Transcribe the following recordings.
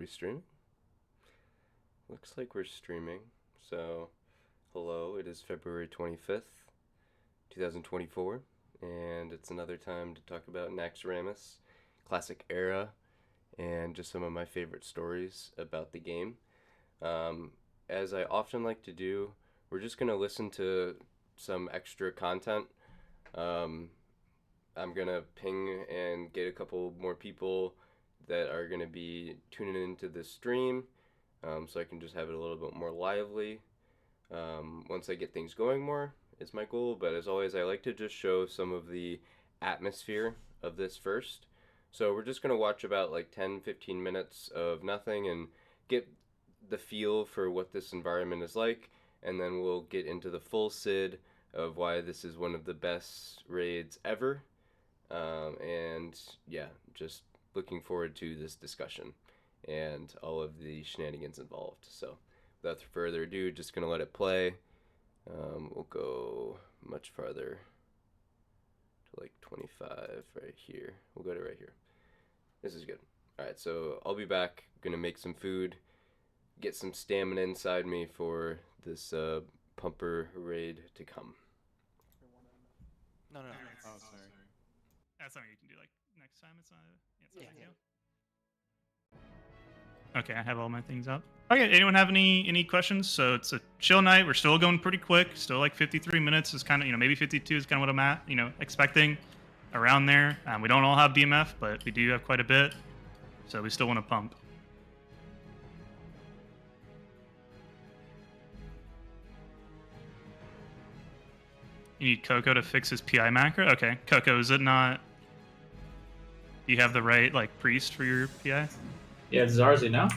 We stream? Looks like we're streaming. So, hello, it is February 25th, 2024, and it's another time to talk about Naxx classic era, and just some of my favorite stories about the game. As I often like to do, we're just going to listen to some extra content. Um, I'm going to ping and get a couple more people that are going to be tuning into this stream, so I can just have it a little bit more lively. Once I get things going more is my goal, but as always, I like to just show some of the atmosphere of this first. So we're just going to watch about like 10-15 minutes of nothing and get the feel for what this environment is like, and then we'll get into the full SID of why this is one of the best raids ever. And yeah, just looking forward to this discussion and all of the shenanigans involved. So without further ado, just gonna let it play. We'll go much farther to like 25 right here. We'll go to right here. This is good. All right, so I'll be back. Gonna make some food, get some stamina inside me for this pumper raid to come. No. Oh, sorry. That's something you can do like next time. It's not. It's not a big deal. Okay, I have all my things up. Okay, anyone have any questions? So it's a chill night. We're still going pretty quick. Still like 53 minutes is kind of, maybe 52 is kind of what I'm at, expecting around there. We don't all have BMF, but we do have quite a bit. So we still want to pump. You need Coco to fix his PI macro? Okay, Coco, is it not... Do you have the right, priest for your PI? Yeah, it's Zarzi now.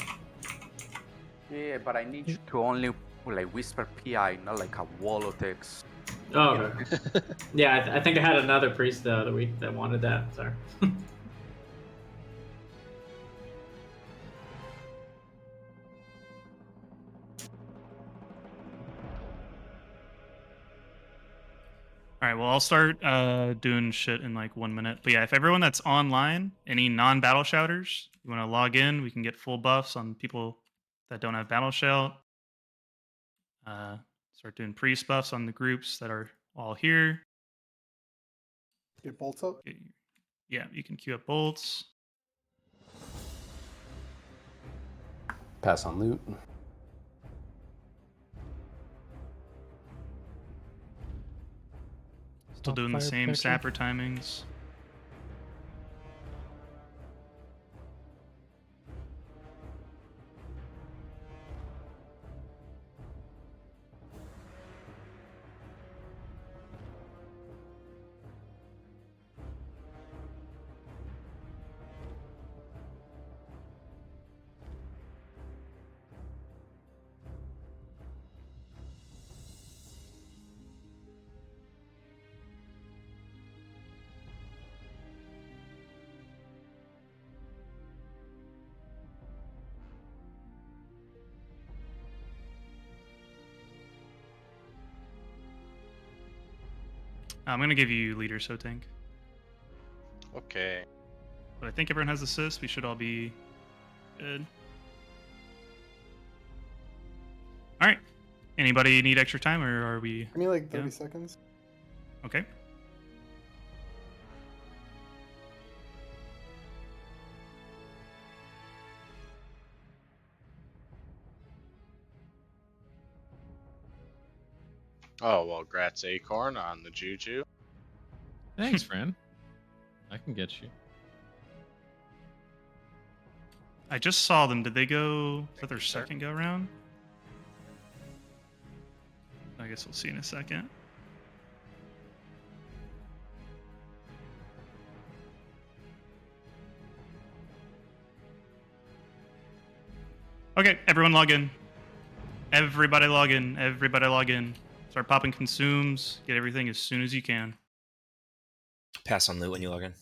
Yeah, but I need you to only whisper PI, not like a wall of text. Oh, okay. Yeah, I think I had another priest the other week that wanted that. Sorry. All right, well, I'll start doing shit in like 1 minute. But yeah, if everyone that's online, any non-battle shouters, you want to log in, we can get full buffs on people that don't have battle shout. Start doing priest buffs on the groups that are all here. Get bolts up. Yeah, you can queue up bolts. Pass on loot. Still doing the same sapper timings. I'm going to give you leader, so tank. Okay. But I think everyone has assist. We should all be good. All right. Anybody need extra time, or are we... Give me like 30 seconds. Okay. Oh, well, Grats Acorn on the Juju. Thanks, friend. I can get you. I just saw them. Did they go... Is that their second go round? I guess we'll see in a second. Okay, everyone log in. Everybody log in. Everybody log in. Start popping consumes. Get everything as soon as you can. Pass on loot when you log in.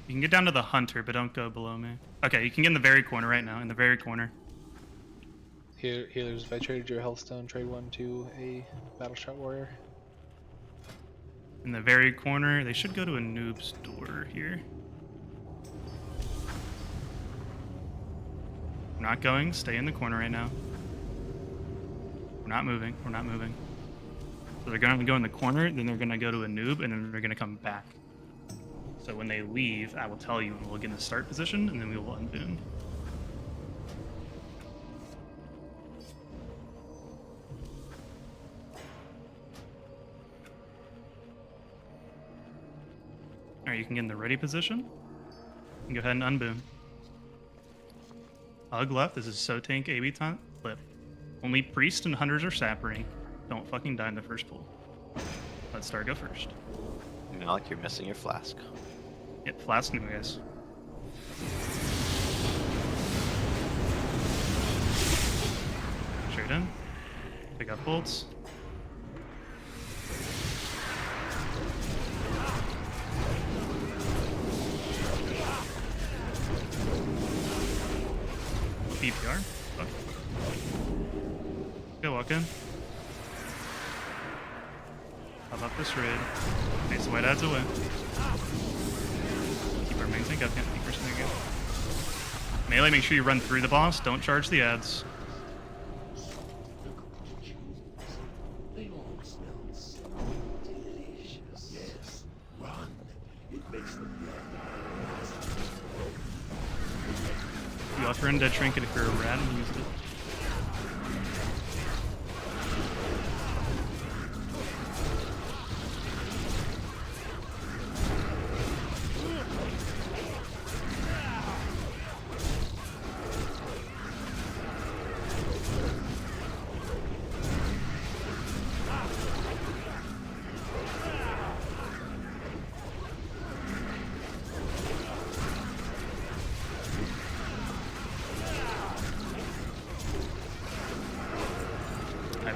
You can get down to the hunter, but don't go below me. Okay, you can get in the very corner right now. In the very corner. Healers, if I traded your health stone, trade one to a battle shot warrior. In the very corner, they should go to a noob's door here. We're not going. Stay in the corner right now. We're not moving. We're not moving. So they're going to go in the corner, then they're going to go to a noob, and then they're going to come back. So when they leave, I will tell you, and we'll get in a start position, and then we will unboon. Alright, you can get in the ready position. And go ahead and unboon. Hug left, this is so tank AB taunt flip. Only priest and hunters are sappering. Don't fucking die in the first pull. Let Star go first. Malik, you're missing your flask. Yep, flask new guys. Straight in. Pick up bolts. PPR. Fuck. Go walk in. Pop up this raid. Face the white ads away. Keep our main tank up. Keep our tank up. Melee, make sure you run through the boss. Don't charge the ads. You offer in dead trinket if you're a rat and use it.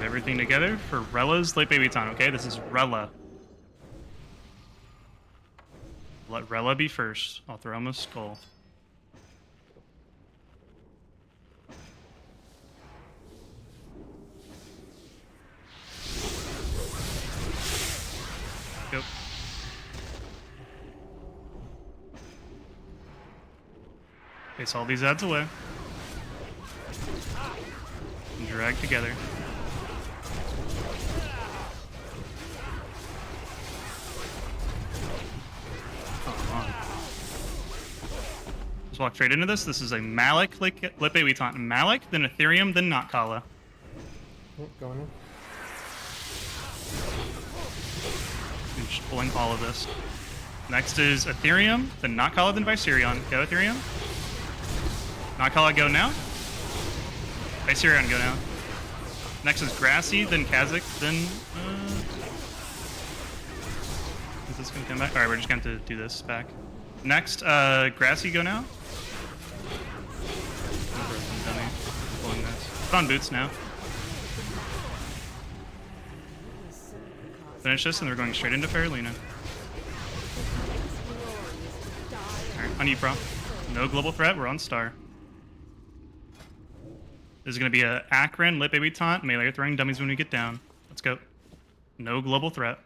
Everything together for Rella's late baby taunt, okay? This is Rella. Let Rella be first. I'll throw him a skull. Go. Face all these ads away. And drag together. Just walk straight into this. This is a Malik, Lip Baby Taunt. Malik, then Ethereum, then Notkala. Going in. I'm just pulling all of this. Next is Ethereum, then Notkala, then Viserion. Go Ethereum. Notkala, go now. Viserion, go now. Next is Grassy, then Kazic, then... is this going to come back? Alright, we're just going to do this back. Next, Grassy, go now. Dummy. Pulling this. Put on boots now. Finish this, and we're going straight into Faralina. Alright, on you, bro. No global threat, we're on Star. This is going to be a Akron, Lit Baby Taunt, melee throwing dummies when we get down. Let's go. No global threat.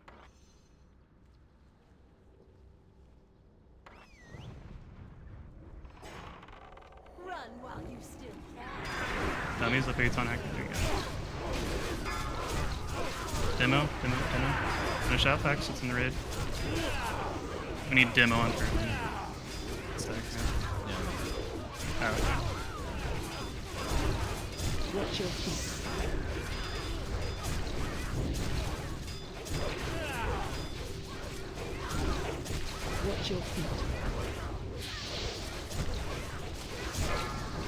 Run while you still can. Dummies, Lit Baby Taunt, Akron. There you go. Demo. Finish out X, it's in the raid. We need demo on turn. Alright. Watch your feet. Watch your feet.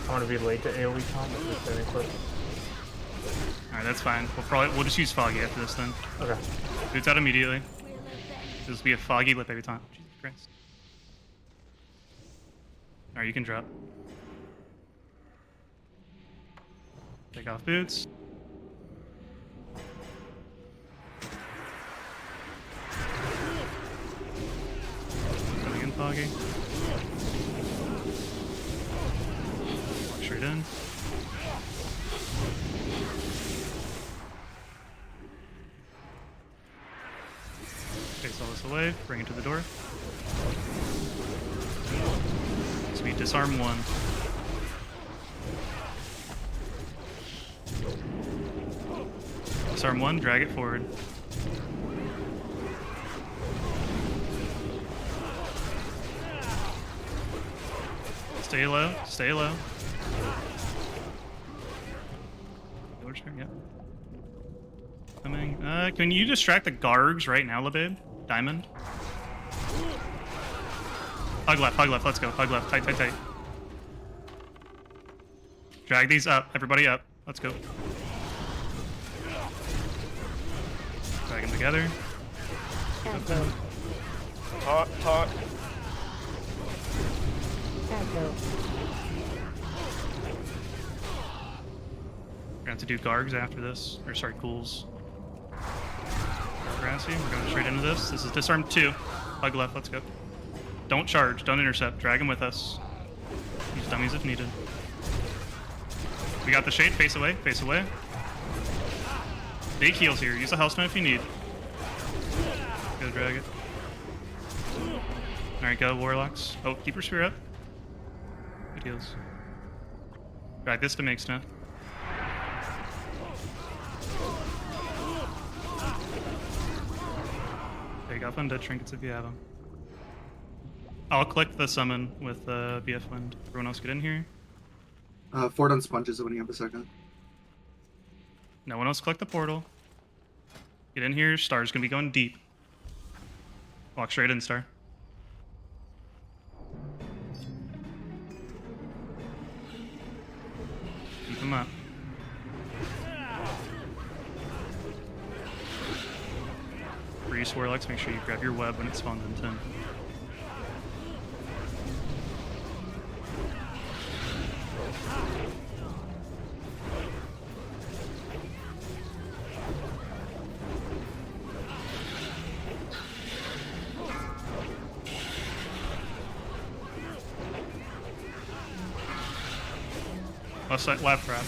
I want to be late to AoE taunt, but just very quick. Alright, that's fine. We'll just use Foggy after this then. Okay. Boots out immediately. This will be a Foggy Lip every time. Jesus Christ. Alright, you can drop. Take off boots. Coming in Foggy. Walk straight in. Face all this this away, bring it to the door. Sweet, disarm 1. Disarm 1, drag it forward. Stay low, stay low. Yep. Coming. Can you distract the Gargs right now, LeBabe? Diamond. Hug left, let's go. Hug left, tight, tight, tight. Drag these up, everybody up. Let's go. Drag them together. Talk. We're gonna have to do Gargs after this. Or sorry, Ghouls. Grassy, we're going straight into this. This is disarm 2. Hug left, let's go. Don't charge, don't intercept. Drag them with us. Use dummies if needed. We got the shade, face away, face away. Big heals here, use the Hellstone if you need. Go drag it. Alright, go Warlocks. Oh, keep your spear up. Good heals. Drag this to make snuff. Take off undead trinkets if you have them. I'll click the summon with BF Wind. Everyone else get in here. Ford on sponges when you have a second. No one else click the portal. Get in here. Star's gonna be going deep. Walk straight in, Star. Keep him up. Reese Warlocks, make sure you grab your web when it spawns in 10. Left side, left wrap.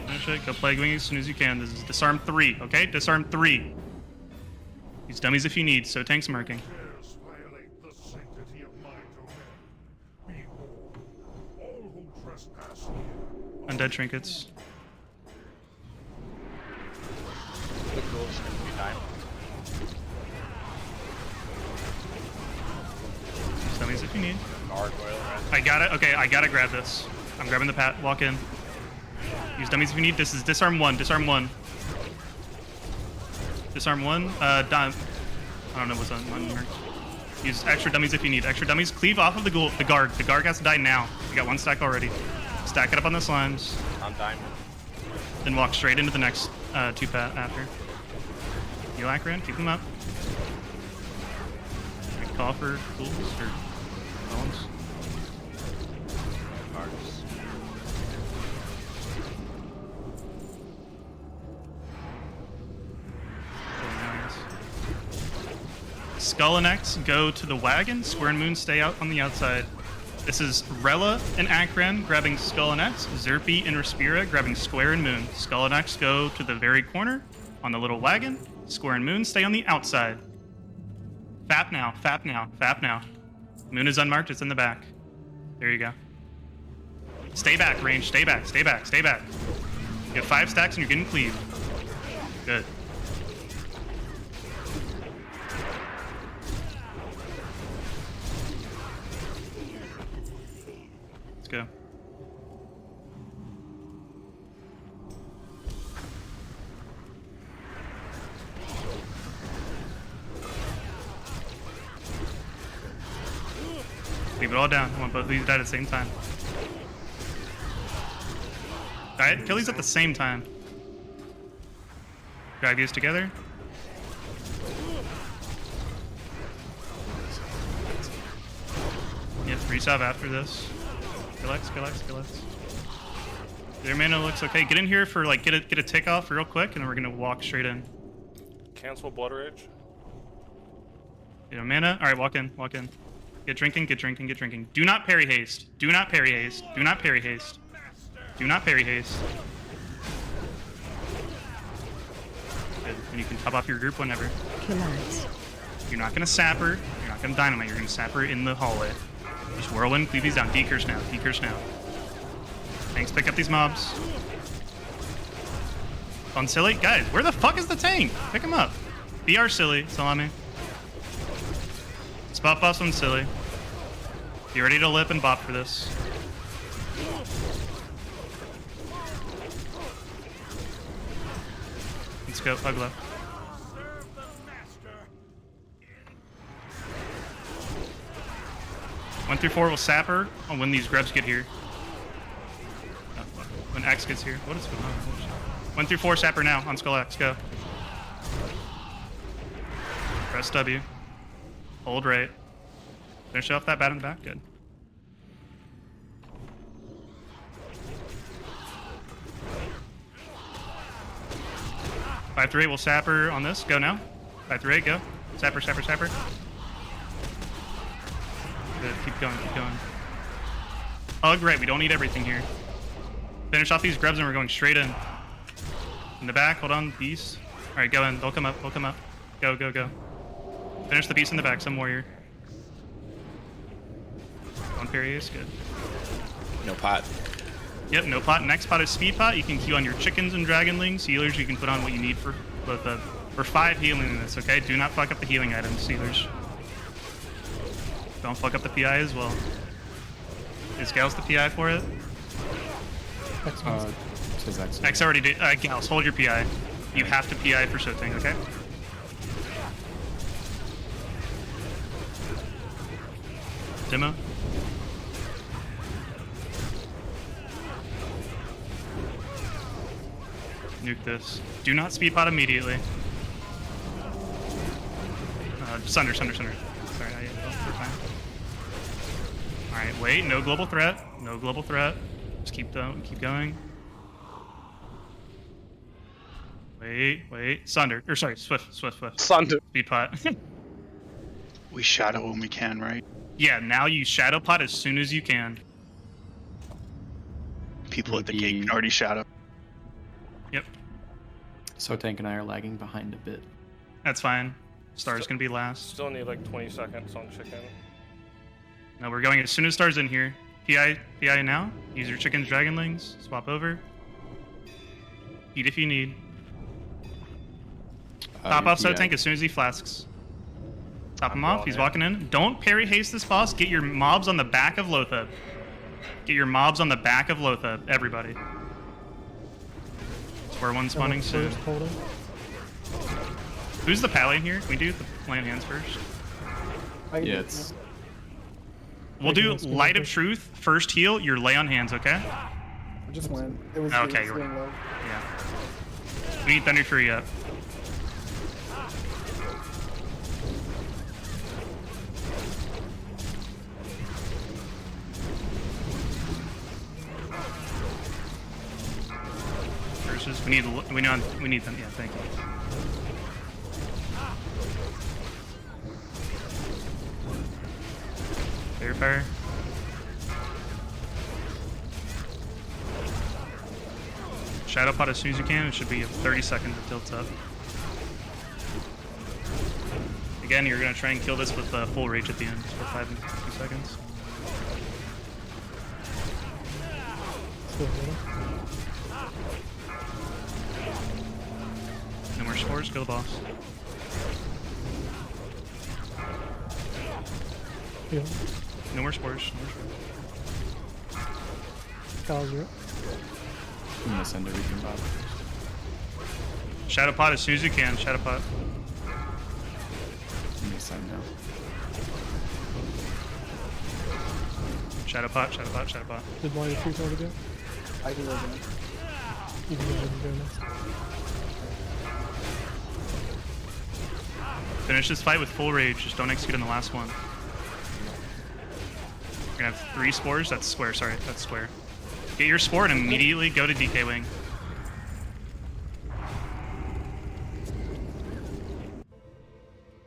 Finish it. Go Plague Wing as soon as you can. This is disarm 3, okay? Disarm 3. Use dummies if you need, so tank's marking. Undead trinkets. The ghouls can be time. Use dummies if you need. Gargoyle, right? I got it. Okay, I gotta grab this. I'm grabbing the pat. Walk in. Use dummies if you need. This is disarm 1. Disarm 1. Disarm 1. I don't know what's on here. Use extra dummies if you need. Extra dummies. Cleave off of the ghoul. The guard. The guard has to die now. We got 1 stack already. Stack it up on the slimes. On diamond. Then walk straight into the next 2 pat after. Heal Akron. Keep them up. We call for ghouls or golems. Cards. Skull and X go to the wagon. Square and Moon stay out on the outside. This is Rella and Akran grabbing Skull and X. Zerpy and Respira grabbing Square and Moon. Skull and X go to the very corner on the little wagon. Square and Moon stay on the outside. Fap now, fap now, fap now. Moon is unmarked, it's in the back. There you go. Stay back, range, stay back, stay back, stay back. You have 5 stacks and you're getting cleaved. Good. Let's go. Leave it all down. I want both of these to die at the same time. Alright, kill these at the same time. Drag these together. Yep, resub after this. Kill X, kill X, kill X. Their mana looks okay. Get in here for like get a tick off real quick, and then we're gonna walk straight in. Cancel Blood Rage. You know, mana. All right, walk in, walk in. Get drinking, get drinking, get drinking. Do not parry haste. Do not parry haste. Do not parry haste. Do not parry haste. Good. and you can top off your group whenever. Collapse. You're not gonna sap her. You're not gonna dynamite. You're gonna sap her in the hallway. Just whirlwind, cleave these down. Decurse now. Decurse now. Tanks pick up these mobs. On silly, guys. Where the fuck is the tank? Pick him up. BR silly, salami. Spot buffs on silly. Be ready to lip and bop for this. Let's go. Hug left. 1 through 4 will sap her when these grubs get here. Oh, when X gets here. What is going on? 1 through 4 sap her now on Skull X. Go. Press W. Hold right. Finish off that bat in the back. Good. Five through 8 will sap her on this. Go now. 5 through 8. Go. Sap her. Sap her. Sap her. Good. Keep going. Keep going. Hug right. We don't need everything here. Finish off these grubs and we're going straight in. In the back. Hold on. Beast. All right. Go in. They'll come up. They'll come up. Go. Go. Go. Finish the beast in the back. Some warrior. One parry is good. No pot. Yep, no pot. Next pot is speed pot. You can queue on your chickens and dragonlings. Healers, you can put on what you need for both of. For 5 healing in this, okay? Do not fuck up the healing items, healers. Don't fuck up the PI as well. Is Gauss the PI for it? X already did. Gauss, hold your PI. You have to PI for Shotang, okay? Demo. Nuke this. Do not speed pot immediately. Sunder. Sorry, we're fine. Alright, wait, no global threat. No global threat. Just keep going. Wait. Sunder. Or sorry, Swift. Sunder. Speed pot. We shadow when we can, right? Yeah, now you shadow pot as soon as you can. People at the gate can already shadow. Yep. So Tank and I are lagging behind a bit. That's fine. Star's gonna be last. Still need like 20 seconds on chicken. No, we're going as soon as Star's in here. PI now. Use your chickens, dragonlings. Swap over. Eat if you need. Top off so tank as soon as he flasks. Top him off. He's walking in. Don't parry haste this boss. Get your mobs on the back of Lothab. Everybody. Square one spawning soon. Who's the pally here? Can we do the play on hands first? Yeah, it's... We'll do Light of Truth, first heal, your lay on hands, okay? I just went. It was okay, you're low. Yeah. We need Thunder Fury up. Versus, we need them. Yeah, thank you. Fire. Shadow pot as soon as you can. It should be 30 seconds it tilts up. Again, you're gonna try and kill this with full rage at the end for 5 and 2 seconds. No more spores. Kill the boss. Yeah. No more spores. Kyle's up. I'm gonna send everything back. Shadow pot as soon as you can. Shadow pot. I'm gonna send now. Shadow pot. Did Light of Truth already go? I can go again. You can go ahead and go next. Finish this fight with full rage. Just don't execute on the last one. We're gonna have 3 spores. That's square. Sorry, that's square. Get your spore and immediately go to DK Wing.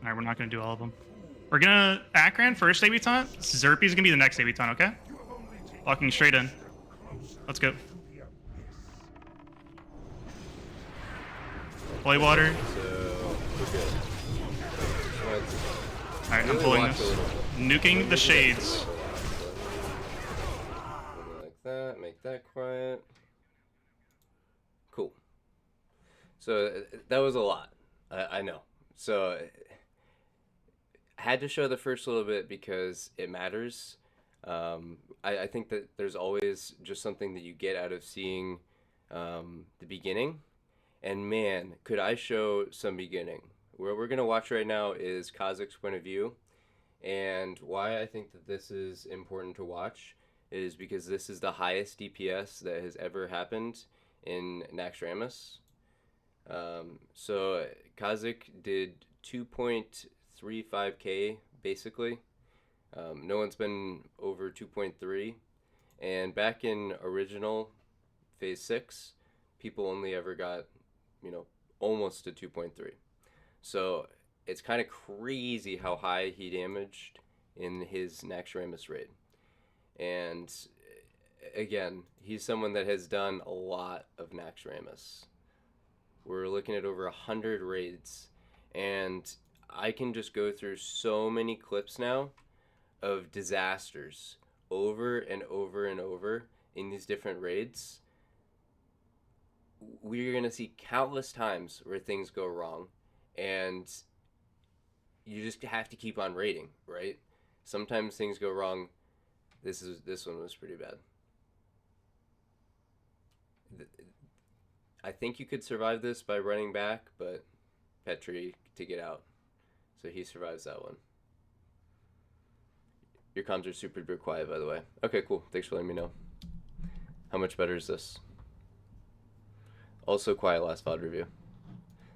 Alright, we're not gonna do all of them. We're gonna Akran first AV taunt. Zerpy's gonna be the next AV taunt, okay? Walking straight in. Let's go. Holy water. Alright, I'm Really pulling watch a this. little bit. Nuking the shades. Like that, make that quiet. Cool. So that was a lot. I know. So I had to show the first little bit because it matters. I think that there's always just something that you get out of seeing the beginning. And man, could I show some beginning. What we're going to watch right now is Kazic's point of view. And why I think that this is important to watch is because this is the highest DPS that has ever happened in Naxx. So Kazic did 2.35k basically. No one's been over 2.3. And back in original phase 6, people only ever got, almost to 2.3. So it's kind of crazy how high he damaged in his Naxx raid. And again, he's someone that has done a lot of Naxx. We're looking at over 100 raids. And I can just go through so many clips now of disasters over and over and over in these different raids. We're going to see countless times where things go wrong. And you just have to keep on raiding, right? Sometimes things go wrong. This one was pretty bad. I think you could survive this by running back, but Petri to get out. So he survives that one. Your comms are super duper quiet, by the way. Okay, cool. Thanks for letting me know. How much better is this? Also quiet last VOD review.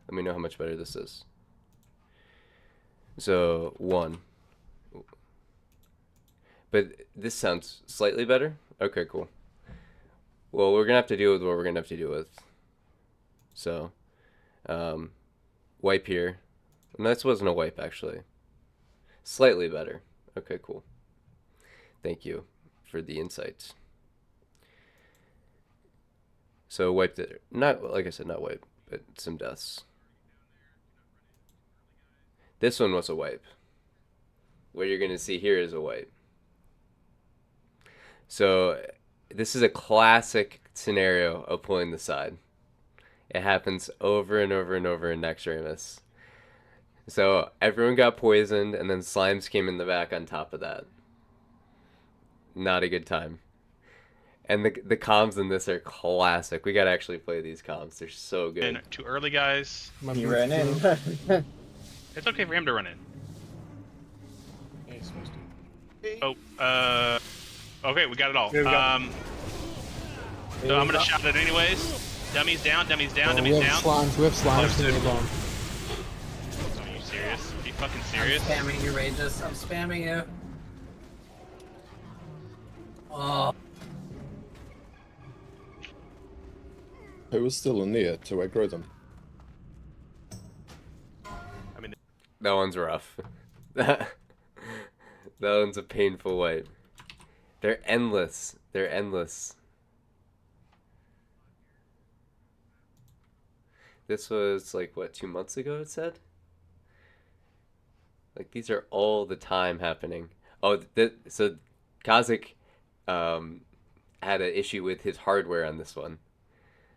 Let me know how much better this is. So, 1. But this sounds slightly better? Okay, cool. Well, we're going to have to deal with what we're going to have to deal with. So, wipe here. And this wasn't a wipe, actually. Slightly better. Okay, cool. Thank you for the insights. So, wiped it. Not, like I said, not wipe, but some deaths. This one was a wipe. What you're going to see here is a wipe. So this is a classic scenario of pulling the side. It happens over and over and over in Naxx. So everyone got poisoned, and then slimes came in the back on top of that. Not a good time. And the comms in this are classic. We got to actually play these comms. They're so good. And too early, guys. He ran in. It's okay for him to run in. Yeah, he's supposed to. Oh, okay, we got it all. Yeah, we got So I'm gonna shout it anyways. Dummies down, dummies down, dummies down. We have slimes in the bomb. Are you serious? Are you fucking serious? I'm spamming you, Rages. I'm spamming you. Oh. Who was still in there to aggro them? That one's rough. That one's a painful wipe. They're endless. They're endless. This was like, what, 2 months ago it said? Like, these are all the time happening. Oh, so Kazic had an issue with his hardware on this one.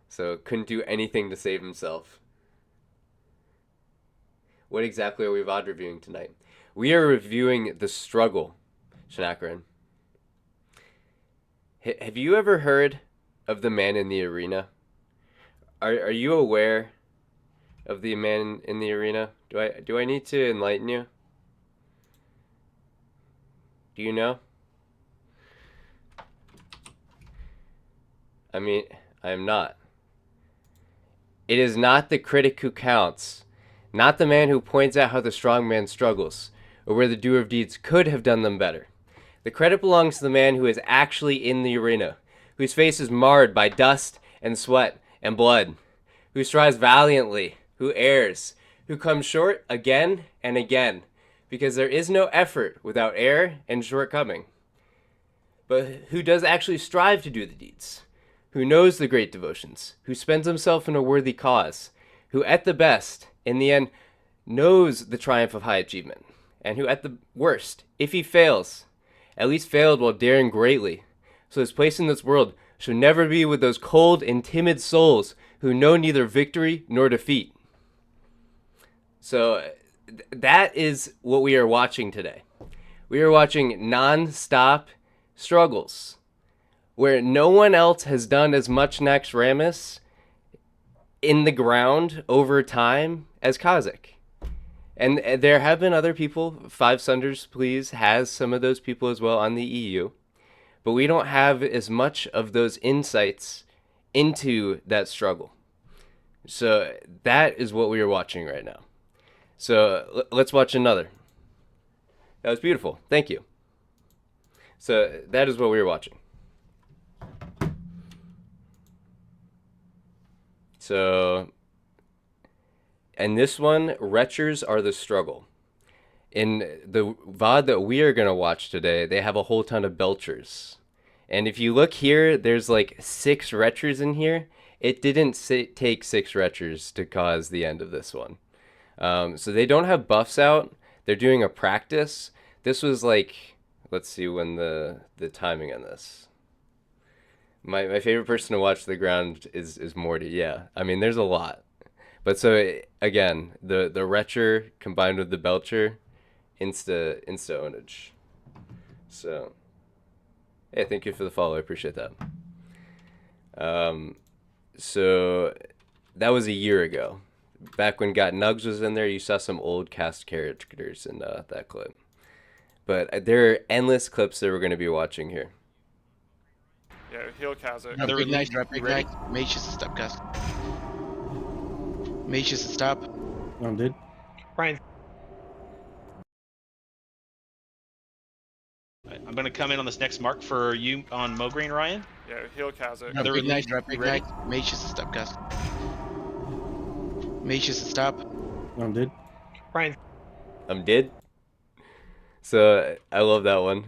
So couldn't do anything to save himself. What exactly are we VOD reviewing tonight? We are reviewing The Struggle, Shanakaran. Have you ever heard of the man in the arena? Are you aware of the man in the arena? Do I need to enlighten you? Do you know? I mean, I am not. It is not the critic who counts. Not the man who points out how the strong man struggles, or where the doer of deeds could have done them better. The credit belongs to the man who is actually in the arena, whose face is marred by dust and sweat and blood, who strives valiantly, who errs, who comes short again and again, because there is no effort without error and shortcoming. But who does actually strive to do the deeds, who knows the great devotions, who spends himself in a worthy cause, who at the best, in the end, knows the triumph of high achievement, and who, at the worst, if he fails, at least failed while daring greatly. So his place in this world should never be with those cold and timid souls who know neither victory nor defeat. So that is what we are watching today. We are watching non-stop struggles where no one else has done as much Naxx Ramus in the ground over time as Kazic. And there have been other people. Five Sunders, please, has some of those people as well on the EU. But we don't have as much of those insights into that struggle. So that is what we are watching right now. So let's watch another. That was beautiful. Thank you. So that is what we were watching. So, and this one, Retchers are the struggle. In the VOD that we are going to watch today, they have a whole ton of Belchers. And if you look here, there's like 6 Retchers in here. It didn't take 6 Retchers to cause the end of this one. So they don't have buffs out. They're doing a practice. This was like, let's see when the timing on this. My favorite person to watch the ground is Morty. Yeah, I mean, there's a lot. But so, again, the Retcher combined with the Belcher, insta ownage. So, hey, thank you for the follow. I appreciate that. So, that was a year ago. Back when Got Nugs was in there, you saw some old cast characters in that clip. But there are endless clips that we're going to be watching here. Yeah, heal Kazic. Another big night, drop big night. Mage just stop, guys. Mage just stop. I'm dead. Ryan. I'm gonna come in on this next mark for you on Mogreen, Ryan. Yeah, heal Kazic. Another big night, drop big night. Mage just stop, guys. Mage just stop. I'm dead. Ryan. I'm dead. So I love that one.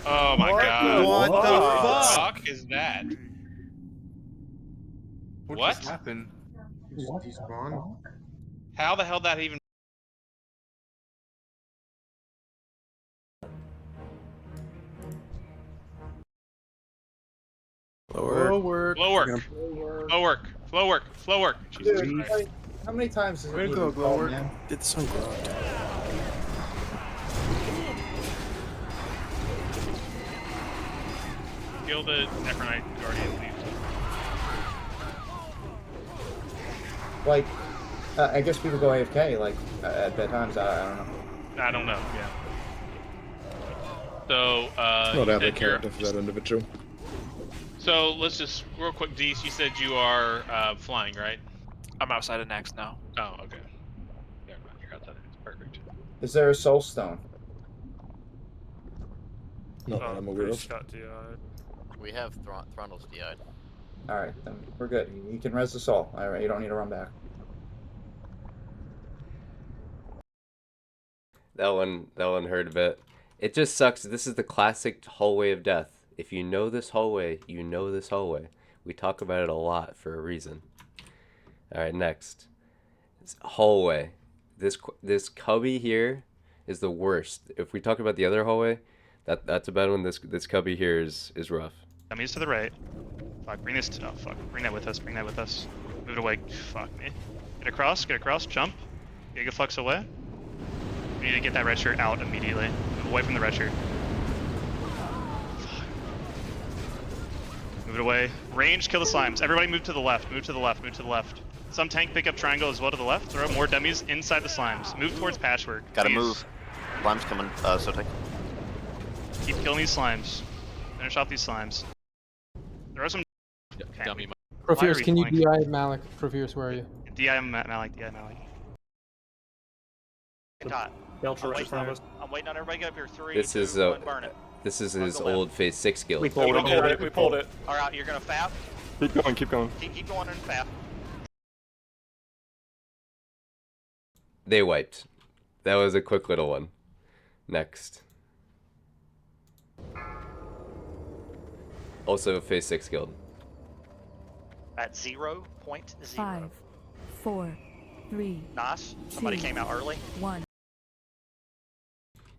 Oh my god. What the fuck is that? What just happened? He spawned? How the hell that even? Flow work. Flow work. Flow work. Flow work. Flow work. Dude, like, how many times has it been called, man? Did some ground. Kill the Necronite Guardian, please. Like, I guess people go AFK, like, at bedtimes, I don't know. I don't know, yeah. So, Not you out of said you're- character for that individual. So, let's just, real quick, Dees, you said you are flying, right? I'm outside of Naxx now. Oh, okay. Yeah, you're outside. It's perfect. Is there a soul stone? Not that I'm aware of. Got DI'd. We have Thrundle's DI'd. Alright, then we're good. You can res the soul. Alright, you don't need to run back. That one hurt a bit. It just sucks. This is the classic hallway of death. If you know this hallway, you know this hallway. We talk about it a lot for a reason. All right, next. This hallway. This cubby here is the worst. If we talk about the other hallway, that's a bad one. This cubby here is rough. Dummies to the right. Fuck, bring this to, oh fuck, bring that with us, bring that with us. Move it away, fuck me. Get across, jump. Giga Flux away. We need to get that red shirt out immediately. Move away from the red shirt. Fuck. Move it away. Range, kill the slimes. Everybody move to the left, move to the left, move to the left. Some tank pick up triangle as well to the left. Throw more dummies inside the slimes. Move towards patchwork. Gotta Please. move. Slime's coming, so take. Keep killing these slimes. Finish off these slimes. Throw some Dummy. Profierce, can you DI Malik? Profierce, where are you? DI Malik, DI Malik. Dot. Belcher I'm right in front of us. I'm waiting on everybody to get up here. 3, This 2, is 1, burn it. this is his old phase 6 guild. We pulled it. We pulled it. Alright, you're gonna fap. Keep going. Keep going. Keep going and fap. They wiped. That was a quick little one. Next. Also phase 6 guild. At 0.0. 5, 4, 3, Nas, somebody came out early. 1.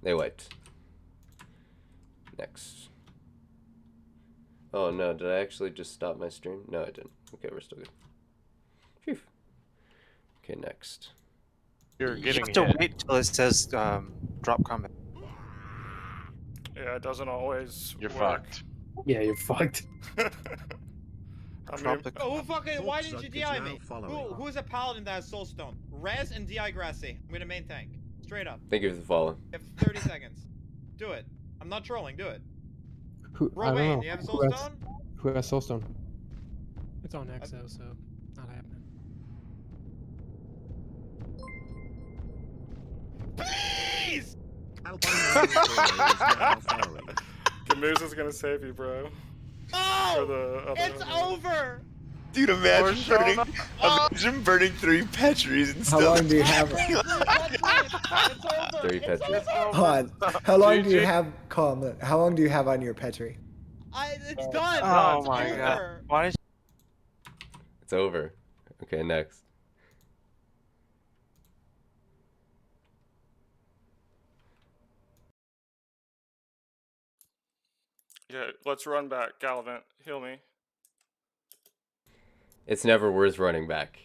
They wiped. Next. Oh no, did I actually just stop my stream? No, I didn't. Okay, we're still good. Phew. Okay, next. You're You have to wait till it says drop comment. Yeah, it doesn't always You're work. fucked. Yeah, you're fucked. I Drop mean, the Oh, who fucking? Why didn't you DI me? Who's a paladin that has soulstone? Rez and DI Grassy. I'm gonna main tank. Straight up. Thank you for the follow. You have 30 seconds. Do it. I'm not trolling. Do it. Who, I don't Romaine, know. you have a Who has- soulstone? Who has soulstone? It's on Exo, so not happening. Please! Camus is gonna save you, bro. Oh! For the other It's over! Dude, imagine burning 3 Petries and How still. long do you have? 30 Petri. Hold on. How long do you have? Calm. How long do you have on your Petri? It's done! Oh It's my over. god. Why is It's over. Okay, next. Yeah, let's run back. Gallivant, heal me. It's never worth running back.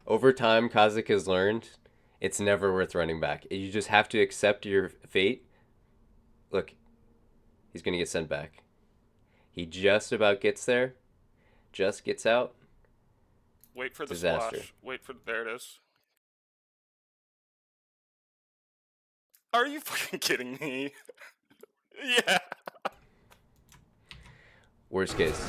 Over time, Kazic has learned it's never worth running back. You just have to accept your fate. Look, he's going to get sent back. He just about gets there. Just gets out. Wait for the Disaster. splash. Wait for... There it is. Are you fucking kidding me? Yeah. Worst case.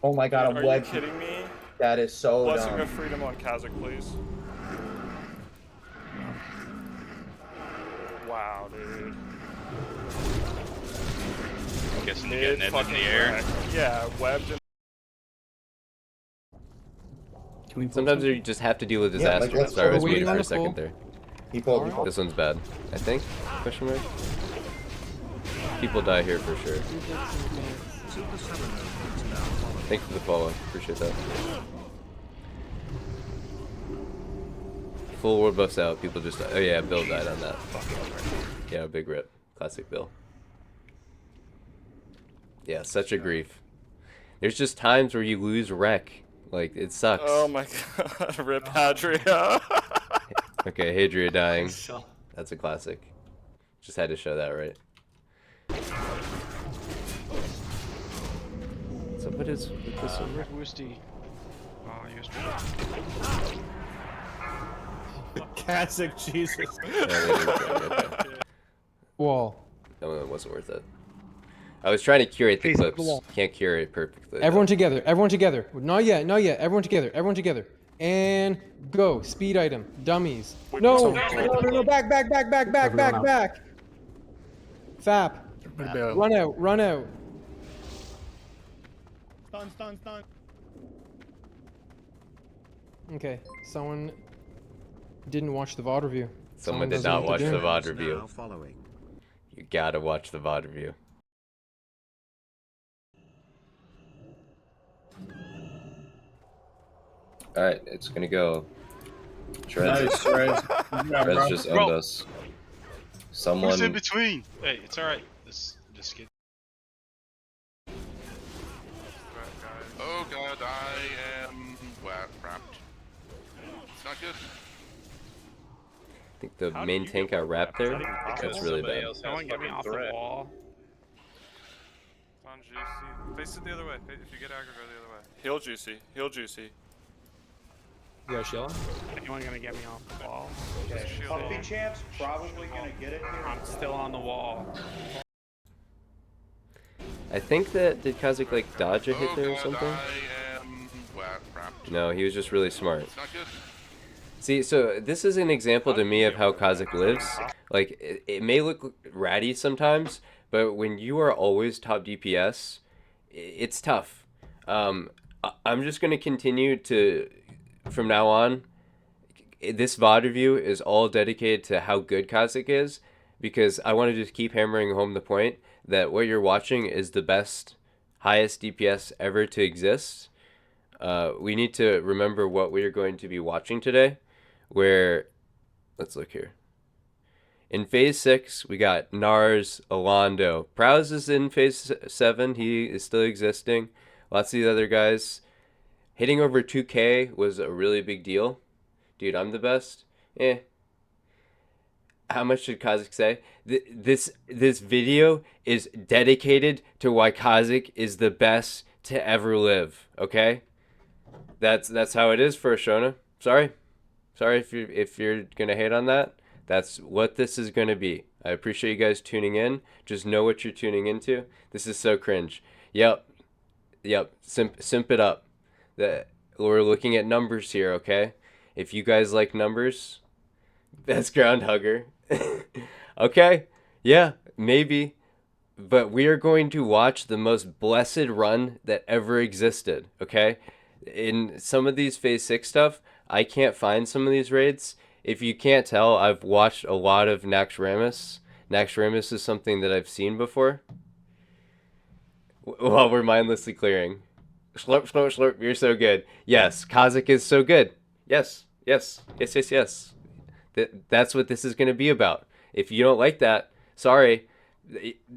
Oh my god, Are I'm you wedged. kidding me? That is so Blessing dumb. of freedom on Kazic, please. Wow, dude. I'm guessing you're getting it in the air. Wreck. Yeah, webbed and... Sometimes you just have to deal with Yeah, like, disaster. let's Sorry, I go. was muted Waiting on for a the second full. there. People, This one's bad. I think? Question mark? People die here for sure. Thank you for the follow. Appreciate that. Full ward buffs out. People just die. Oh yeah, Bill died on that. Yeah, big rip. Classic Bill. Yeah, such a grief. There's just times where you lose wreck. Like, it sucks. Oh my god, rip Hadria. Okay, Hadria dying. That's a classic. Just had to show that, right? So what is with this one? Red Woosty. Oh, you Kazic, Jesus. Yeah, they didn't okay. Wall. That one wasn't worth it. I was trying to curate the Face up the clips. wall. Can't curate perfectly. Everyone together. Everyone together. Not yet. Not yet. Everyone together. Everyone together. And go. Speed item. Dummies. No. No. Back. Fap. Run out. Run out. Stun. Okay. Someone didn't watch the VOD review. Someone did doesn't not know what watch to the do. VOD review. You gotta watch the VOD review. Alright, it's gonna go. Trez. Nice, Rez. Trez just owned us. Someone. Who's in between? Hey, it's alright. Just get. Oh god, I am wrapped. It's not good. I think the main tank got wrapped there. That's really bad. Someone get me off the wall. It's on Juicy. Face it the other way. If you get aggro, go the other way. Heal Juicy. Heal Juicy. You got shield? Anyone gonna get me off the wall? Okay. Puppy Champ's probably gonna get it here. I'm still on the wall. I think that did Kazic like dodge a hit there or something? I am wrapped. No, he was just really smart. It's not good. See, so this is an example to me of how Kazic lives. Like, it may look ratty sometimes, but when you are always top DPS, it's tough. I'm just going to continue to, from now on, this VOD review is all dedicated to how good Kazic is, because I want to just keep hammering home the point that what you're watching is the best highest DPS ever to exist. We need to remember what we are going to be watching today. Where, let's look here. In Phase 6, we got Nars, Alondo. Prowse is in Phase 7. He is still existing. Lots of the other guys. Hitting over 2K was a really big deal. Dude, I'm the best. How much did Kazic say? This video is dedicated to why Kazic is the best to ever live. Okay? That's how it is for Ashona. Sorry if you're gonna hate on that. That's what this is gonna be. I appreciate you guys tuning in. Just know what you're tuning into. This is so cringe. Yep. Simp it up. We're looking at numbers here, okay? If you guys like numbers, best Groundhugger. Okay? Yeah, maybe. But we are going to watch the most blessed run that ever existed, okay? In some of these Phase 6 stuff, I can't find some of these raids. If you can't tell, I've watched a lot of Naxx. Naxx is something that I've seen before. While we're mindlessly clearing. Slurp, slurp, slurp, you're so good. Yes, Kazic is so good. Yes. That's what this is going to be about. If you don't like that, sorry.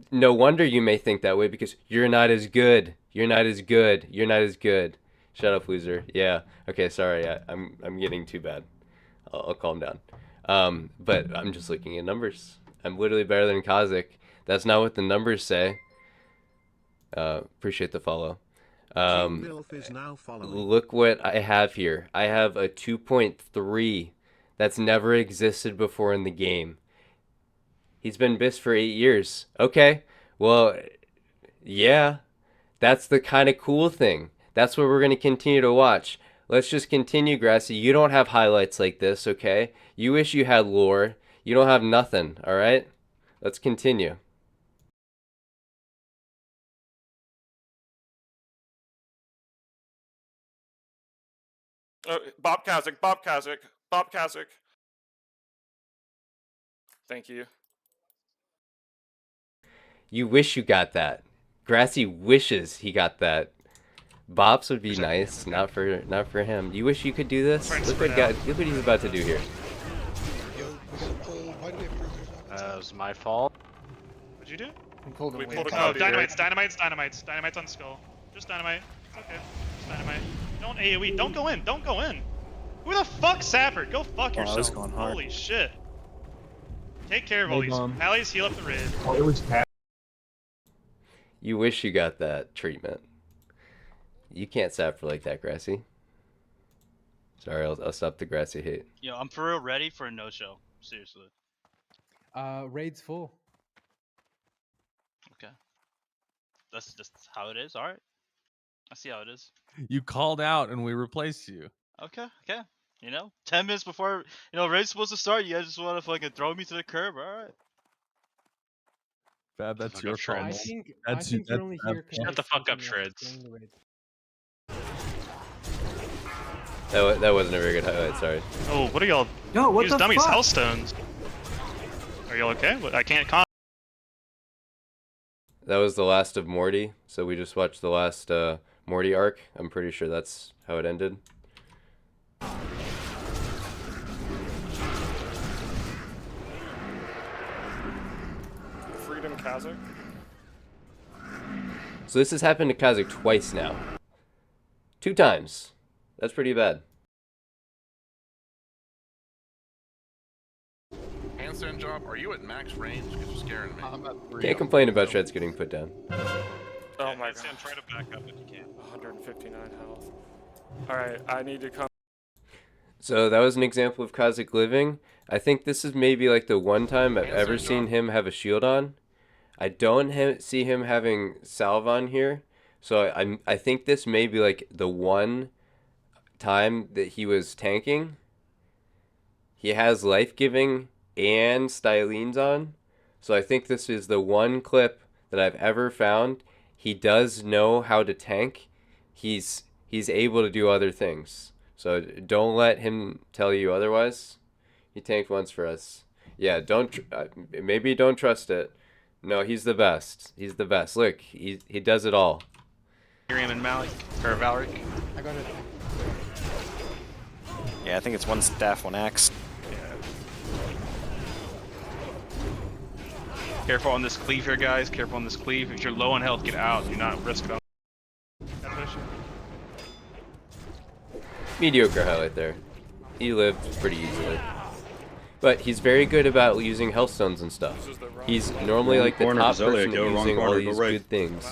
No wonder you may think that way because you're not as good. You're not as good. Shut up, loser. Yeah. Okay, sorry. I'm getting too bad. I'll calm down. But I'm just looking at numbers. I'm literally better than Kazic. That's not what the numbers say. Appreciate the follow. Look what I have here. I have a 2.3 that's never existed before in the game. He's been BIS for 8 years. Okay. Well, yeah. That's the kind of cool thing. That's what we're going to continue to watch. Let's just continue, Grassy. You don't have highlights like this, okay? You wish you had lore. You don't have nothing, all right? Let's continue. Bob Kazic. Thank you. You wish you got that. Grassy wishes he got that. Bops would be nice, not for him. You wish you could do this? Look what he's about to do here. It was my fault. What'd you do? We pulled a Dynamite's on skull. Just dynamite. It's okay. Just dynamite. Don't AoE. Don't go in. Who the fuck Safford? Go fuck yourself. That's going hard. Holy shit. Take care of all these. Pallies, heal up the raid. You wish you got that treatment. You can't Safford like that, Grassy. Sorry, I'll stop the Grassy hate. Yo, I'm for real ready for a no-show. Seriously. Raid's full. Okay. That's just how it is. All right. I see how it is. You called out and we replaced you. Okay. 10 minutes before raid's supposed to start, you guys just want to fucking throw me to the curb. All right. Fab, that's your fault. I think you're only here 'cause Shut the fuck up, Shreds. during the raid. That wasn't a very good highlight, sorry. Oh, what are y'all? No, what Use the dummies, fuck? Hellstones. Are y'all okay? I can't con. That was the last of Morty, so we just watched the last Morty arc. I'm pretty sure that's how it ended. Freedom Kazic. So this has happened to Kazic twice now. 2 times. That's pretty bad. Handstand job, are you at max range? Because you're scaring me. I'm at 3. Can't complain about Shreds getting put down. Oh my god. Sam, try to back up if you can. 159 health. Alright, I need to come. So that was an example of Kazic living. I think this is maybe like the one time I've ever seen him have a shield on. I don't see him having salve on here. So I think this may be like the one time that he was tanking. He has life-giving and Stylenes on. So I think this is the one clip that I've ever found. He does know how to tank. He's able to do other things. So don't let him tell you otherwise. He tanked once for us. Yeah, maybe don't trust it. No, he's the best. He's the best. Look, he does it all. Miriam and Malik, or Valeric. I got it. Yeah, I think it's one staff, one axe. Careful on this cleave here, guys. Careful on this cleave. If you're low on health, get out. Do not risk it on. Mediocre highlight there. He lived pretty easily. But he's very good about using health stones and stuff. He's normally like the top person using all these good things.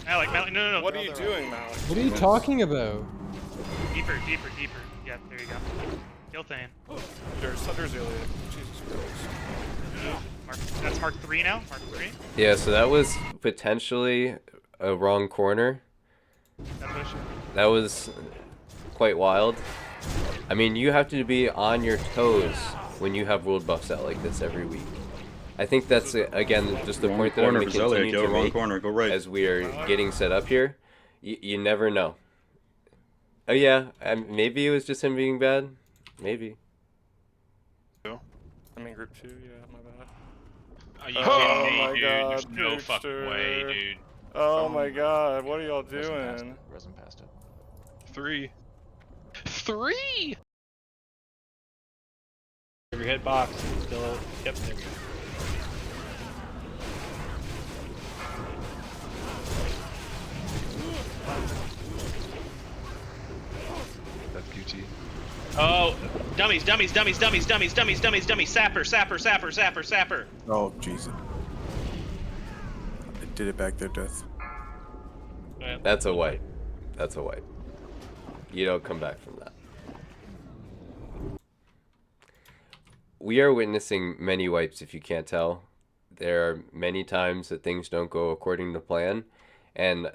Malik, no. What are you doing, Malik? What are you talking about? Deeper. Yeah, there you go. Kill Thane. There's Ilya. Jesus Christ. That's Mark 3 now? Mark 3? Yeah, so that was potentially a wrong corner. That was quite wild. I mean, you have to be on your toes when you have world buffs out like this every week. I think that's, again, just the point that I'm going to continue to make as we are getting set up here. You never know. Oh yeah, maybe it was just him being bad. Maybe. I mean, group 2, yeah, my bad. Are you kidding me, dude? God, There's no fucking way, dude. Oh my god, what are y'all doing? Resin past it. 3. Your hitbox still. Yep, there we go. That's QT. Oh, dummies. Sapper. Oh, Jesus. I did it back there, Death. That's a wipe. That's a wipe. You don't come back from that. We are witnessing many wipes, if you can't tell. There are many times that things don't go according to plan, and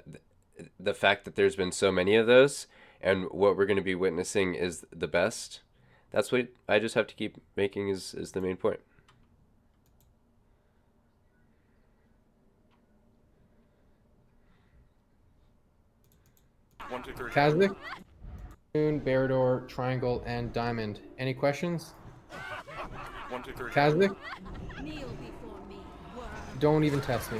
the fact that there's been so many of those, and what we're going to be witnessing is the best. That's what I just have to keep making is the main point. One, two, three. Kazic, Moon, Barador, Triangle, and Diamond. Any questions? 1, 2, 3. Kazic? Kneel before me, worm. Don't even test me.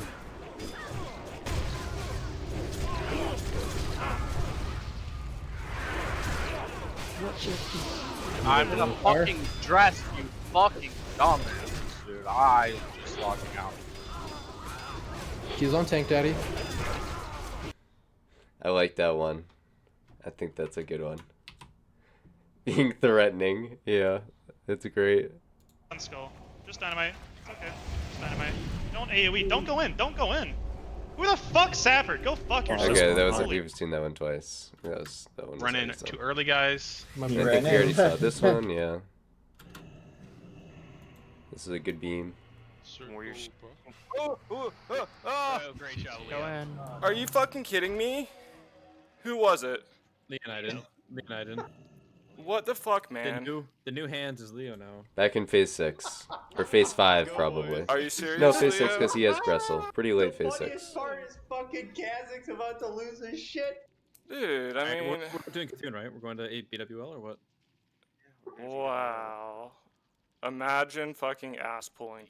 Watch your feet. I'm in a fucking dress, you fucking dumbass, dude. I just logging out. He's on Tank Daddy. I like that one. I think that's a good one. Being threatening. Yeah, it's great. One skull. Just dynamite. It's okay. Just dynamite. Don't AoE. Don't go in. Who the fuck Sapper? Go fuck yourself. Okay, that was we've seen that one twice. That one. Run in too early, guys. I think we already saw this one. Yeah. This is a good beam. Oh, great shot, Leon. Are you fucking kidding me? Who was it? Leoniden. What the fuck, man? The new hands is Leo now. Back in phase 6 or phase 5 probably. Are you serious? No, phase 6 because he has Gressel. Pretty late phase 6. part is fucking Kazic's about to lose his shit. Dude, I mean, we're doing Cocoon, right? We're going to 8 BWL or what? wow. Imagine fucking ass pulling.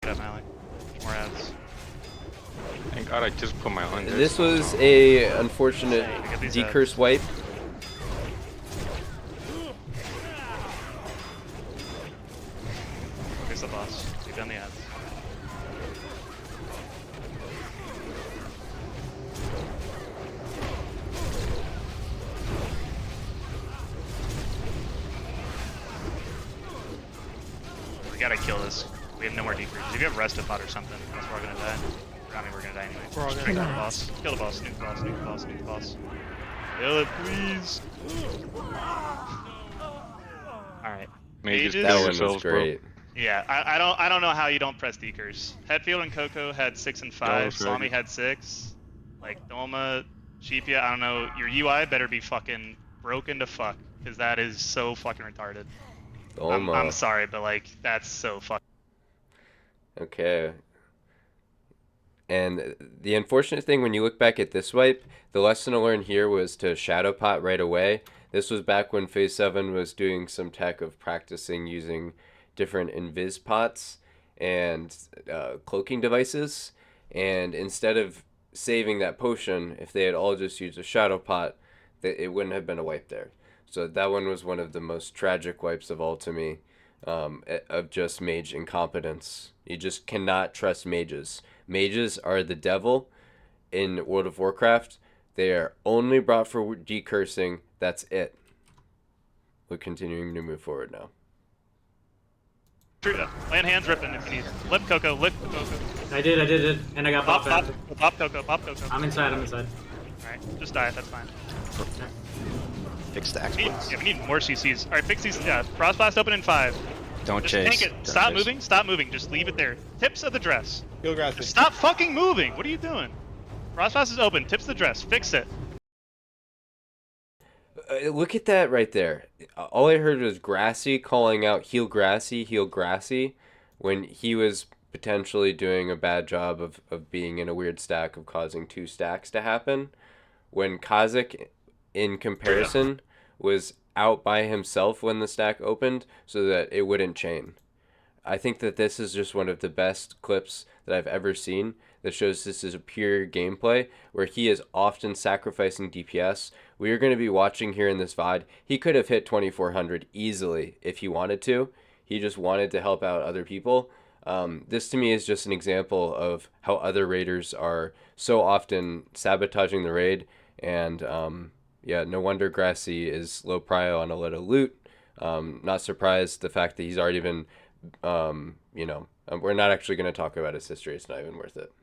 Malik. More ads. Thank God I just put my under. This was a unfortunate decurse wipe. Focus the boss. We've done the ads. We gotta kill this. We have no more decreases. If you have Restipod or something, that's where we're gonna die. I mean, we're gonna die anyway. We're all Just gonna kill die. the boss. Kill the boss. Nuke the boss. Nuke the boss. Nuke the boss. Kill it, please. Alright. That one was great. Yeah, I don't know how you don't press decers. Hetfield and Coco had 6 and 5. Salami had 6. Like Doma, Sheepia, I don't know. Your UI better be fucking broken to fuck, because that is so fucking retarded. I'm sorry, but like that's so fucking. Okay. And the unfortunate thing when you look back at this wipe, the lesson to learn here was to shadow pot right away. This was back when phase 7 was doing some tech of practicing using different invis pots and cloaking devices, and instead of saving that potion, if they had all just used a shadow pot, it wouldn't have been a wipe there. So that one was one of the most tragic wipes of all to me, of just mage incompetence. You just cannot trust mages. Mages are the devil in World of Warcraft. They are only brought for decursing. That's it. We're continuing to move forward now. Land hands ripping if you need. Lip Coco, lip Coco. I did, and I got Pop, pop pop, pop Coco, pop Coco. I'm inside. Alright, just die, that's fine. Fix the X. We need more CCs. Alright, fix these. Yeah, Frost Blast open in 5. Don't Just chase. tank it. Don't Stop chase. moving, stop moving. Just leave it there. Tips of the dress. Heal grassy. Stop fucking moving. What are you doing? Frost Blast is open. Tips of the dress. Fix it. Look at that right there. All I heard was Grassy calling out heal Grassy, when he was potentially doing a bad job of being in a weird stack of causing 2 stacks to happen. When Kazic, in comparison, was out by himself when the stack opened so that it wouldn't chain. I think that this is just one of the best clips that I've ever seen that shows this is a pure gameplay where he is often sacrificing DPS. We are going to be watching here in this VOD. He could have hit 2400 easily if he wanted to. He just wanted to help out other people. This to me is just an example of how other raiders are so often sabotaging the raid. And yeah, no wonder Grassy is low prio on a little loot. Not surprised the fact that he's already been, you know, we're not actually going to talk about his history. It's not even worth it.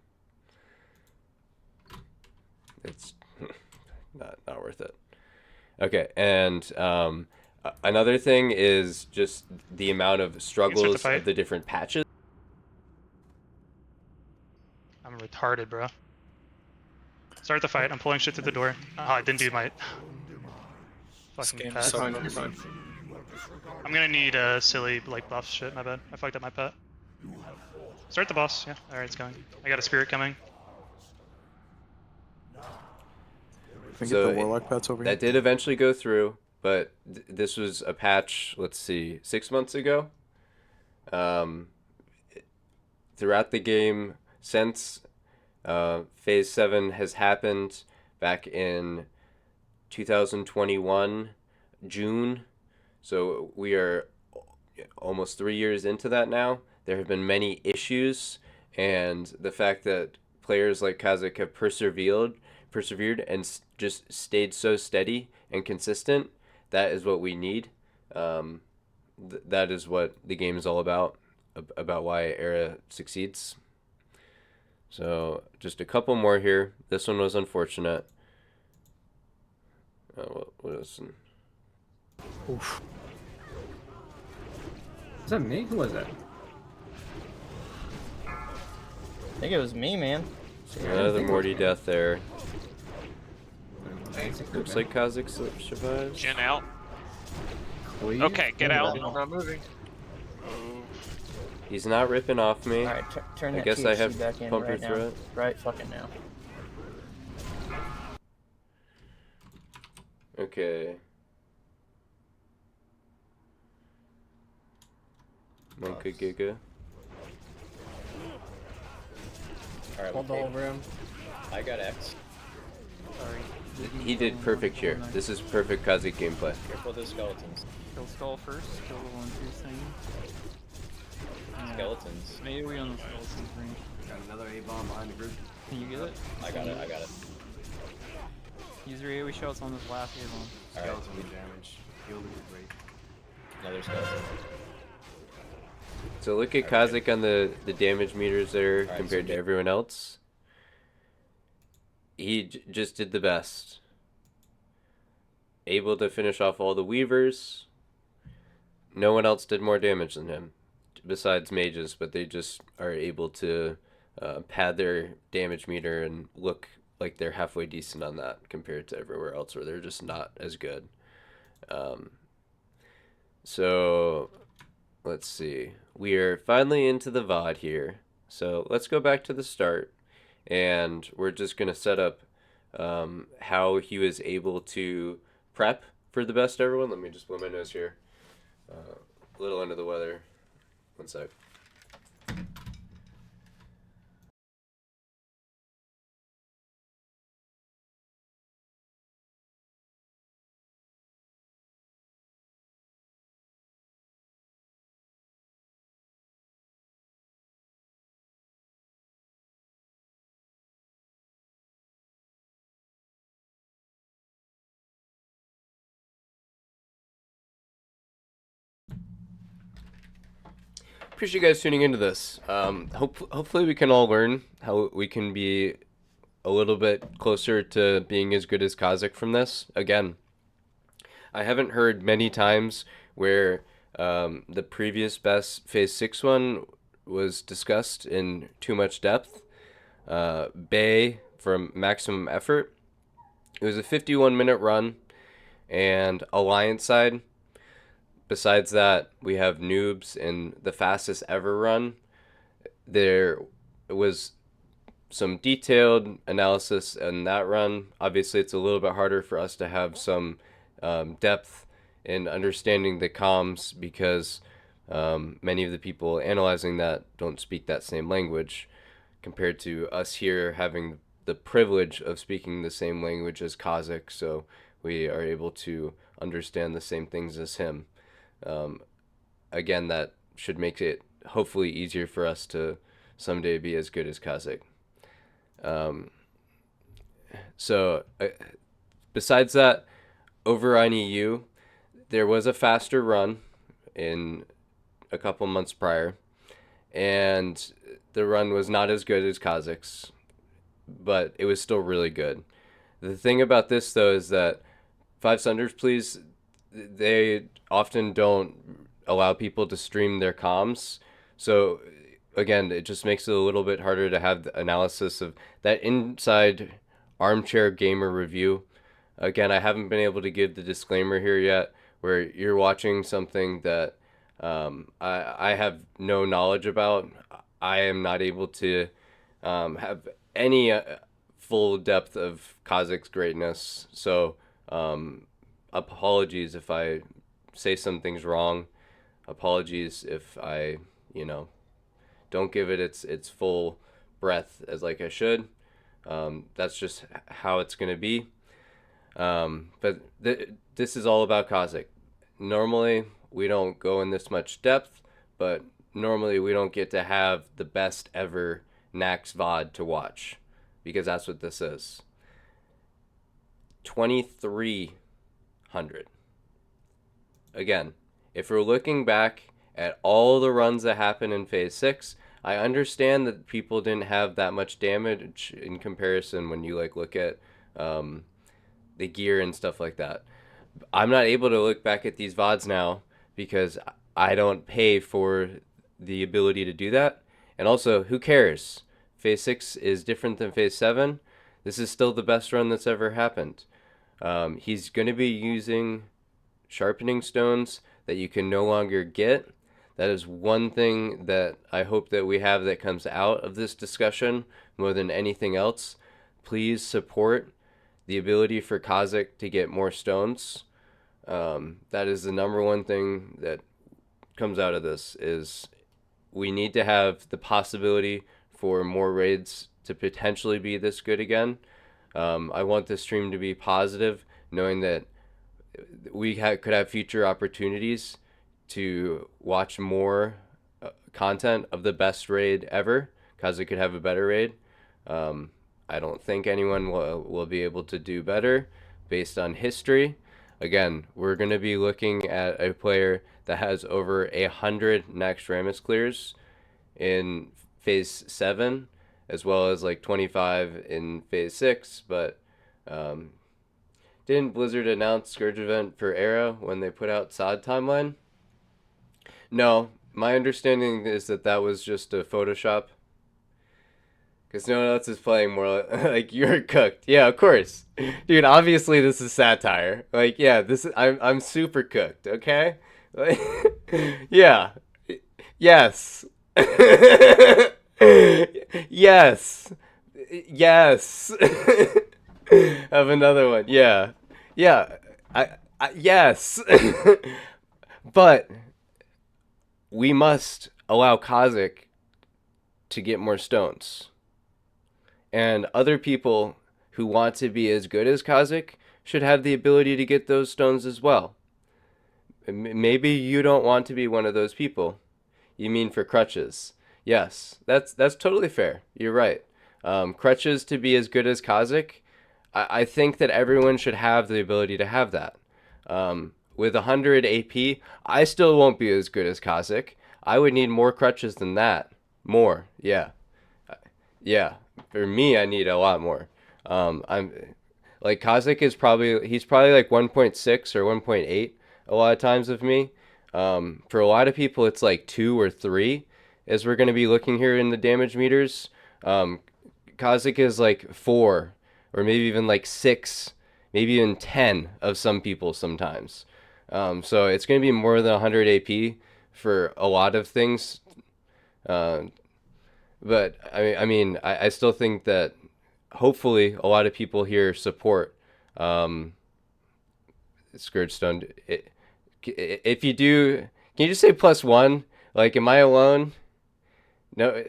It's not worth it. Okay, and another thing is just the amount of struggles of the different patches. I'm retarded, bro. Start the fight. I'm pulling shit through the door. Oh, I didn't do my fucking pet. You're fine. I'm gonna need a silly like buff shit. My bad. I fucked up my pet. Start the boss. Yeah. All right, it's going. I got a spirit coming. Can I get the warlock pets over here? That did eventually go through, but this was a patch, let's see, 6 months ago. Throughout the game since Phase 7 has happened back in 2021, June. So we are almost 3 years into that now. There have been many issues, and the fact that players like Kazic have persevered and just stayed so steady and consistent, that is what we need. That is what the game is all about why Era succeeds. So just a couple more here. This one was unfortunate. What was it? Oof. Is that me? Who was that? I think it was me, man. Another Morty death there. Looks like Kazic survives. Jin out. Okay, get out. I'm not moving. He's not ripping off me. Alright, turn I that guess I THC have back in pumper right now. through it. Right fucking now. Okay. Monka Giga. Alright, Hold the whole room. I got X. Sorry. He did perfect here. This is perfect Kazic gameplay. Careful of the skeletons. Kill skull first. Kill the 1-2 thing. Skeletons. Maybe we on the skeletons range. Got another A-bomb behind the group. Can you get it? I got it. Use your AoE shots on this last A-bomb. Skeleton damage. Heal the great. Another skeleton. So look at Kazic on the damage meters there Alright, compared to everyone else. He just did the best. Able to finish off all the weavers. No one else did more damage than him, besides mages, but they just are able to pad their damage meter and look like they're halfway decent on that compared to everywhere else where they're just not as good. So let's see. We are finally into the VOD here. So let's go back to the start. And we're just going to set up how he was able to prep for the best everyone. Let me just blow my nose here. A little under the weather. One sec. Appreciate you guys tuning into this. Hopefully we can all learn how we can be a little bit closer to being as good as Kazic from this. Again, I haven't heard many times where the previous best Phase 6 one was discussed in too much depth. Bay from Maximum Effort. It was a 51-minute run, and Alliance side. Besides that, we have Noobs in the fastest ever run. There was some detailed analysis in that run. Obviously, it's a little bit harder for us to have some depth in understanding the comms because many of the people analyzing that don't speak that same language compared to us here having the privilege of speaking the same language as Kazic, so we are able to understand the same things as him. Again, that should make it hopefully easier for us to someday be as good as Kazic. Besides that, over on EU, there was a faster run in a couple months prior, and the run was not as good as Kazic's, but it was still really good. The thing about this, though, is that 5 Sunders, please, they often don't allow people to stream their comms. So, again, it just makes it a little bit harder to have the analysis of that inside armchair gamer review. Again, I haven't been able to give the disclaimer here yet, where you're watching something that I have no knowledge about. I am not able to have any full depth of Kazic's greatness. So, apologies if I say some things wrong. Apologies if I, don't give it its full breadth as like I should. That's just how it's going to be. But this is all about Kazic. Normally, we don't go in this much depth, but normally we don't get to have the best ever Naxx VOD to watch, because that's what this is. 2,300. Again, if we're looking back at all the runs that happened in Phase 6, I understand that people didn't have that much damage in comparison when you look at the gear and stuff like that. I'm not able to look back at these VODs now because I don't pay for the ability to do that. And also, who cares? Phase 6 is different than Phase 7. This is still the best run that's ever happened. He's going to be using sharpening stones that you can no longer get. That is one thing that I hope that we have that comes out of this discussion more than anything else. Please support the ability for Kazic to get more stones. That is the number one thing that comes out of this, is we need to have the possibility for more raids to potentially be this good again. I want this stream to be positive, knowing that we could have future opportunities to watch more content of the best raid ever. Kazic could have a better raid. I don't think anyone will be able to do better based on history. Again, we're going to be looking at a player that has over 100 Naxx Rammus clears in Phase 7, as well as 25 in Phase 6, but didn't Blizzard announce Scourge event for Era when they put out SOD timeline? No, my understanding is that was just a Photoshop. Because no one else is playing more you're cooked. Yeah, of course. Dude, obviously this is satire. Yeah, I'm super cooked, okay? Yeah. Yes. Yes. Yes. Have another one. Yeah. Yeah. I yes. But we must allow Kazic to get more stones. And other people who want to be as good as Kazic should have the ability to get those stones as well. Maybe you don't want to be one of those people. You mean for crutches? Yes, that's totally fair. You're right. Crutches to be as good as Kazic, I think that everyone should have the ability to have that. With 100 AP, I still won't be as good as Kazic. I would need more crutches than that. More, yeah. Yeah, for me, I need a lot more. I'm like Kazic is he's probably like 1.6 or 1.8 a lot of times with me. For a lot of people, it's like 2 or 3, as we're going to be looking here in the damage meters. Kazic is like 4, or maybe even like 6, maybe even 10 of some people sometimes. So it's going to be more than 100 AP for a lot of things. But I mean, I still think that hopefully a lot of people here support Scourgestone. If you do, can you just say +1? Like, am I alone? No,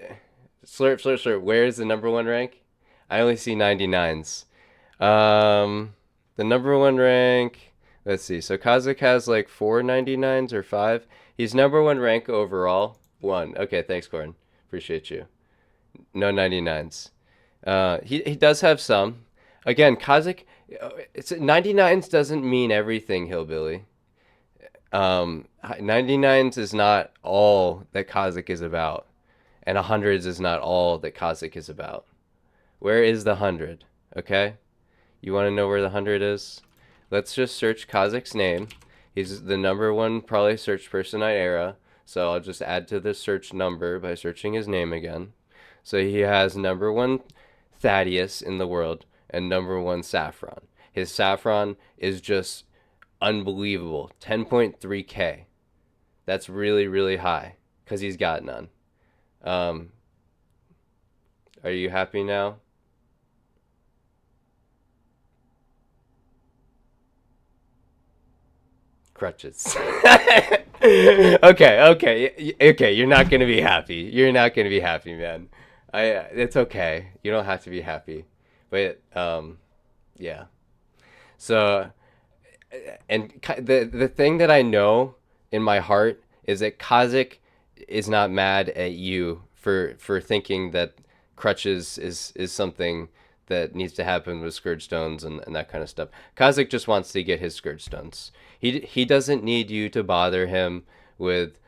slurp. Where's the number 1 rank? I only see 99s. The number 1 rank. Let's see. So Kazic has like 4 99s or 5. He's number 1 rank overall. 1. Okay, thanks, Gordon. Appreciate you. No 99s. He does have some. Again, Kazic, 99s doesn't mean everything, Hillbilly. 99s is not all that Kazic is about. And 100s is not all that Kazic is about. Where is the 100? Okay? You want to know where the 100 is? Let's just search Kazic's name. He's the number 1 probably searched person I era. So I'll just add to the search number by searching his name again. So he has number 1 Thaddeus in the world and number 1 Saffron. His Saffron is just unbelievable. 10.3k. That's really, really high because he's got none. Are you happy now? Crutches. Okay. You're not gonna be happy. You're not gonna be happy, man. It's okay. You don't have to be happy, but yeah. So, and the thing that I know in my heart is that Kazic is not mad at you for thinking that crutches is something that needs to happen with Scourge Stones and that kind of stuff. Kazic just wants to get his Scourge Stones. He doesn't need you to bother him with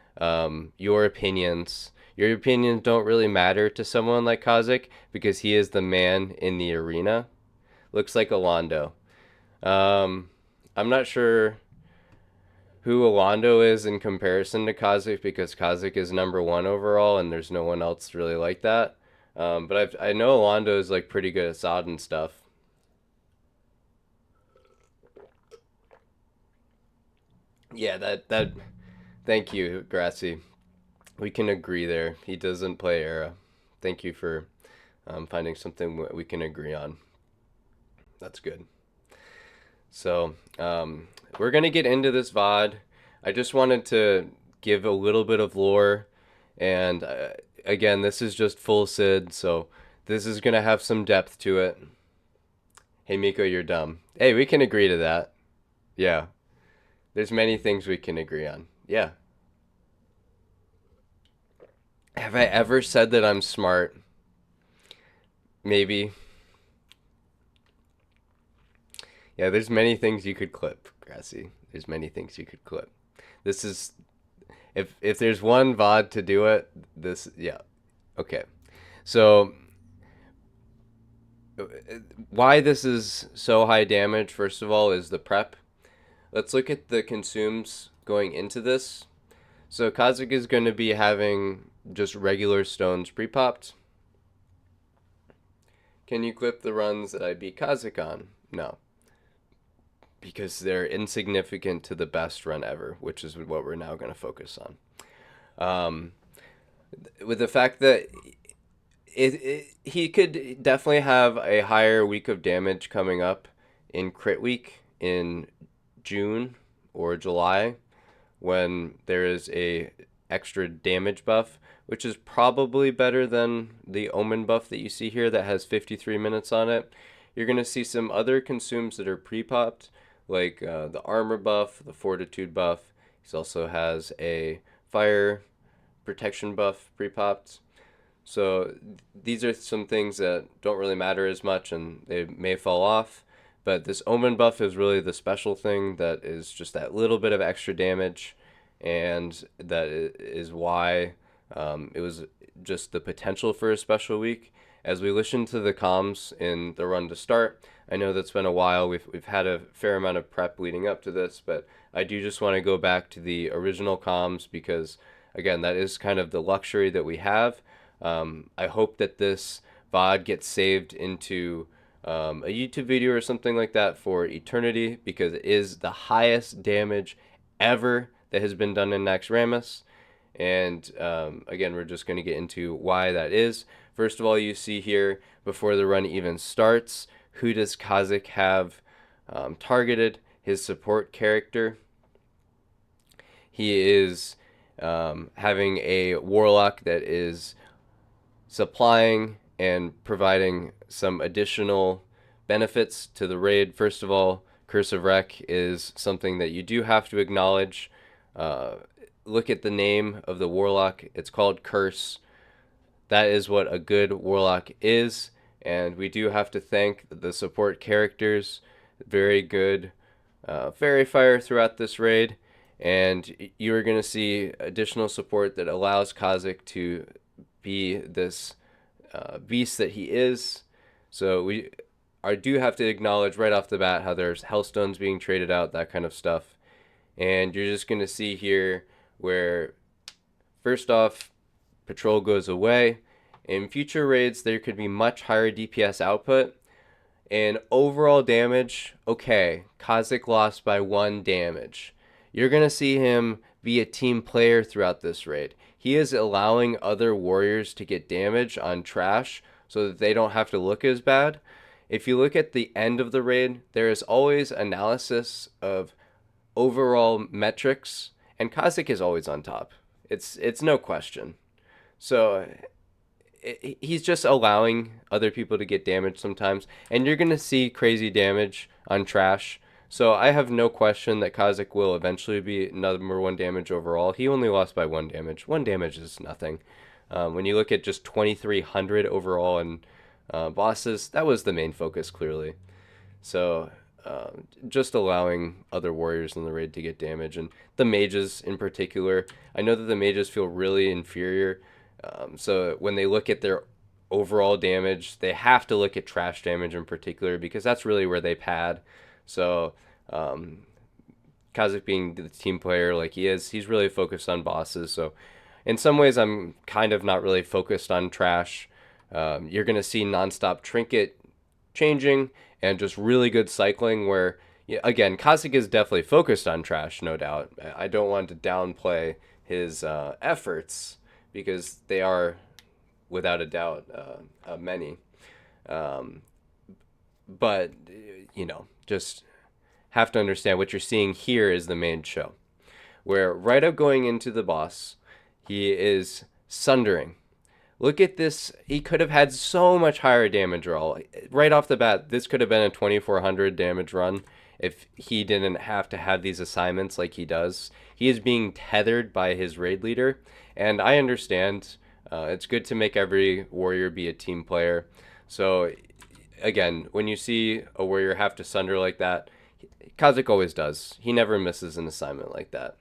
your opinions. Your opinions don't really matter to someone like Kazic because he is the man in the arena. Looks like Alondo. I'm not sure who Alondo is in comparison to Kazic because Kazic is number 1 overall and there's no one else really like that. But I know Alondo is like pretty good at SOD and stuff. Yeah, that thank you, Grassy. We can agree there. He doesn't play Era. Thank you for finding something we can agree on. That's good. So, we're going to get into this VOD. I just wanted to give a little bit of lore. And again, this is just full Sid, so this is going to have some depth to it. Hey, Miko, you're dumb. Hey, we can agree to that. Yeah. There's many things we can agree on. Yeah. Have I ever said that I'm smart? Maybe. Yeah, there's many things you could clip, Grassy. There's many things you could clip. This is... If there's one VOD to do it, this... Yeah. Okay. So... Why this is so high damage, first of all, is the prep. Let's look at the consumes going into this. So Kazic is going to be having just regular stones pre-popped. Can you clip the runs that I beat Kazic on? No. Because they're insignificant to the best run ever, which is what we're now going to focus on. With the fact that he could definitely have a higher week of damage coming up in Crit Week in June or July, when there is a extra damage buff, which is probably better than the Omen buff that you see here that has 53 minutes on it. You're going to see some other consumes that are pre-popped, like the armor buff, the fortitude buff. He also has a fire protection buff pre-popped. So these are some things that don't really matter as much, and they may fall off. But this Omen buff is really the special thing that is just that little bit of extra damage, and that is why it was just the potential for a special week. As we listen to the comms in the run to start, I know that's been a while. We've had a fair amount of prep leading up to this, but I do just want to go back to the original comms because, again, that is kind of the luxury that we have. I hope that this VOD gets saved into a YouTube video or something like that for eternity, because it is the highest damage ever that has been done in Naxx Rammus. And again, we're just going to get into why that is. First of all, you see here, before the run even starts, who does Kazic have targeted? His support character. He is having a warlock that is supplying and providing some additional benefits to the raid. First of all, Curse of Wreck is something that you do have to acknowledge. Look at the name of the warlock. It's called Curse. That is what a good warlock is, and we do have to thank the support characters. Very good fairy fire throughout this raid, and you are going to see additional support that allows Kazic to be this beast that he is. So I do have to acknowledge right off the bat how there's Hellstones being traded out, that kind of stuff. And you're just going to see here where, first off, patrol goes away. In future raids, there could be much higher DPS output. And overall damage, okay, Kazic lost by 1 damage. You're going to see him be a team player throughout this raid. He is allowing other warriors to get damage on trash so that they don't have to look as bad. If you look at the end of the raid, there is always analysis of overall metrics, and Kazic is always on top. It's no question. So he's just allowing other people to get damage sometimes, and you're going to see crazy damage on trash. So I have no question that Kazic will eventually be number 1 damage overall. He only lost by 1 damage. 1 damage is nothing. When you look at just 2,300 overall in bosses, that was the main focus, clearly. So just allowing other warriors in the raid to get damage, and the mages in particular. I know that the mages feel really inferior. So when they look at their overall damage, they have to look at trash damage in particular, because that's really where they pad. So Kazic, being the team player like he is, he's really focused on bosses. So in some ways, I'm kind of not really focused on trash. You're going to see nonstop trinket changing and just really good cycling where, again, Kazic is definitely focused on trash, no doubt. I don't want to downplay his efforts, because they are, without a doubt, many. But, just have to understand what you're seeing here is the main show, where right up going into the boss, he is sundering. Look at this. He could have had so much higher damage roll. Right off the bat, this could have been a 2,400 damage run if he didn't have to have these assignments like he does. He is being tethered by his raid leader, and I understand. It's good to make every warrior be a team player. So again, when you see a warrior have to sunder like that, Kazic always does. He never misses an assignment like that.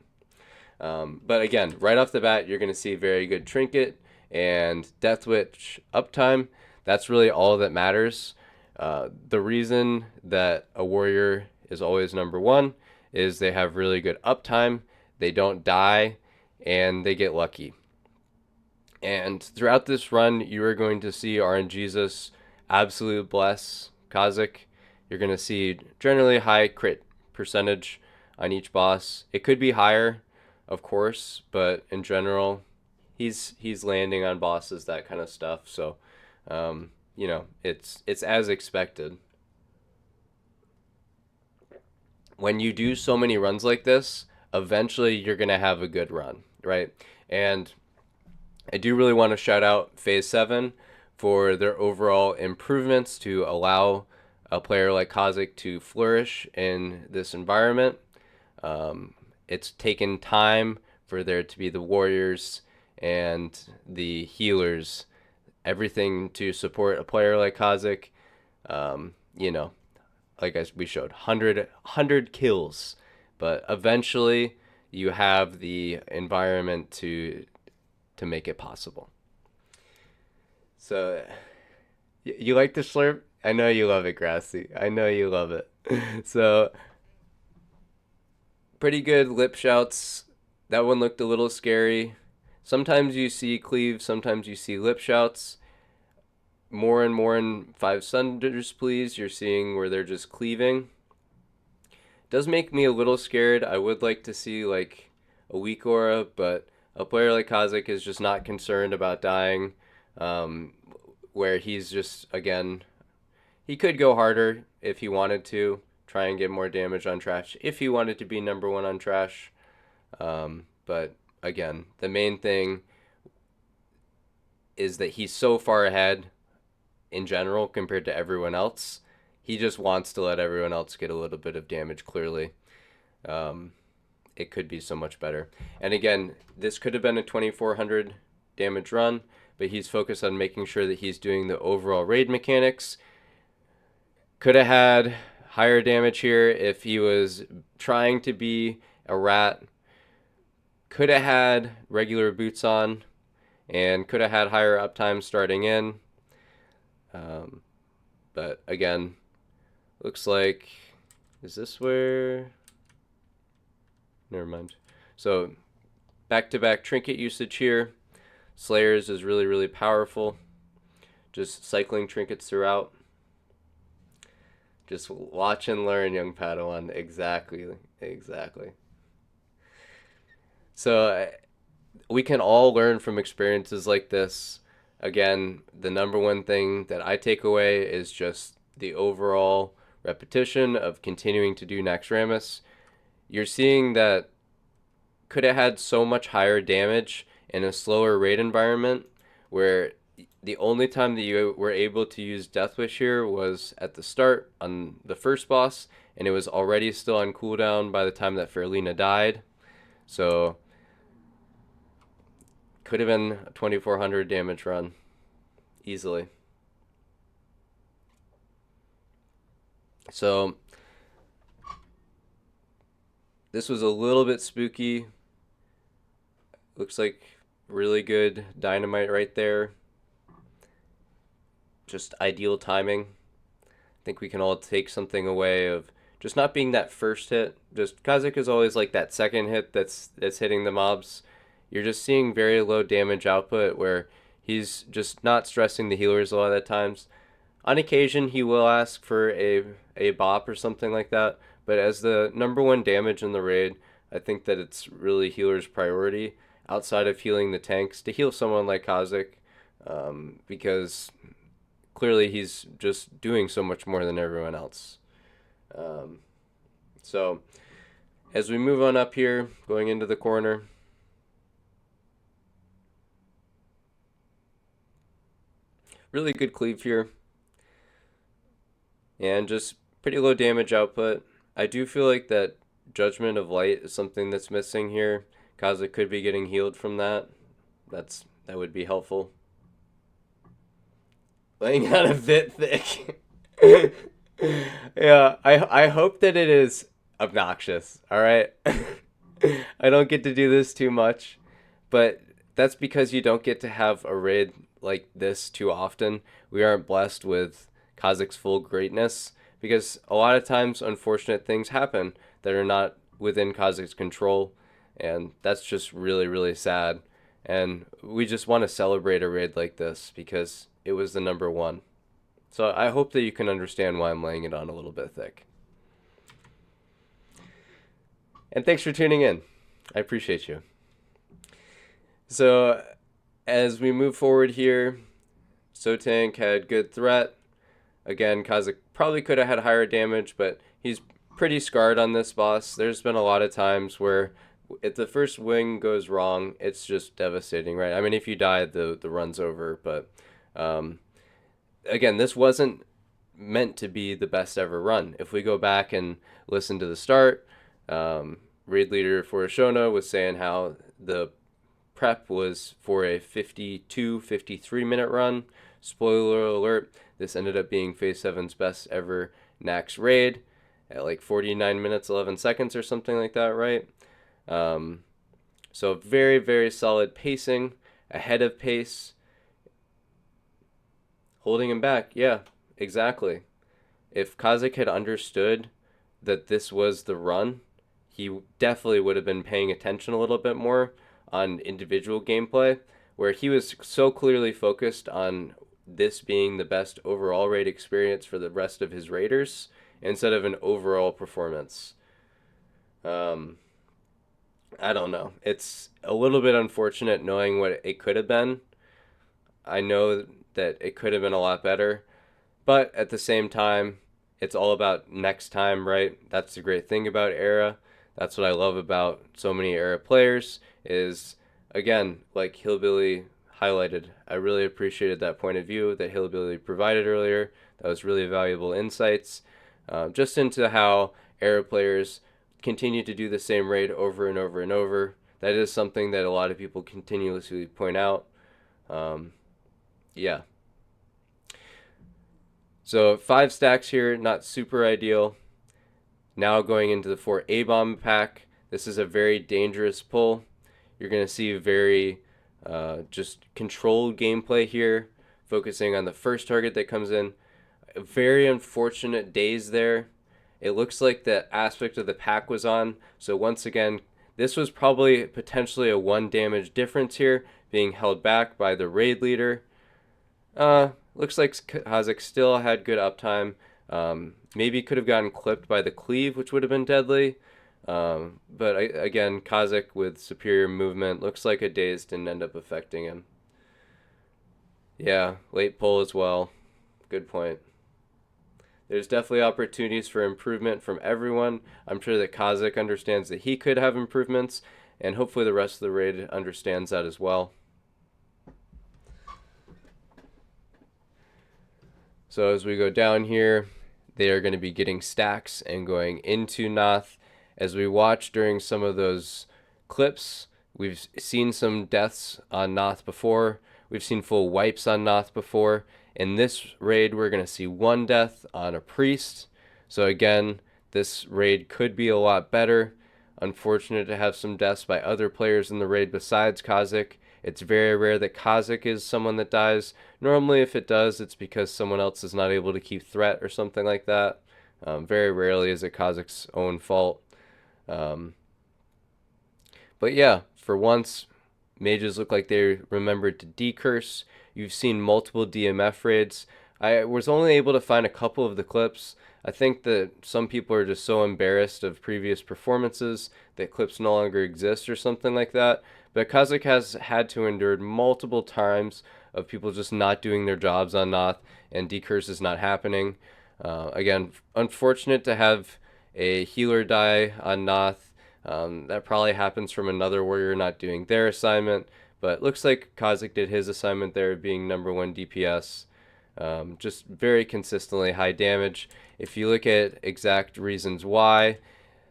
But again, right off the bat, you're going to see very good trinket and Deathwitch uptime. That's really all that matters. The reason that a warrior is always number 1 is they have really good uptime, they don't die, and they get lucky. And throughout this run, you are going to see RNGesus absolute bless Kazic. You're going to see generally high crit percentage on each boss. It could be higher, of course, but in general, he's landing on bosses, that kind of stuff. So, it's as expected. When you do so many runs like this, eventually you're going to have a good run, right? And I do really want to shout out Phase 7 for their overall improvements to allow a player like Kazic to flourish in this environment. It's taken time for there to be the warriors and the healers, everything to support a player like Kazic. You know, like we showed, 100 kills, but eventually you have the environment to make it possible. So, you like the slurp? I know you love it, Grassy. I know you love it. So, pretty good lip shouts. That one looked a little scary. Sometimes you see cleave, sometimes you see lip shouts. More and more in 5 Sunders, please. You're seeing where they're just cleaving. Does make me a little scared. I would like to see like a weak aura, but a player like Kazic is just not concerned about dying. Where he's just, again, he could go harder if he wanted to, try and get more damage on trash if he wanted to be number 1 on trash. But again, the main thing is that he's so far ahead in general compared to everyone else. He just wants to let everyone else get a little bit of damage, clearly. It could be so much better. And again, this could have been a 2400 damage run, but he's focused on making sure that he's doing the overall raid mechanics. Could have had higher damage here if he was trying to be a rat. Could have had regular boots on, and could have had higher uptime starting in. But again, looks like, is this where? Never mind. So back-to-back trinket usage here. Slayers is really, really powerful. Just cycling trinkets throughout. Just watch and learn, young Padawan. Exactly. So we can all learn from experiences like this. Again, the number one thing that I take away is just the overall repetition of continuing to do Naxx. You're seeing that could have had so much higher damage in a slower raid environment, where the only time that you were able to use Death Wish here was at the start on the first boss, and it was already still on cooldown by the time that Fairlina died. So could have been a 2400 damage run easily. So this was a little bit spooky. Looks like really good dynamite right there. Just ideal timing. I think we can all take something away of just not being that first hit. Just Kazic is always like that second hit that's hitting the mobs. You're just seeing very low damage output where he's just not stressing the healers a lot of the times. On occasion, he will ask for a bop or something like that, but as the number 1 damage in the raid, I think that it's really healer's priority outside of healing the tanks to heal someone like Kazic, because clearly he's just doing so much more than everyone else. So as we move on up here, going into the corner, really good cleave here, and just pretty low damage output. I do feel like that Judgment of Light is something that's missing here. Kazic could be getting healed from that. That would be helpful. Laying out a bit thick. Yeah, I hope that it is obnoxious, alright? I don't get to do this too much, but that's because you don't get to have a raid like this too often. We aren't blessed with Kazic's full greatness, because a lot of times unfortunate things happen that are not within Kazic's control, and that's just really, really sad. And we just want to celebrate a raid like this because it was the number 1. So I hope that you can understand why I'm laying it on a little bit thick. And thanks for tuning in. I appreciate you. So as we move forward here, Sotank had good threat. Again, Kazic probably could have had higher damage, but he's pretty scarred on this boss. There's been a lot of times where if the first wing goes wrong, it's just devastating, right? I mean, if you die, the run's over. But again, this wasn't meant to be the best ever run. If we go back and listen to the start, raid leader for Ashona was saying how the prep was for a 53 minute run. Spoiler alert, this ended up being Phase 7's best ever Naxx raid at like 49 minutes 11 seconds or something like that, right? So very, very solid pacing, ahead of pace. Holding him back, yeah, exactly. If Kazic had understood that this was the run, he definitely would have been paying attention a little bit more on individual gameplay, where he was so clearly focused on this being the best overall raid experience for the rest of his raiders instead of an overall performance. I don't know. It's a little bit unfortunate knowing what it could have been. I know that it could have been a lot better, but at the same time, it's all about next time, right? That's the great thing about Era. That's what I love about so many Era players is, again, like Hillbilly highlighted, I really appreciated that point of view that Hillbilly provided earlier. That was really valuable insights just into how Era players continue to do the same raid over and over and over. That is something that a lot of people continuously point out. Yeah. So 5 stacks here, not super ideal. Now going into the 4 A-bomb pack. This is a very dangerous pull. You're going to see very just controlled gameplay here, focusing on the first target that comes in. Very unfortunate days there. It looks like the aspect of the pack was on. So once again, this was probably potentially a 1 damage difference here, being held back by the raid leader. Looks like Kazic still had good uptime. Maybe could have gotten clipped by the cleave, which would have been deadly. But again, Kazic with superior movement. Looks like a daze didn't end up affecting him. Yeah, late pull as well. Good point. There's definitely opportunities for improvement from everyone. I'm sure that Kazic understands that he could have improvements, and hopefully the rest of the raid understands that as well. So as we go down here, they are going to be getting stacks and going into Noth. As we watch during some of those clips, we've seen some deaths on Noth before. We've seen full wipes on Noth before. In this raid, we're going to see 1 death on a priest. So again, this raid could be a lot better. Unfortunate to have some deaths by other players in the raid besides Kazic. It's very rare that Kazic is someone that dies. Normally, if it does, it's because someone else is not able to keep threat or something like that. Very rarely is it Kazic's own fault. But yeah, for once, mages look like they remembered to decurse. You've seen multiple DMF raids. I was only able to find a couple of the clips. I think that some people are just so embarrassed of previous performances that clips no longer exist or something like that. But Kazic has had to endure multiple times of people just not doing their jobs on Noth and decurse is not happening. Again, unfortunate to have a healer die on Noth. That probably happens from another warrior not doing their assignment. But looks like Kazic did his assignment there, being #1 DPS. Just very consistently high damage. If you look at exact reasons why,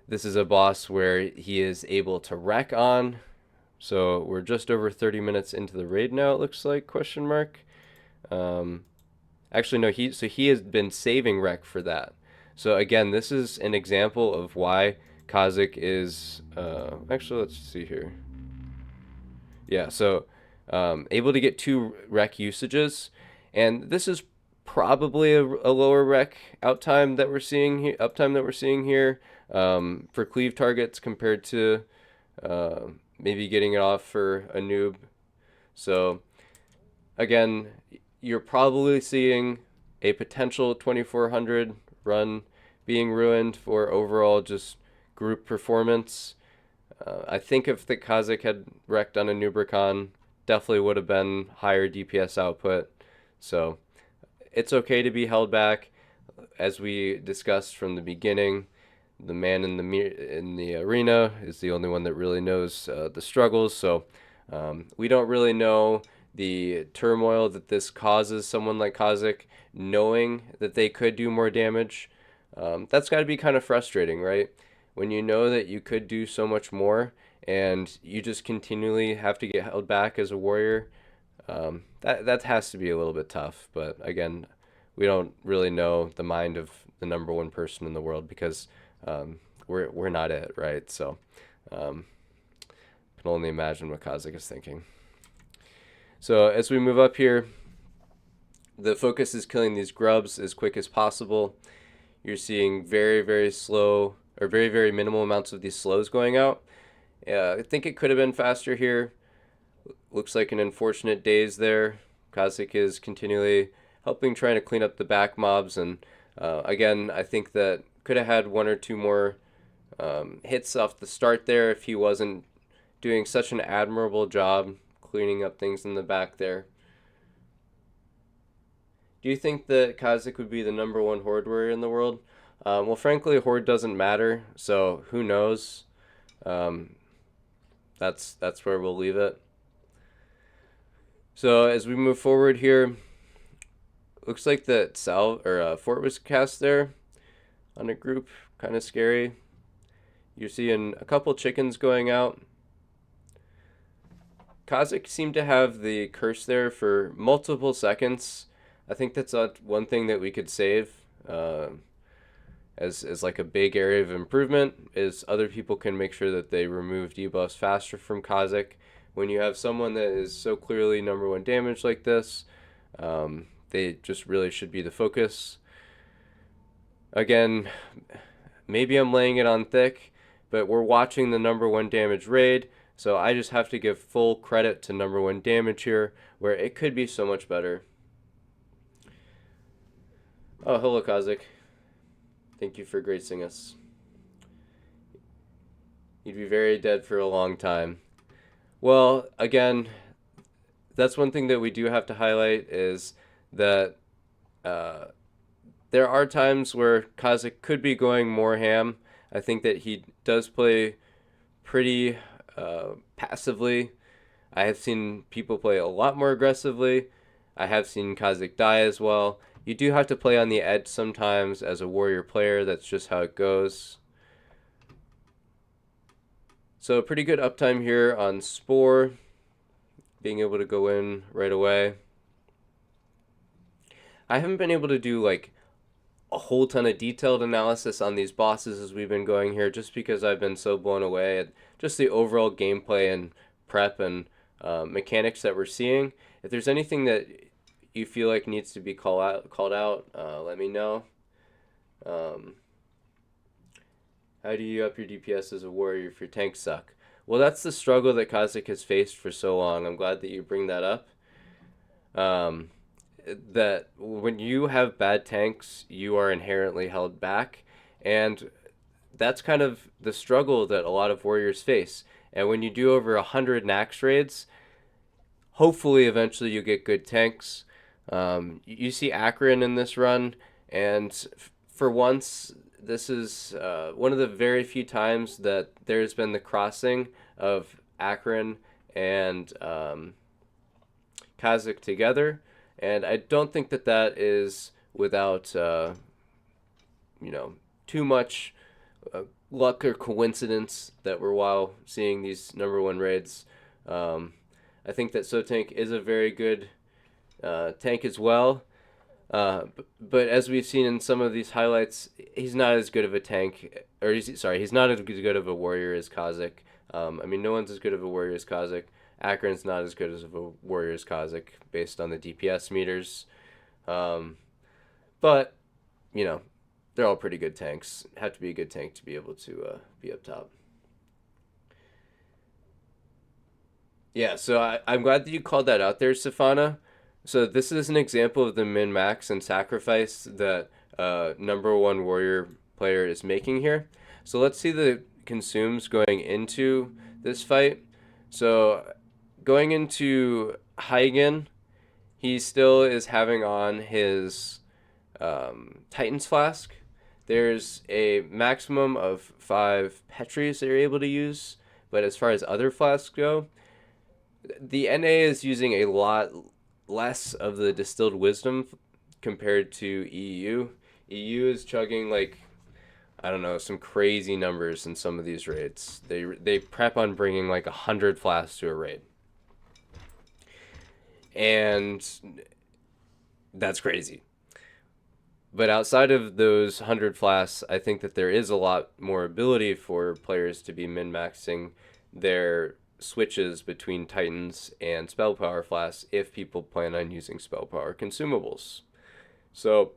this is a boss where he is able to wreck on. So we're just over 30 minutes into the raid now, it looks like, question mark. Actually, no, he has been saving wreck for that. So again, this is an example of why Kazic is, actually, let's see here. Yeah, so able to get 2 rec usages, and this is probably a lower rec uptime that we're seeing here for cleave targets compared to maybe getting it off for a noob. So again, you're probably seeing a potential 2400 run being ruined for overall just group performance. I think if the Kazic had wrecked on a Nubricon, definitely would have been higher DPS output. So it's okay to be held back. As we discussed from the beginning, the man in the arena is the only one that really knows the struggles. So we don't really know the turmoil that this causes someone like Kazic, knowing that they could do more damage. That's got to be kind of frustrating, right? When you know that you could do so much more and you just continually have to get held back as a warrior, that has to be a little bit tough. But again, we don't really know the mind of the number one person in the world because we're not it, right? So can only imagine what Kazic is thinking. So as we move up here, the focus is killing these grubs as quick as possible. You're seeing very, very slow or very, very minimal amounts of these slows going out. I think it could have been faster here. Looks like an unfortunate daze there. Kazic is continually helping trying to clean up the back mobs. And again, I think that could have had one or two more hits off the start there if he wasn't doing such an admirable job cleaning up things in the back there. Do you think that Kazic would be the number one Horde warrior in the world? Well, frankly, Horde doesn't matter, so who knows? That's where we'll leave it. So as we move forward here, looks like that fort was cast there on a group, kind of scary. You're seeing a couple chickens going out. Kazic seemed to have the curse there for multiple seconds. I think that's one thing that we could save as like a big area of improvement, is other people can make sure that they remove debuffs faster from Kazic. When you have someone that is so clearly number one damage like this, they just really should be the focus. Again, maybe I'm laying it on thick, but we're watching the number one damage raid, so I just have to give full credit to number one damage here, where it could be so much better. Oh, hello, Kazic. Thank you for gracing us. You'd be very dead for a long time. Well, again, that's one thing that we do have to highlight, is that there are times where Kazic could be going more ham. I think that he does play pretty passively. I have seen people play a lot more aggressively. I have seen Kazic die as well. You do have to play on the edge sometimes as a warrior player. That's just how it goes. So pretty good uptime here on Spore, being able to go in right away. I haven't been able to do like a whole ton of detailed analysis on these bosses as we've been going here, just because I've been so blown away at just the overall gameplay and prep and mechanics that we're seeing. If there's anything that you feel like needs to be called out, let me know. How do you up your DPS as a warrior if your tanks suck? Well, that's the struggle that Kazic has faced for so long. I'm glad that you bring that up. That when you have bad tanks, you are inherently held back, and that's kind of the struggle that a lot of warriors face. And when you do over 100 Naxx raids, hopefully eventually you get good tanks. You see Akron in this run, and for once, this is one of the very few times that there's been the crossing of Akron and Kazic together. And I don't think that that is without, too much luck or coincidence that we're while seeing these number one raids. I think that Sotank is a very good tank as well. But as we've seen in some of these highlights, he's not as good of a tank, or he's not as good of a warrior as Kazic. No one's as good of a warrior as Kazic. Akron's not as good as a warrior as Kazic based on the DPS meters. But, they're all pretty good tanks. Have to be a good tank to be able to be up top. Yeah, so I'm glad that you called that out there, Safana. So this is an example of the min-max and sacrifice that number one warrior player is making here. So let's see the consumes going into this fight. So going into Heigen, he still is having on his Titan's Flask. there's a maximum of 5 Petries that you're able to use, but as far as other flasks go, the NA is using a lot less of the distilled wisdom compared to EU. EU is chugging like, I don't know, some crazy numbers in some of these raids. They prep on bringing like 100 flasks to a raid, and that's crazy. But outside of those 100 flasks, I think that there is a lot more ability for players to be min-maxing their switches between Titans and Spell Power flasks if people plan on using Spell Power consumables. So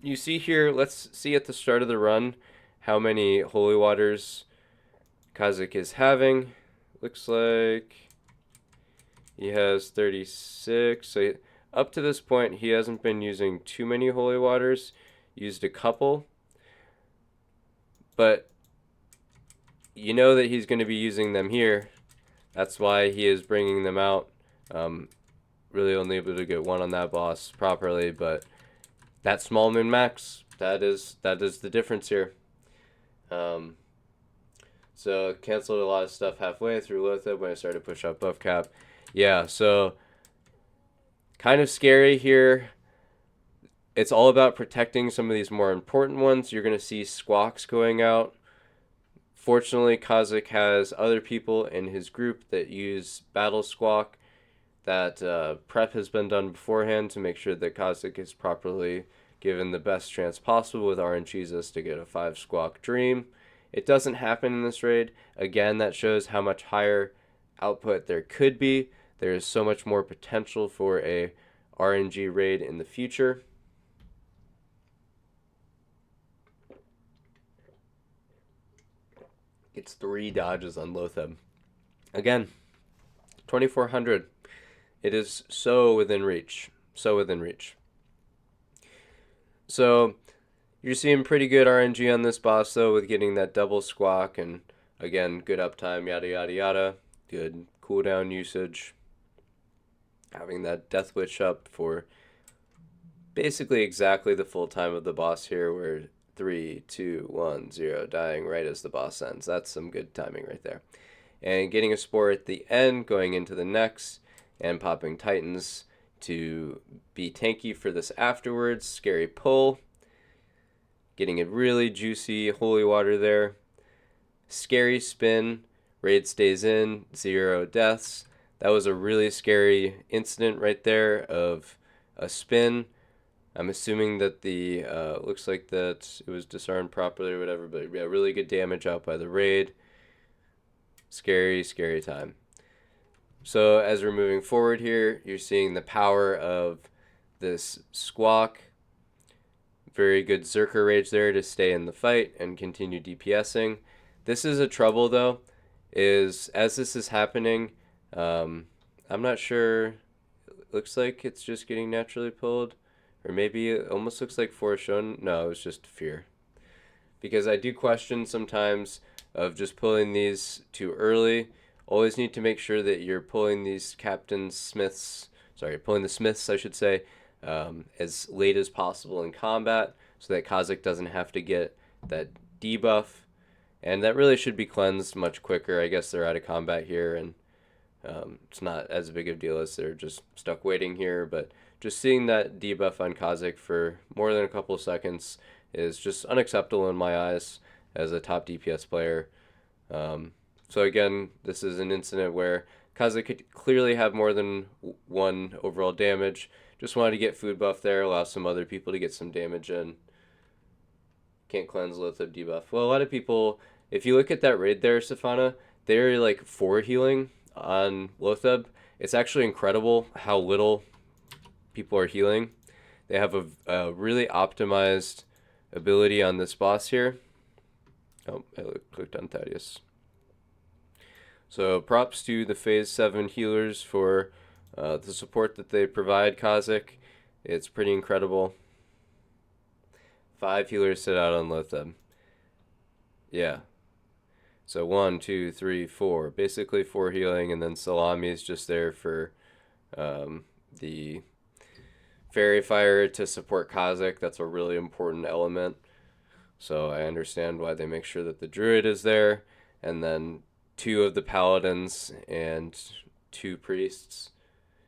you see here, let's see at the start of the run how many Holy Waters Kazic is having. Looks like he has 36. So up to this point, he hasn't been using too many Holy Waters. Used a couple. But you know that he's going to be using them here. That's why he is bringing them out. Really only able to get one on that boss properly, but that small min max, that is the difference here. So canceled a lot of stuff halfway through Lotheb when I started to push up buff cap. Yeah, so kind of scary here. It's all about protecting some of these more important ones. You're going to see squawks going out. Fortunately, Kazic has other people in his group that use Battle Squawk. That prep has been done beforehand to make sure that Kazic is properly given the best chance possible with RNGesus to get a 5 Squawk Dream. It doesn't happen in this raid. Again, that shows how much higher output there could be. There is so much more potential for a RNG raid in the future. It's 3 dodges on Lotheb. Again, 2400. It is so within reach. So within reach. So you're seeing pretty good RNG on this boss though, with getting that double squawk and again good uptime, yada yada yada. Good cooldown usage. Having that Death Witch up for basically exactly the full time of the boss here, where 3, 2, 1, 0, dying right as the boss ends. That's some good timing right there. And getting a Spore at the end, going into the Naxx, and popping Titans to be tanky for this afterwards. Scary pull. Getting a really juicy Holy Water there. Scary spin. Raid stays in. 0 deaths. That was a really scary incident right there of a spin. I'm assuming that the, looks like that it was disarmed properly or whatever, but yeah, really good damage out by the raid. Scary, scary time. So as we're moving forward here, you're seeing the power of this Squawk. Very good Zerker Rage there to stay in the fight and continue DPSing. This is a trouble though, is as this is happening, I'm not sure, it looks like it's just getting naturally pulled. Or maybe it almost looks like Foreshun. No, it was just fear. Because I do question sometimes of just pulling these too early. Always need to make sure that you're pulling these pulling the Smiths, I should say, as late as possible in combat, so that Kazic doesn't have to get that debuff. And that really should be cleansed much quicker. I guess they're out of combat here, and it's not as big of a deal as they're just stuck waiting here, but just seeing that debuff on Kazic for more than a couple of seconds is just unacceptable in my eyes as a top DPS player. So again, this is an incident where Kazic could clearly have more than 1 overall damage. Just wanted to get food buff there, allow some other people to get some damage in. Can't cleanse Lotheb debuff. Well, a lot of people, if you look at that raid there, Safana, they're like 4 healing on Lotheb. It's actually incredible how little people are healing. They have a really optimized ability on this boss here. Oh, I clicked on Thaddeus. So props to the Phase 7 healers for the support that they provide Kazic. It's pretty incredible. 5 healers sit out on Lotheb. Yeah. So 1, 2, 3, 4. Basically 4 healing, and then Salami is just there for the Fairy Fire to support Kazic. That's a really important element. So I understand why they make sure that the druid is there, and then 2 of the paladins and 2 priests.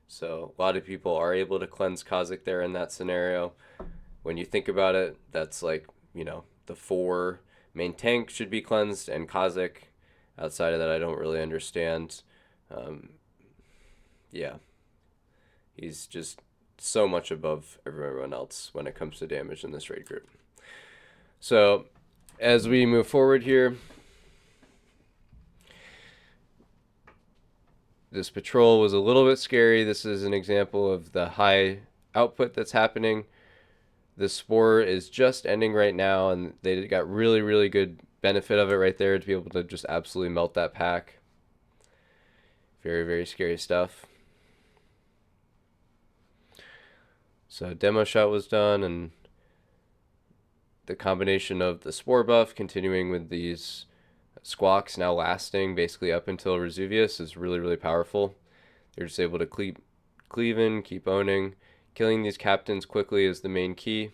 So a lot of people are able to cleanse Kazic there in that scenario. When you think about it, that's like, you know, the 4 main tank should be cleansed, and Kazic. Outside of that, I don't really understand. Yeah. He's just so much above everyone else when it comes to damage in this raid group. So, as we move forward here, this patrol was a little bit scary. This is an example of the high output that's happening. The spore is just ending right now, and they got really, really good benefit of it right there to be able to just absolutely melt that pack. Very, very scary stuff. So demo shot was done, and the combination of the spore buff continuing with these squawks now lasting basically up until Resuvius is really, really powerful. They're just able to cleave in, keep owning. Killing these captains quickly is the main key.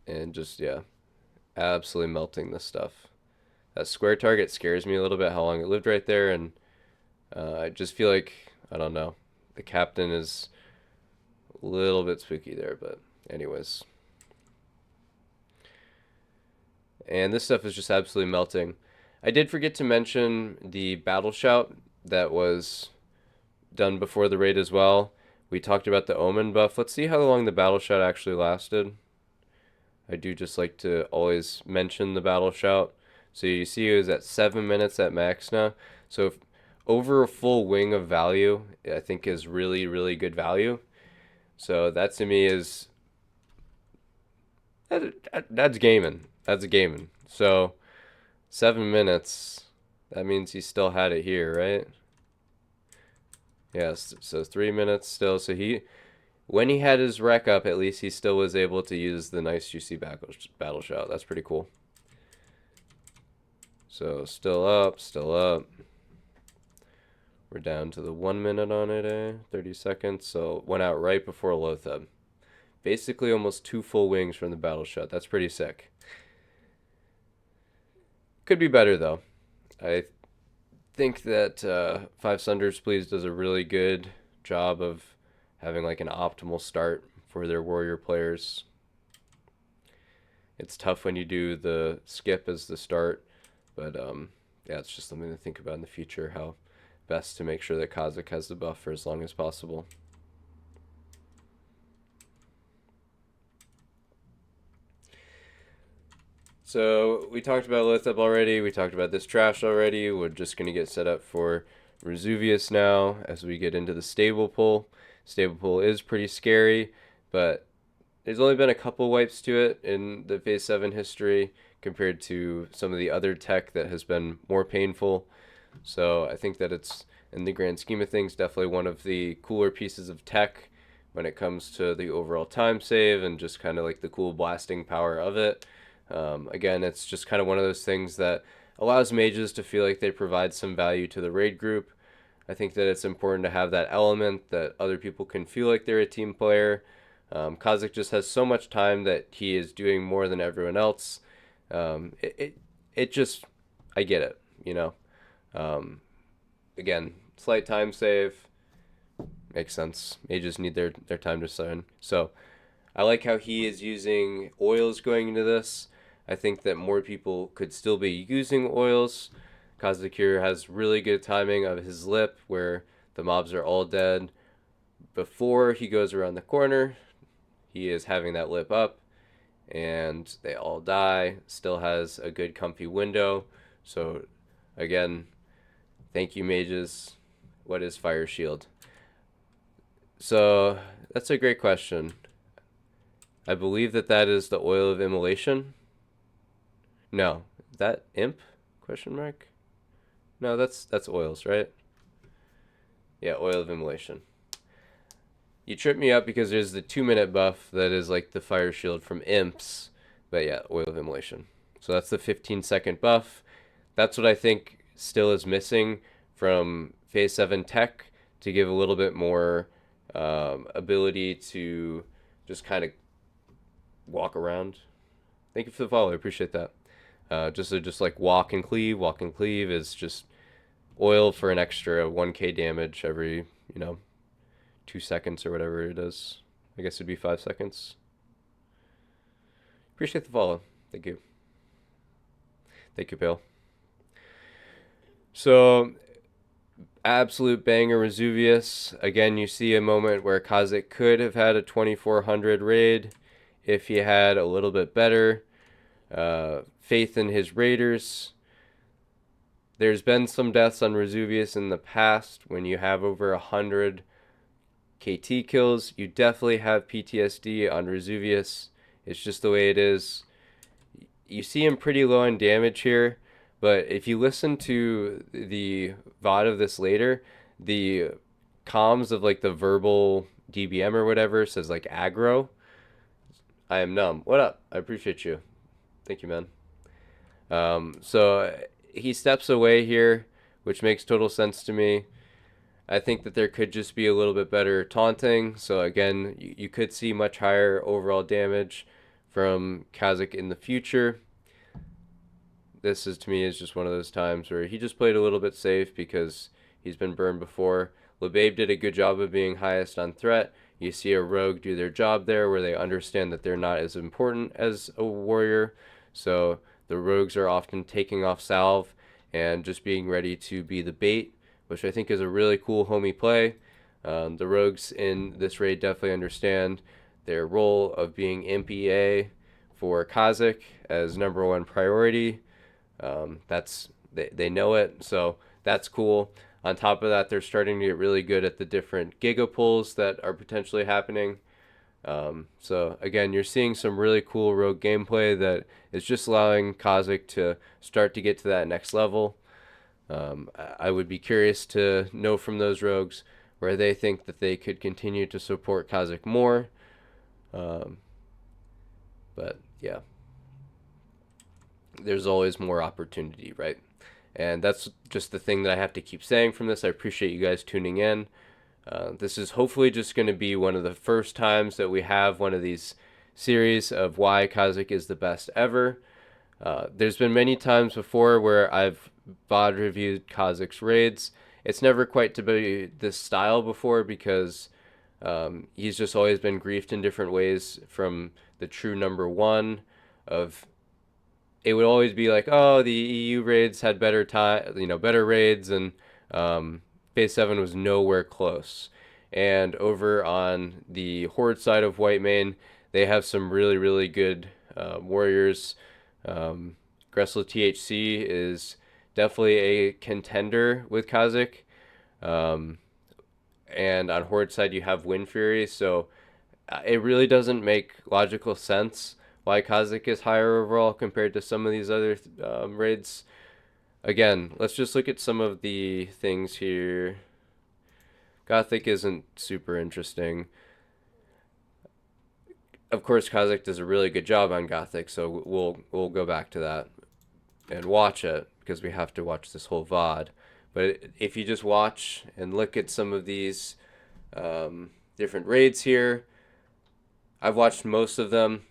And just, yeah, absolutely melting this stuff. That square target scares me a little bit, how long it lived right there, and I just feel like, I don't know, the captain is a little bit spooky there, but anyways. And this stuff is just absolutely melting. I did forget to mention the battle shout that was done before the raid as well. We talked about the omen buff. Let's see how long the battle shout actually lasted. I do just like to always mention the battle shout. So you see it was at 7 minutes at max now. So if over a full wing of value, I think is really, really good value. So that to me is, that's gaming. That's gaming. So 7 minutes, that means he still had it here, right? Yes, so 3 minutes still. So when he had his wreck up, at least he still was able to use the nice juicy battle shout. That's pretty cool. So still up, still up. We're down to the 1 minute on it, 30 seconds. So went out right before Lotheb. Basically almost 2 full wings from the battle shot. That's pretty sick. Could be better though. I think that 5 Sunders Please does a really good job of having like an optimal start for their warrior players. It's tough when you do the skip as the start, but yeah, it's just something to think about in the future, how best to make sure that Kazic has the buff for as long as possible. So we talked about Lotheb already, we talked about this trash already. We're just going to get set up for Resuvius now as we get into the stable pull. Stable pull is pretty scary, but there's only been a couple wipes to it in the Phase 7 history compared to some of the other tech that has been more painful. So I think that it's, in the grand scheme of things, definitely one of the cooler pieces of tech when it comes to the overall time save and just kind of like the cool blasting power of it. Again, it's just kind of one of those things that allows mages to feel like they provide some value to the raid group. I think that it's important to have that element that other people can feel like they're a team player. Kazic just has so much time that he is doing more than everyone else. It just, I get it, you know. Again, slight time save, makes sense. Mages need their time to sign. So I like how he is using oils going into this. I think that more people could still be using oils. Kazic here has really good timing of his lip where the mobs are all dead. Before he goes around the corner, he is having that lip up and they all die. Still has a good comfy window. So again, thank you mages. What is Fire Shield? So that's a great question. I believe that is the oil of immolation. No, that imp? Question mark? No, that's oils, right? Yeah, oil of immolation. You tripped me up because there's the 2-minute buff that is like the fire shield from imps. But yeah, oil of immolation. So that's the 15-second buff. That's what I think still is missing from Phase 7 tech to give a little bit more ability to just kind of walk around. Thank you for the follow. I appreciate that. Just like walk and cleave. Walk and cleave is just oil for an extra 1k damage every 2 seconds or whatever it is. I guess it'd be 5 seconds. Appreciate the follow. Thank you. Thank you, Pale. So, absolute banger Vesuvius. Again, you see a moment where Kazic could have had a 2400 raid if he had a little bit better faith in his raiders. There's been some deaths on Vesuvius in the past when you have over 100 KT kills. You definitely have PTSD on Vesuvius. It's just the way it is. You see him pretty low on damage here, but if you listen to the VOD of this later, the comms of like the verbal DBM or whatever says like aggro. I am numb. What up? I appreciate you. Thank you, man. So he steps away here, which makes total sense to me. I think that there could just be a little bit better taunting. So again, you could see much higher overall damage from Kazic in the future. This is, to me, is just one of those times where he just played a little bit safe because he's been burned before. LeBabe did a good job of being highest on threat. You see a rogue do their job there where they understand that they're not as important as a warrior. So the rogues are often taking off salve and just being ready to be the bait, which I think is a really cool homie play. The rogues in this raid definitely understand their role of being MPA for Kazic as #1 priority. They know it, so that's cool. On top of that, they're starting to get really good at the different giga pulls that are potentially happening. So again, you're seeing some really cool rogue gameplay that is just allowing Kazic to start to get to that next level. I would be curious to know from those rogues where they think that they could continue to support Kazic more. But yeah, there's always more opportunity, right? And that's just the thing that I have to keep saying from this. I appreciate you guys tuning in. This is hopefully just going to be one of the first times that we have one of these series of why Kazic is the best ever. There's been many times before where I've VOD reviewed Kazic's raids. It's never quite to be this style before because he's just always been griefed in different ways from the true #1 of... It would always be like, oh, the EU raids had better better raids, and Phase 7 was nowhere close. And over on the Horde side of Whitemane, they have some really, really good warriors. Gressel THC is definitely a contender with Kazic. And on Horde side, you have Wind Fury, so it really doesn't make logical sense why Kazic is higher overall compared to some of these other raids. Again, let's just look at some of the things here. Gothic isn't super interesting. Of course, Kazic does a really good job on Gothic, so we'll go back to that and watch it because we have to watch this whole VOD. But if you just watch and look at some of these different raids here, I've watched most of them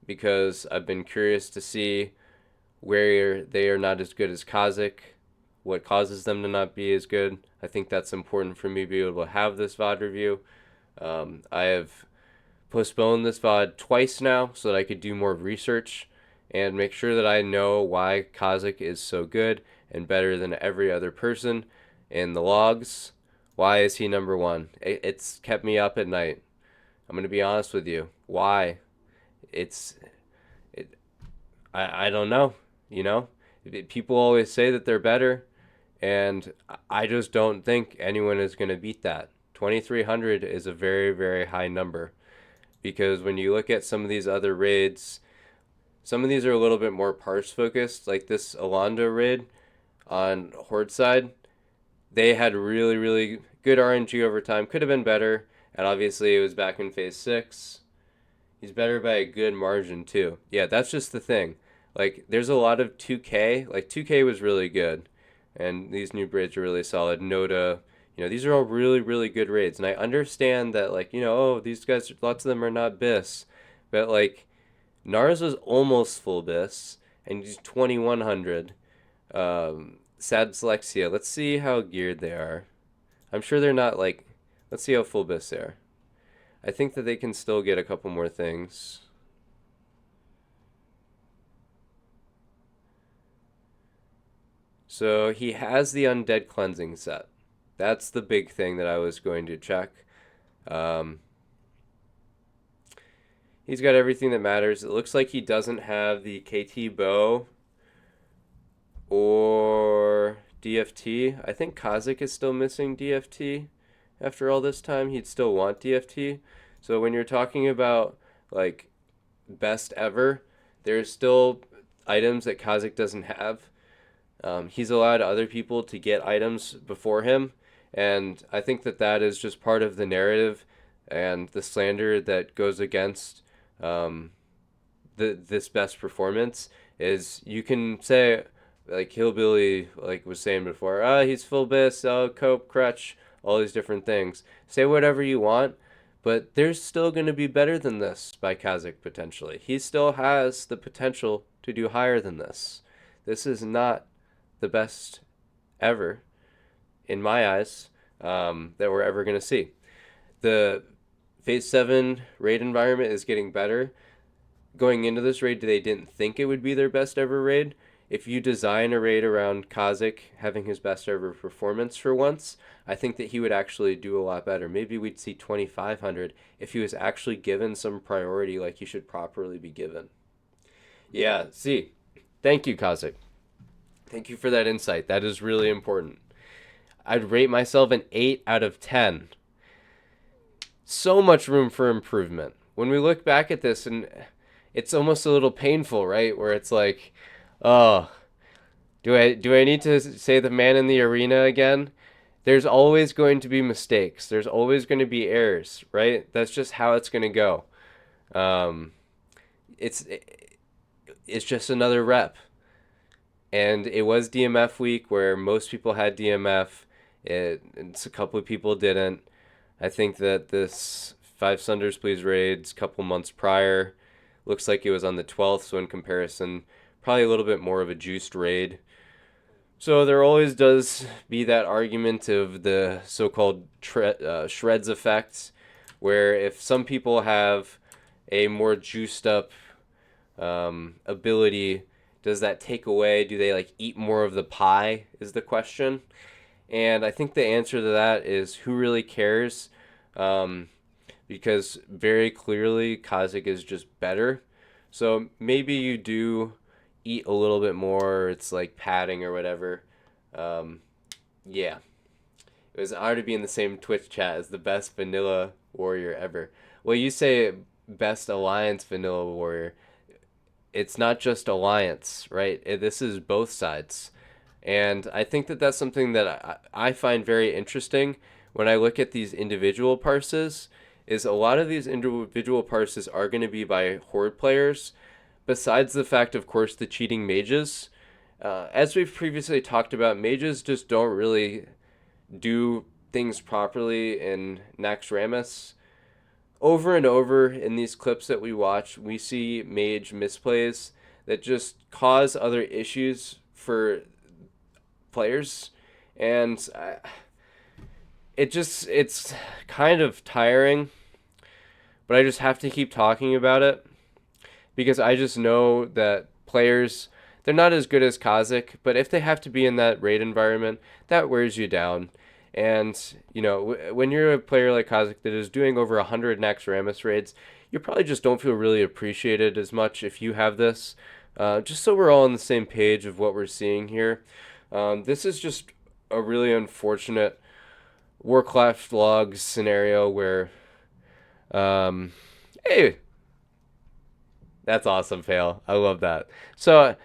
because I've been curious to see where they are not as good as Kazic, what causes them to not be as good. I think that's important for me to be able to have this VOD review. I have postponed this VOD twice now so that I could do more research and make sure that I know why Kazic is so good and better than every other person in the logs. Why is he #1? It's kept me up at night. I'm going to be honest with you. Why? I don't know, people always say that they're better, and I just don't think anyone is going to beat that. 2300 is a very, very high number, because when you look at some of these other raids, some of these are a little bit more parse focused, like this Alonda raid on Horde side. They had really, really good RNG over time, could have been better, and obviously it was back in Phase 6. He's better by a good margin too. Yeah, that's just the thing. Like, there's a lot of 2K. Like, 2K was really good, and these new raids are really solid. Noda, these are all really, really good raids. And I understand that, like, oh, these guys, lots of them are not BIS. But, like, Nars was almost full bis, and he's 2100. Sad Dyslexia. Let's see how geared they are. I'm sure they're not like. Let's see how full bis they are. I think that they can still get a couple more things. So he has the Undead Cleansing set. That's the big thing that I was going to check. He's got everything that matters. It looks like he doesn't have the KT bow or DFT. I think Kazic is still missing DFT. After all this time, he'd still want DFT. So when you're talking about like best ever, there's still items that Kazic doesn't have. He's allowed other people to get items before him, and I think that that is just part of the narrative and the slander that goes against this best performance. Is you can say, like Hillbilly like was saying before, he's full bis, cope, crutch, all these different things. Say whatever you want, but there's still going to be better than this by Kazic potentially. He still has the potential to do higher than this. This is not the best ever, in my eyes, that we're ever going to see. The Phase 7 raid environment is getting better. Going into this raid, they didn't think it would be their best ever raid. If you design a raid around Kazic having his best ever performance for once, I think that he would actually do a lot better. Maybe we'd see 2500 if he was actually given some priority like he should properly be given. Yeah, see. Thank you, Kazic. Thank you for that insight. That is really important. I'd rate myself an 8 out of 10. So much room for improvement. When we look back at this, and it's almost a little painful, right? Where it's like, oh, do I need to say the man in the arena again? There's always going to be mistakes. There's always going to be errors, right? That's just how it's going to go. It's just another rep. And it was DMF week where most people had DMF. It's a couple of people didn't. I think that this 5 Sunders Please raids a couple months prior looks like it was on the 12th, so in comparison, probably a little bit more of a juiced raid. So there always does be that argument of the so-called shreds effect, where if some people have a more juiced up ability, does that take away? Do they like eat more of the pie is the question. And I think the answer to that is who really cares? Because very clearly Kazic is just better. So maybe you do eat a little bit more. It's like padding or whatever. Yeah. It was an honor to be in the same Twitch chat as the best vanilla warrior ever. Well, you say best alliance vanilla warrior. It's not just alliance, right? This is both sides. And I think that that's something that I find very interesting when I look at these individual parses, is a lot of these individual parses are going to be by Horde players, besides the fact, of course, the cheating mages. As we've previously talked about, mages just don't really do things properly in Naxx Rammus. Over and over in these clips that we watch, we see mage misplays that just cause other issues for players, and it's kind of tiring, but I just have to keep talking about it because I just know that players, they're not as good as Kazic, but if they have to be in that raid environment, that wears you down. And, you know, when you're a player like Kazic that is doing over 100 Naxx Rammus raids, you probably just don't feel really appreciated as much if you have this. Just so we're all on the same page of what we're seeing here. This is just a really unfortunate Warcraft logs scenario where, hey, that's awesome, Fail. I love that. So,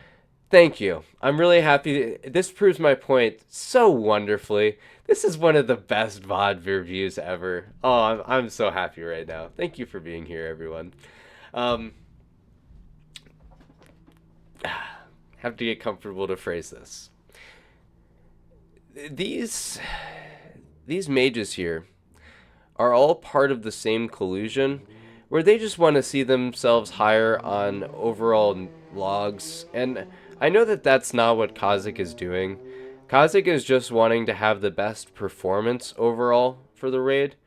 thank you. I'm really happy. This proves my point so wonderfully. This is one of the best VOD reviews ever. Oh, I'm so happy right now. Thank you for being here, everyone. Have to get comfortable to phrase this. These mages here are all part of the same collusion where they just want to see themselves higher on overall logs. And I know that that's not what Kazic is doing. Kazic is just wanting to have the best performance overall for the raid.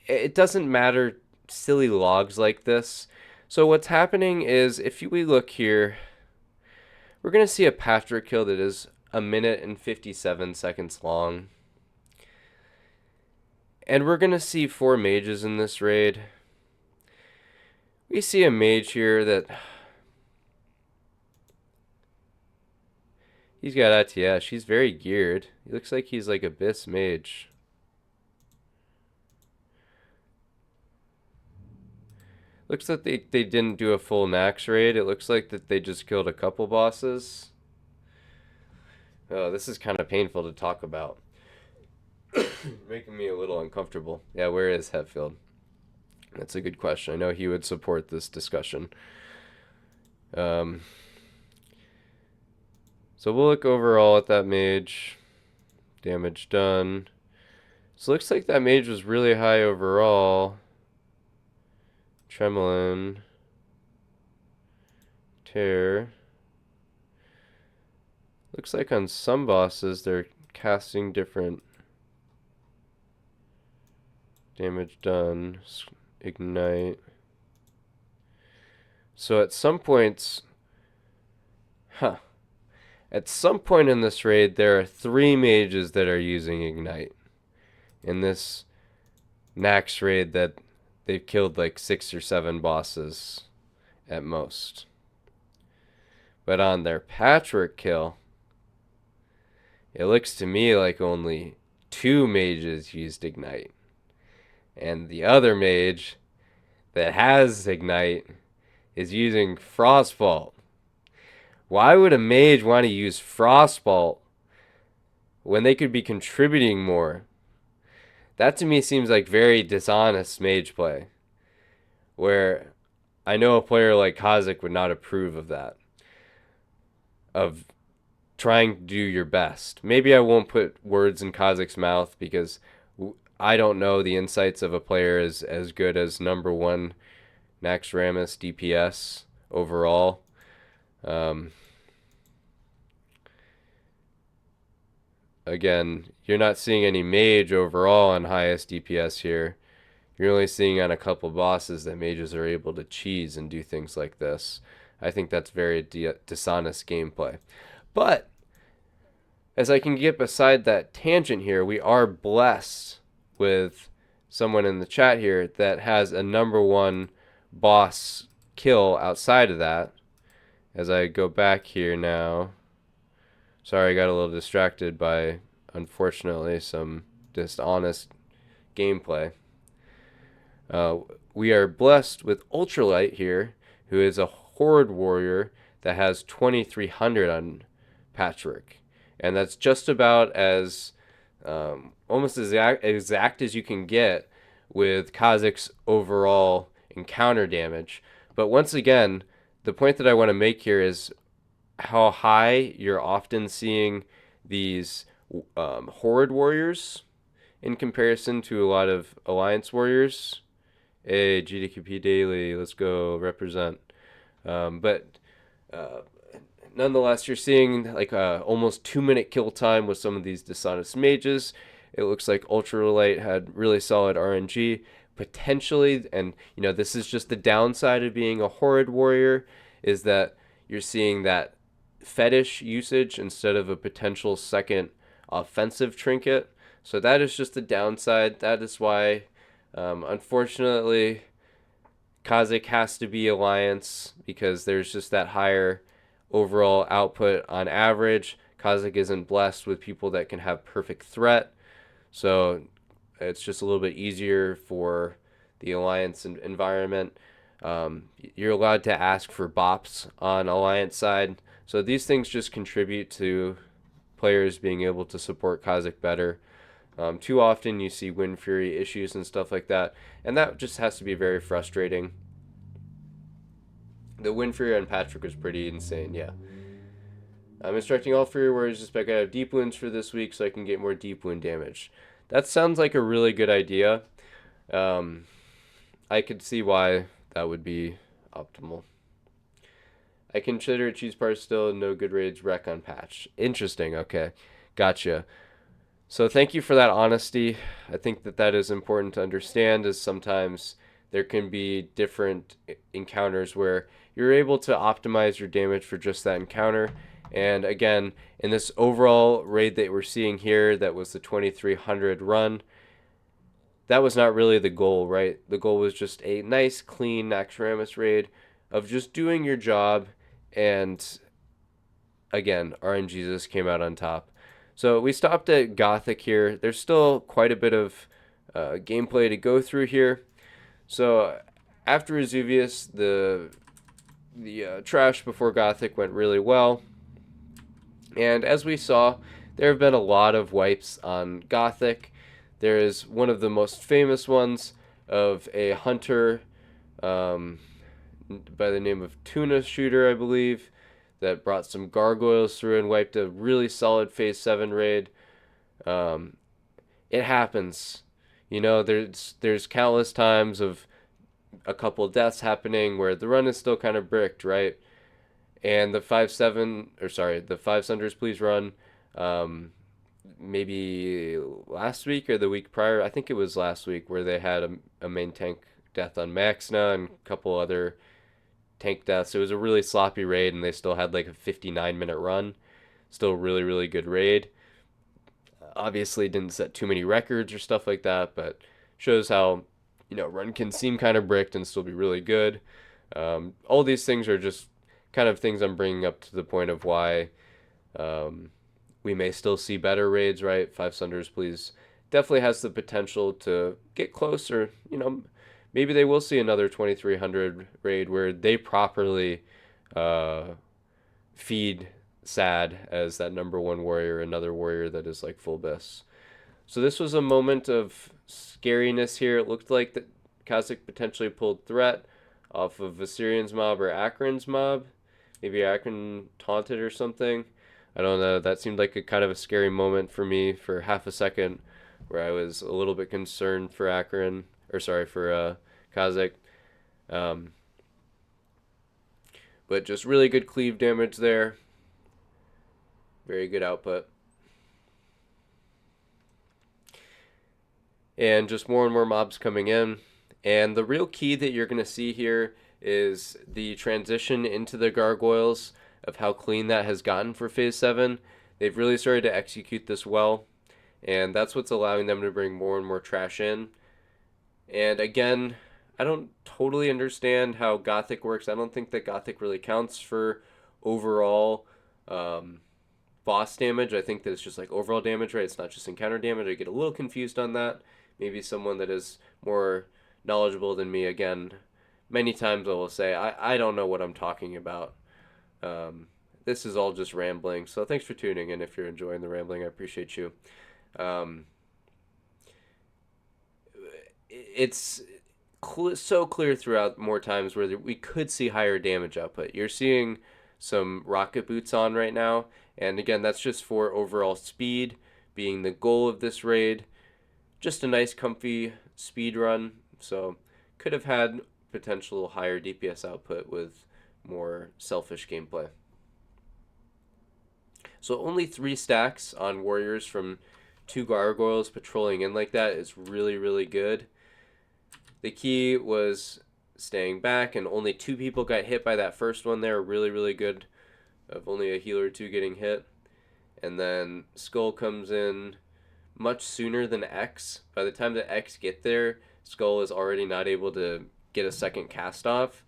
It doesn't matter silly logs like this. So what's happening is, if we look here, we're going to see a Patrick kill that is 1 minute and 57 seconds long. And we're going to see 4 mages in this raid. We see a mage here that... he's got ATS. He's very geared. He looks like he's like Abyss mage. Looks like they didn't do a full Naxx raid. It looks like that they just killed a couple bosses. Oh, this is kind of painful to talk about. Making me a little uncomfortable. Yeah, where is Hetfield? That's a good question. I know he would support this discussion. So we'll look overall at that mage. Damage done. So it looks like that mage was really high overall. Tremolin. Tear. Looks like on some bosses they're casting different damage done. Ignite. So at some points... At some point in this raid, there are 3 mages that are using Ignite. In this Naxx raid that they've killed like 6 or 7 bosses at most. But on their Patrick kill, it looks to me like only 2 mages used Ignite. And the other mage that has Ignite is using Frostbolt. Why would a mage want to use Frostbolt when they could be contributing more? That to me seems like very dishonest mage play, where I know a player like Kazic would not approve of that, of trying to do your best. Maybe I won't put words in Kazic's mouth because I don't know the insights of a player as good as #1 Naxx Rammus DPS overall. Again, you're not seeing any mage overall on highest DPS here. You're only seeing on a couple bosses that mages are able to cheese and do things like this. I think that's very dishonest gameplay. But as I can get beside that tangent here, we are blessed with someone in the chat here that has a #1 boss kill outside of that. As I go back here now. Sorry, I got a little distracted by, unfortunately, some dishonest gameplay. We are blessed with Ultralight here, who is a Horde warrior that has 2300 on Patrick. And that's just about as, almost as exact as you can get with Kazic's overall encounter damage. But once again, the point that I want to make here is how high you're often seeing these Horde warriors in comparison to a lot of Alliance warriors. Hey, GDQP Daily, let's go represent. But nonetheless, you're seeing like almost 2-minute kill time with some of these dishonest mages. It looks like Ultralight had really solid RNG potentially, and you know, this is just the downside of being a Horde warrior, is that you're seeing that fetish usage instead of a potential second offensive trinket. So that is just the downside. That is why, unfortunately, Kazic has to be Alliance, because there's just that higher overall output on average. Kazic isn't blessed with people that can have perfect threat, so it's just a little bit easier for the Alliance environment. You're allowed to ask for bops on Alliance side. So these things just contribute to players being able to support Kazic better. Too often you see Wind Fury issues and stuff like that, and that just has to be very frustrating. The Wind Fury on Patrick was pretty insane, yeah. I'm instructing all Fury warriors to spec I have deep wounds for this week so I can get more deep wound damage. That sounds like a really good idea. I could see why that would be optimal. I consider cheese part still no good raids wreck on patch. Interesting. Okay, gotcha. So thank you for that honesty. I think that is important to understand, as sometimes there can be different encounters where you're able to optimize your damage for just that encounter. And again, in this overall raid that we're seeing here, that was the 2300 run, that was not really the goal, right? The goal was just a nice, clean Naxx raid of just doing your job. And again, RNGesus came out on top. So we stopped at Gothic here. There's still quite a bit of gameplay to go through here. So after Vesuvius, the trash before Gothic went really well. And as we saw, there have been a lot of wipes on Gothic. There is one of the most famous ones of a hunter by the name of Tuna Shooter, I believe, that brought some gargoyles through and wiped a really solid phase 7 raid. It happens. You know, there's countless times of a couple deaths happening where the run is still kind of bricked, right? And the 5 Sunders Please run, maybe last week or the week prior, I think it was last week, where they had a main tank death on Maxna and a couple other tank deaths. It was a really sloppy raid, and they still had like a 59-minute run. Still really, really good raid. Obviously didn't set too many records or stuff like that, but shows how, you know, run can seem kind of bricked and still be really good. All these things are just kind of things I'm bringing up to the point of why we may still see better raids, right? 5 Sunders Please definitely has the potential to get closer. You know, maybe they will see another 2300 raid where they properly feed Sad as that #1 warrior, another warrior that is like full bis. So this was a moment of scariness here. It looked like that Kazic potentially pulled threat off of Viserian's mob or Akron's mob. Maybe Akron taunted or something. I don't know. That seemed like a kind of a scary moment for me for half a second, where I was a little bit concerned for Akron, or sorry, for Kazic. But just really good cleave damage there. Very good output. And just more and more mobs coming in. And the real key that you're going to see here is the transition into the gargoyles, of how clean that has gotten for phase 7. They've really started to execute this well, and that's what's allowing them to bring more and more trash in. And again, I don't totally understand how Gothic works. I don't think that Gothic really counts for overall boss damage. I think that it's just like overall damage, right? It's not just encounter damage. I get a little confused on that. Maybe someone that is more knowledgeable than me, again, many times I will say, I don't know what I'm talking about. This is all just rambling. So thanks for tuning in. If you're enjoying the rambling, I appreciate you. It's so clear throughout more times where we could see higher damage output. You're seeing some rocket boots on right now. And again, that's just for overall speed being the goal of this raid. Just a nice comfy speed run. So could have had potential higher DPS output with more selfish gameplay. So only 3 stacks on warriors from 2 gargoyles patrolling in like that is really, really good. The key was staying back, and only 2 people got hit by that first one there. Really, really good, of only a healer or 2 getting hit. And then Skull comes in much sooner than X. By the time that X get there, Skull is already not able to get a second cast off.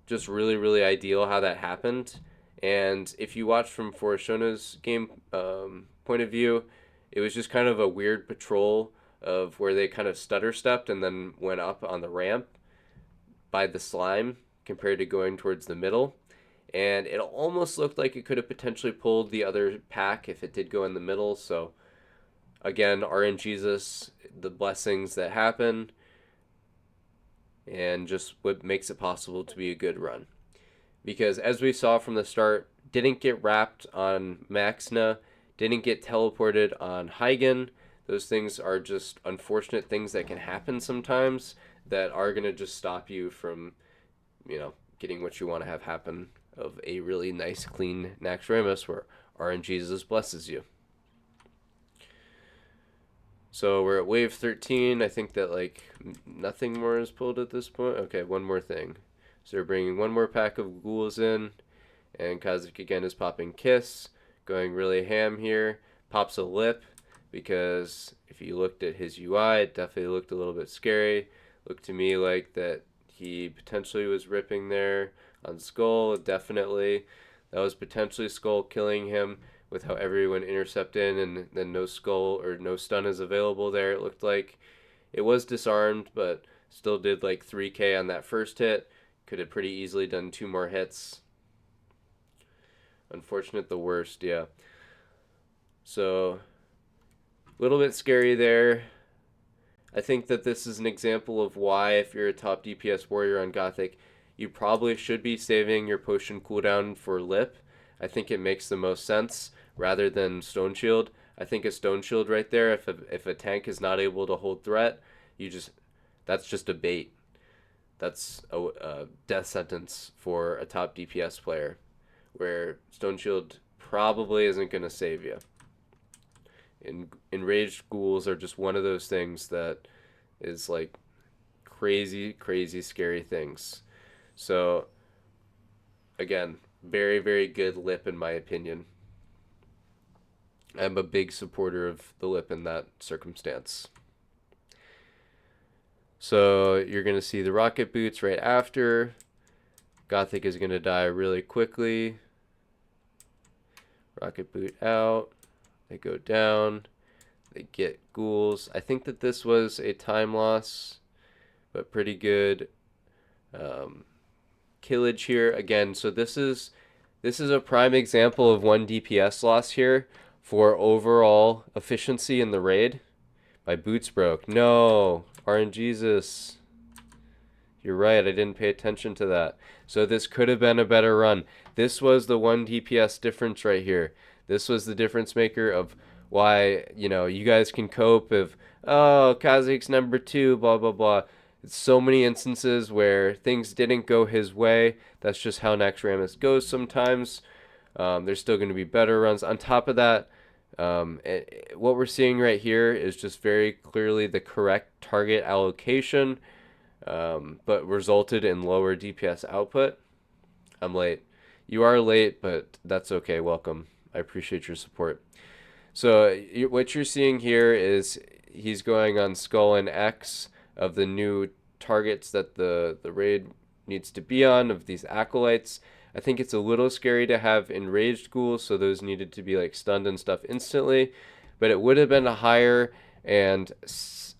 Just really, really ideal how that happened. And if you watch from Forashona's game point of view, it was just kind of a weird patrol of where they kind of stutter stepped and then went up on the ramp by the slime compared to going towards the middle. And it almost looked like it could have potentially pulled the other pack if it did go in the middle. So again, RNGesus, the blessings that happen, and just what makes it possible to be a good run. Because as we saw from the start, didn't get wrapped on Maxna, didn't get teleported on Huygen. Those things are just unfortunate things that can happen sometimes that are going to just stop you from, getting what you want to have happen of a really nice, clean Naxx Ramos where RNGesus blesses you. So we're at wave 13. I think that, nothing more is pulled at this point. Okay, one more thing. So we're bringing one more pack of ghouls in. And Kazic again is popping Kiss. Going really ham here. Pops a lip. Because if you looked at his UI, it definitely looked a little bit scary. Looked to me like that he potentially was ripping there on Skull. Definitely. That was potentially Skull killing him with how everyone intercepted and then no Skull or no stun is available there. It looked like it was disarmed, but still did 3k on that first hit. Could have pretty easily done 2 more hits. Unfortunate, the worst, yeah. So, a little bit scary there. I think that this is an example of why, if you're a top DPS warrior on Gothic, you probably should be saving your potion cooldown for Lip. I think it makes the most sense rather than Stone Shield. I think a Stone Shield right there, if a tank is not able to hold threat, that's just a bait. That's a death sentence for a top DPS player, where Stone Shield probably isn't going to save you. Enraged ghouls are just one of those things that is crazy, crazy, scary things. So, again, very, very good Lip in my opinion. I'm a big supporter of the Lip in that circumstance. So you're going to see the rocket boots right after. Gothic is going to die really quickly. Rocket boot out. They go down. They get ghouls. I think that this was a time loss, but pretty good killage here. Again, so this is a prime example of 1 DPS loss here for overall efficiency in the raid. My boots broke. No, RNGesus. You're right, I didn't pay attention to that. So this could have been a better run. This was the 1 DPS difference right here. This was the difference maker of why, you guys can cope if, oh, Kazic's number 2, blah, blah, blah. It's so many instances where things didn't go his way. That's just how Naxx Ramos goes sometimes. There's still going to be better runs. On top of that, what we're seeing right here is just very clearly the correct target allocation, but resulted in lower DPS output. I'm late. You are late, but that's okay. Welcome. I appreciate your support. So what you're seeing here is he's going on Skull and X of the new targets that the raid needs to be on, of these acolytes. I think it's a little scary to have enraged ghouls, so those needed to be stunned and stuff instantly, but it would have been a higher DPS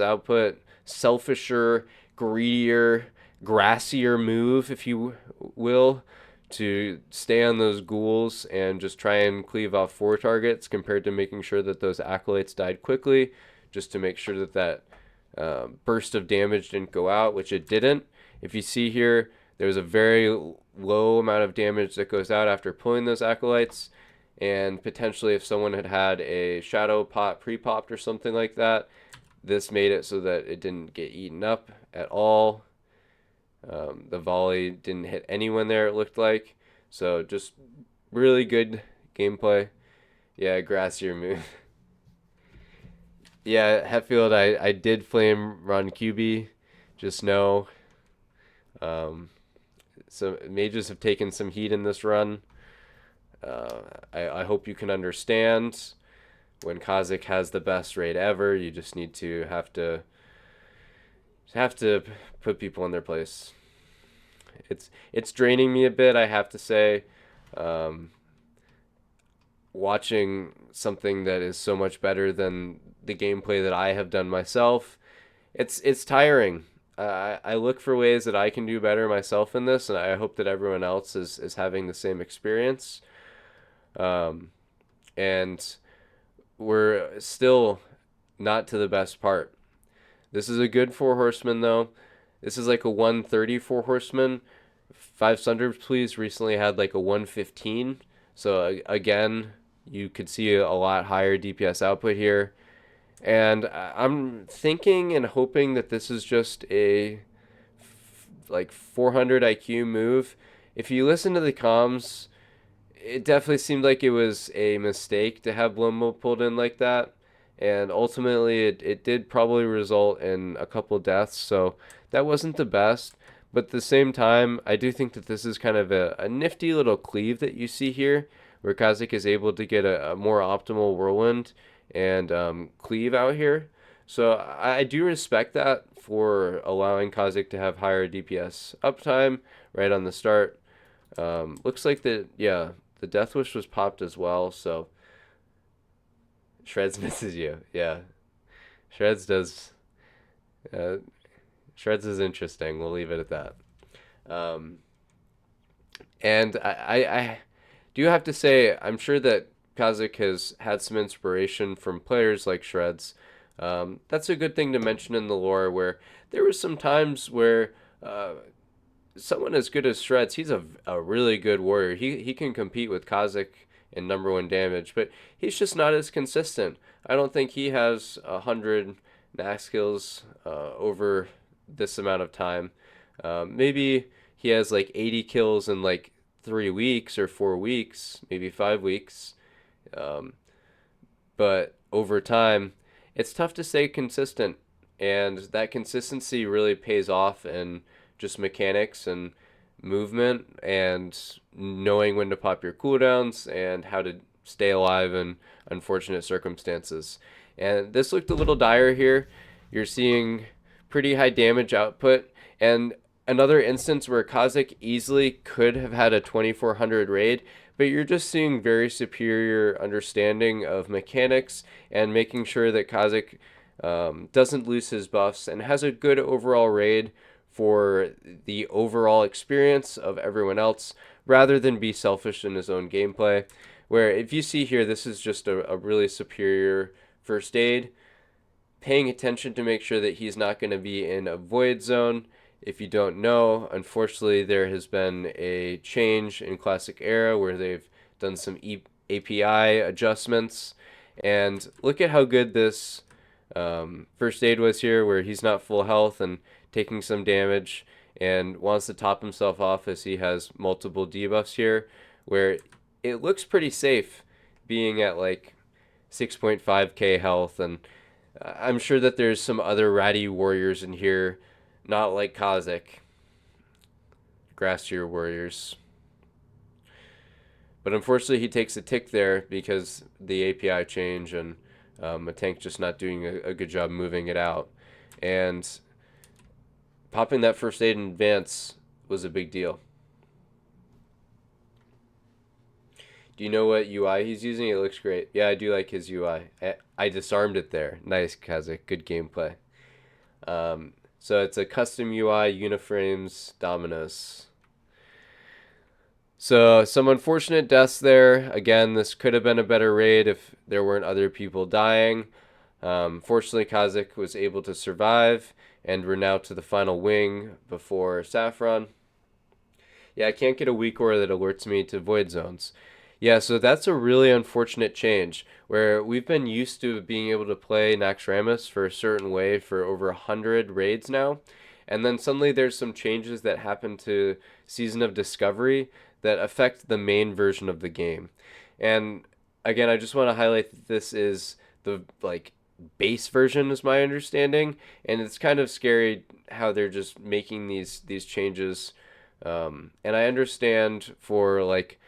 output, selfisher, greedier, grassier move, if you will, to stay on those ghouls and just try and cleave off 4 targets compared to making sure that those acolytes died quickly, just to make sure that burst of damage didn't go out, which it didn't. If you see here, there's a very low amount of damage that goes out after pulling those acolytes, and potentially if someone had a shadow pot pre-popped or something like that, this made it so that it didn't get eaten up at all. The volley didn't hit anyone there, it looked like. So just really good gameplay. Yeah, grassier move. Yeah, Hetfield, I did flame run QB. Just know. So mages have taken some heat in this run. I hope you can understand. When Kazic has the best raid ever, you just need to have to put people in their place. It's draining me a bit, I have to say. Watching something that is so much better than the gameplay that I have done myself, it's tiring. I look for ways that I can do better myself in this, and I hope that everyone else is having the same experience. And we're still not to the best part. This is a good 4 horseman though. This is like a 130 4 horseman. 5 Sunders Please recently had like a 115. So again, you could see a lot higher DPS output here. And I'm thinking and hoping that this is just a like 400 IQ move. If you listen to the comms, it definitely seemed like it was a mistake to have Blumbo pulled in like that. And ultimately, it did probably result in a couple deaths, so that wasn't the best. But at the same time, I do think that this is kind of a nifty little cleave that you see here, where Kazic is able to get a more optimal whirlwind and cleave out here. So I do respect that for allowing Kazic to have higher DPS uptime right on the start. Looks like yeah, the Death Wish was popped as well, so Shreds misses you. Yeah, Shreds does. Shreds is interesting. We'll leave it at that. And I do have to say, I'm sure that Kazic has had some inspiration from players like Shreds. That's a good thing to mention in the lore, where there were some times where someone as good as Shreds, he's a really good warrior. He can compete with Kazic in #1 damage, but he's just not as consistent. I don't think he has 100 Naxx kills over this amount of time. Maybe he has like 80 kills in like 3 weeks or 4 weeks, maybe 5 weeks. But over time, it's tough to stay consistent, and that consistency really pays off in just mechanics and movement and knowing when to pop your cooldowns and how to stay alive in unfortunate circumstances. And this looked a little dire here. You're seeing pretty high damage output, and another instance where Kazic easily could have had a 2400 raid, but you're just seeing very superior understanding of mechanics and making sure that Kazic doesn't lose his buffs and has a good overall raid for the overall experience of everyone else, rather than be selfish in his own gameplay. Where if you see here, this is just a really superior first aid, paying attention to make sure that he's not going to be in a void zone. If you don't know, unfortunately, there has been a change in Classic Era where they've done some API adjustments. And look at how good this first aid was here, where he's not full health and taking some damage and wants to top himself off as he has multiple debuffs here, where it looks pretty safe being at like 6.5k health. And I'm sure that there's some other ratty warriors in here, not like Kazic, grass tier warriors. But unfortunately, he takes a tick there because the API change and a tank just not doing a good job moving it out. And popping that first aid in advance was a big deal. Do you know what UI he's using? It looks great. Yeah, I do like his UI. I disarmed it there. Nice, Kazic. Good gameplay. So it's a custom UI, Uniframes, Dominus. So some unfortunate deaths there. Again, this could have been a better raid if there weren't other people dying. Fortunately, Kazic was able to survive, and we're now to the final wing before Saffron. Yeah, I can't get a weak aura that alerts me to void zones. Yeah, so that's a really unfortunate change, where we've been used to being able to play Naxx for a certain way for over 100 raids now, and then suddenly there's some changes that happen to Season of Discovery that affect the main version of the game. And again, I just want to highlight that this is the base version, is my understanding, and it's kind of scary how they're just making these changes. And I understand for like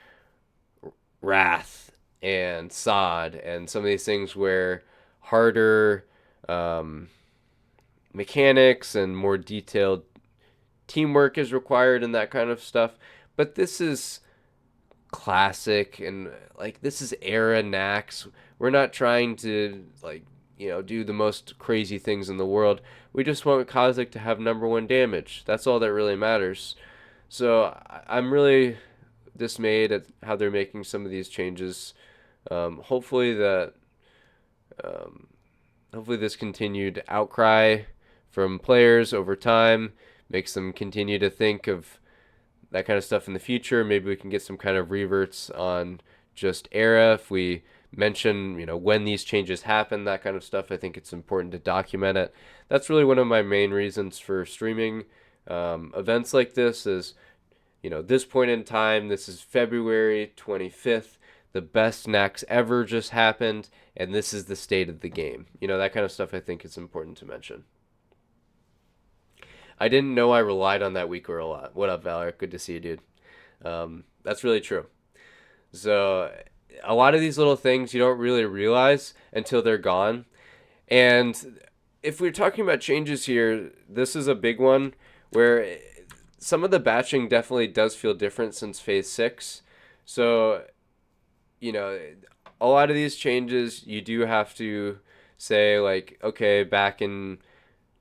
Wrath and Sod and some of these things where harder mechanics and more detailed teamwork is required and that kind of stuff. But this is classic, and like this is era Naxx. We're not trying to do the most crazy things in the world. We just want Kazic to have #1 damage. That's all that really matters. So I'm really dismayed at how they're making some of these changes. Hopefully this continued outcry from players over time makes them continue to think of that kind of stuff in the future. Maybe we can get some kind of reverts on just era, if we mention, when these changes happen, that kind of stuff, I think it's important to document it. That's really one of my main reasons for streaming events like this is, this point in time, this is February 25th, the best Naxx ever just happened, and this is the state of the game. That kind of stuff I think is important to mention. I didn't know I relied on that weaker a lot. What up, Valor? Good to see you, dude. That's really true. So a lot of these little things you don't really realize until they're gone. And if we're talking about changes here, this is a big one where some of the batching definitely does feel different since Phase 6. So, a lot of these changes you do have to say, like, okay, back in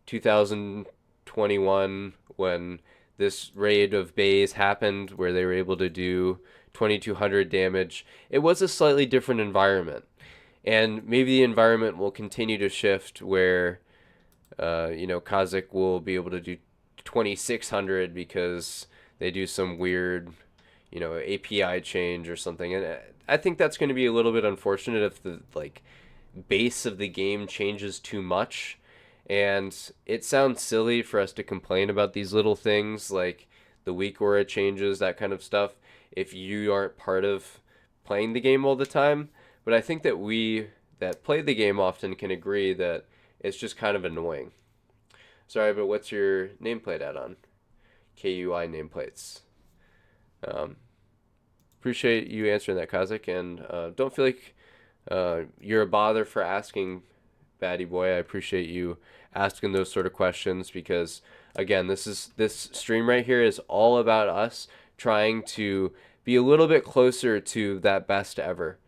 2021 when this raid of bays happened where they were able to do 2200 damage, it was a slightly different environment. And maybe the environment will continue to shift where, Kazic will be able to do 2600 because they do some weird, API change or something. And I think that's going to be a little bit unfortunate if the, base of the game changes too much. And it sounds silly for us to complain about these little things like the weak aura changes, that kind of stuff, if you aren't part of playing the game all the time. But I think that we that play the game often can agree that it's just kind of annoying. Sorry, but what's your nameplate add-on? KUI nameplates. Appreciate you answering that, Kazic, and don't feel like you're a bother for asking, Batty Boy. I appreciate you asking those sort of questions because, again, this stream right here is all about us trying to be a little bit closer to that best ever.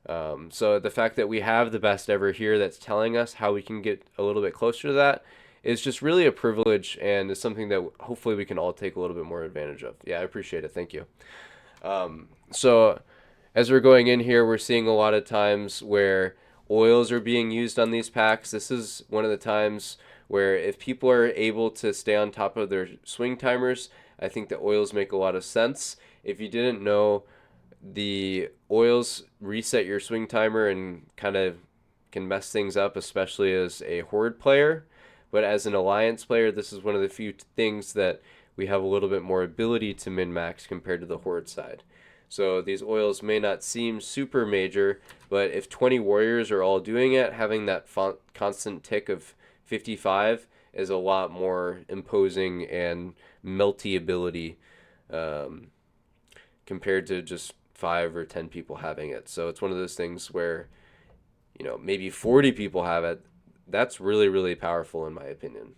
So the fact that we have the best ever here that's telling us how we can get a little bit closer to that is just really a privilege and is something that hopefully we can all take a little bit more advantage of. Yeah, I appreciate it. Thank you. So as we're going in here, we're seeing a lot of times where oils are being used on these packs. This is one of the times where if people are able to stay on top of their swing timers, I think the oils make a lot of sense. If you didn't know, the oils reset your swing timer and kind of can mess things up, especially as a horde player. But as an alliance player, this is one of the few things that we have a little bit more ability to min-max compared to the horde side. So these oils may not seem super major, but if 20 warriors are all doing it, having that constant tick of 55 is a lot more imposing and melty ability compared to just 5 or 10 people having it. So it's one of those things where, maybe 40 people have it. That's really, really powerful in my opinion.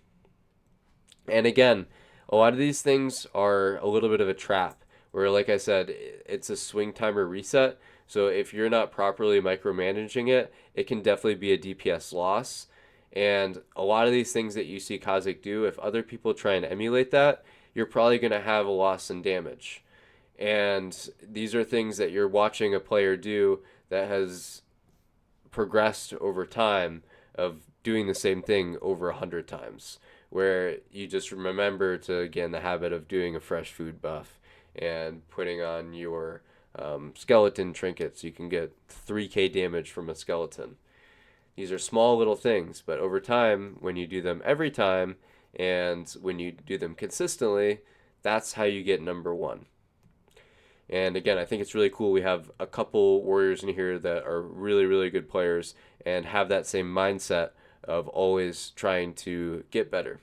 And again, a lot of these things are a little bit of a trap where, like I said, it's a swing timer reset. So if you're not properly micromanaging it, it can definitely be a DPS loss. And a lot of these things that you see Kazic do, if other people try and emulate that, you're probably going to have a loss in damage. And these are things that you're watching a player do that has progressed over time of doing the same thing over 100 times, where you just remember to, again, the habit of doing a fresh food buff and putting on your skeleton trinkets. You can get 3k damage from a skeleton. These are small little things, but over time, when you do them every time and when you do them consistently, that's how you get number 1. And again, I think it's really cool we have a couple warriors in here that are really, really good players and have that same mindset of always trying to get better.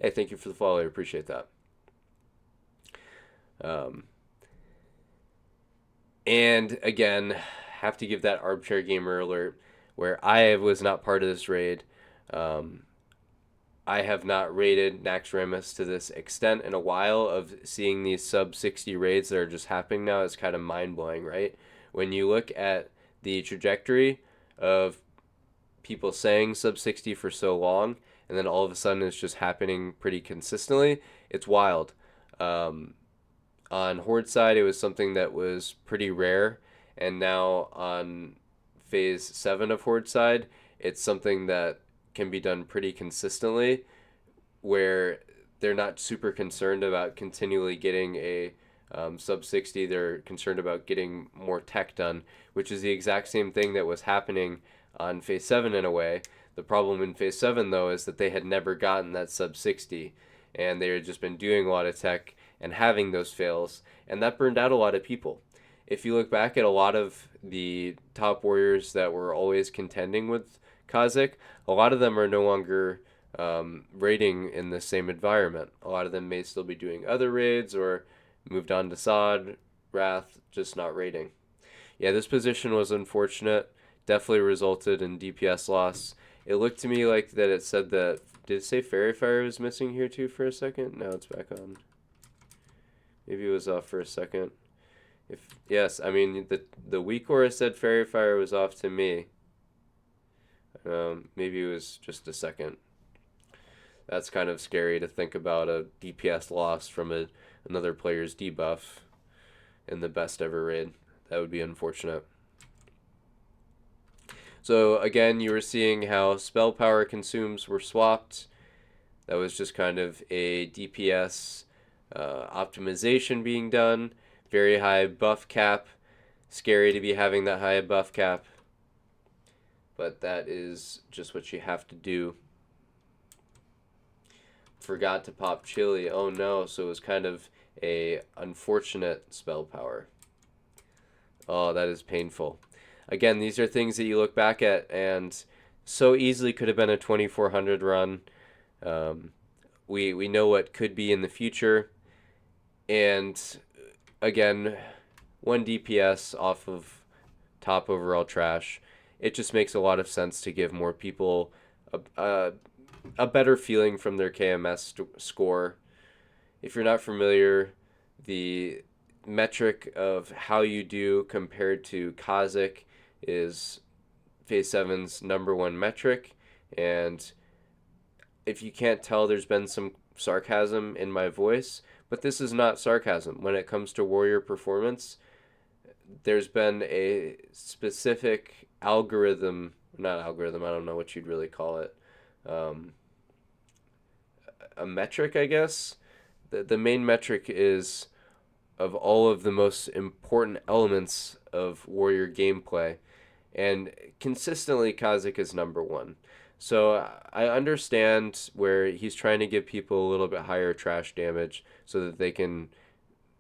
Hey, thank you for the follow. I appreciate that. And again, have to give that armchair gamer alert where I was not part of this raid. I have not raided Naxx Ramus to this extent in a while. Of seeing these sub 60 raids that are just happening now is kind of mind blowing, right? When you look at the trajectory of people saying sub 60 for so long, and then all of a sudden it's just happening pretty consistently, it's wild. On Horde side, it was something that was pretty rare, and now on Phase 7 of Horde side, it's something that can be done pretty consistently, where they're not super concerned about continually getting a Sub 60, they're concerned about getting more tech done, which is the exact same thing that was happening on Phase 7 in a way. The problem in Phase 7, though, is that they had never gotten that sub 60, and they had just been doing a lot of tech and having those fails, and that burned out a lot of people. If you look back at a lot of the top warriors that were always contending with Kazic, a lot of them are no longer raiding in the same environment. A lot of them may still be doing other raids or moved on to Sod, Wrath, just not raiding. Yeah, this position was unfortunate. Definitely resulted in DPS loss. It looked to me like that it said that... Did it say Fairy Fire was missing here too for a second? Now it's back on. Maybe it was off for a second. Yes, I mean, the weak aura said Fairy Fire was off to me. Maybe it was just a second. That's kind of scary to think about, a DPS loss from another player's debuff in the best ever raid. That would be unfortunate. So again, you were seeing how spell power consumes were swapped. That was just kind of a DPS optimization being done. Very high buff cap. Scary to be having that high buff cap. But that is just what you have to do. Forgot to pop Chili. Oh no, so it was kind of a unfortunate spell power. Oh, that is painful. Again, these are things that you look back at and so easily could have been a 2400 run. We know what could be in the future. And again, 1 DPS off of top overall trash. It just makes a lot of sense to give more people a better feeling from their KMS score. If you're not familiar, the metric of how you do compared to Kazic is Phase 7's #1 metric, and if you can't tell, there's been some sarcasm in my voice, but this is not sarcasm. When it comes to warrior performance, there's been a specific algorithm, not algorithm, I don't know what you'd really call it, a metric, I guess. The main metric is of all of the most important elements of warrior gameplay, and consistently Kazic is #1. So I understand where he's trying to give people a little bit higher trash damage so that they can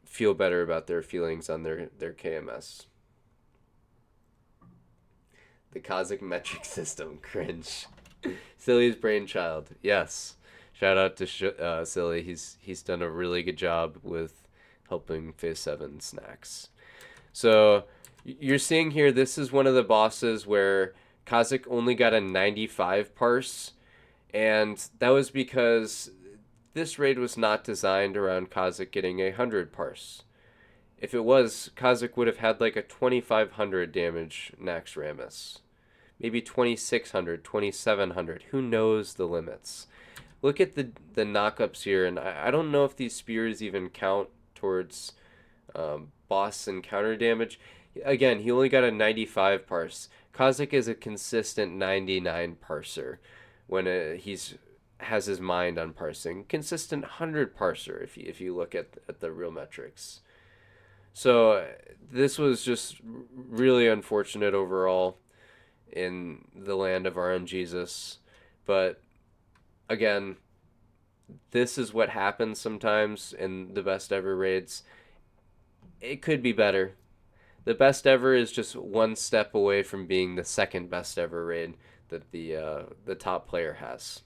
feel better about their feelings on their KMS. The Kazic metric system, cringe. Silly's brainchild, yes. Shout out to Silly. He's done a really good job with helping Phase 7 Naxx. So you're seeing here, this is one of the bosses where Kazic only got a 95 parse, and that was because this raid was not designed around Kazic getting a 100 parse. If it was, Kazic would have had like a 2500 damage Naxx Rammus. Maybe 2600, 2700, who knows the limits. Look at the knockups here, and I don't know if these spears even count towards boss and counter damage. Again, he only got a 95 parse. Kazic is a consistent 99 parser when has his mind on parsing. Consistent 100 parser if you look at the real metrics. So this was just really unfortunate overall in the land of RNGesus. But again, this is what happens sometimes in the best ever raids. It could be better. The best ever is just one step away from being the second best ever raid that the top player has.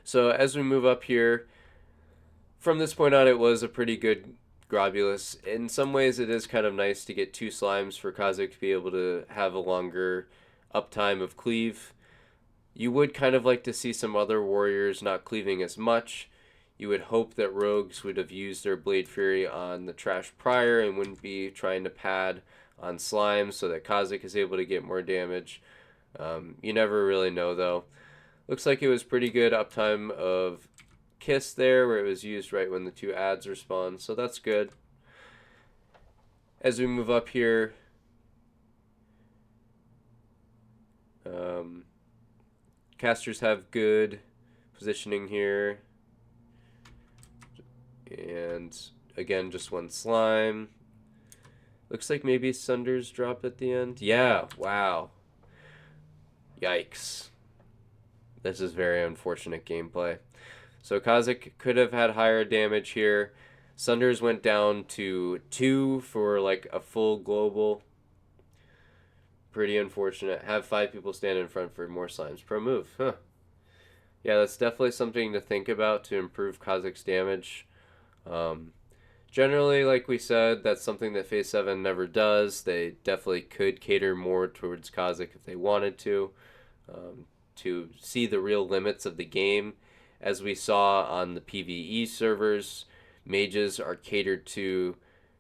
So as we move up here, from this point on, it was a pretty good Grobulus. In some ways, it is kind of nice to get 2 slimes for Kazic to be able to have a longer uptime of cleave. You would kind of like to see some other warriors not cleaving as much. You would hope that rogues would have used their Blade Fury on the trash prior and wouldn't be trying to pad on slime so that Kazic is able to get more damage. You never really know, though. Looks like it was pretty good uptime of Kiss there, where it was used right when the 2 ads respawn, so that's good. As we move up here, casters have good positioning here. And again, just one slime. Looks like maybe Sunder's drop at the end. Yeah, wow. Yikes. This is very unfortunate gameplay. So Kazic could have had higher damage here. Sunder's went down to 2 for like a full global. Pretty unfortunate. Have 5 people stand in front for more slimes. Pro move. Huh. Yeah, that's definitely something to think about to improve Kazic's damage. Generally, like we said, that's something that Phase 7 never does. They definitely could cater more towards Kazic if they wanted to see the real limits of the game. As we saw on the PvE servers, mages are catered to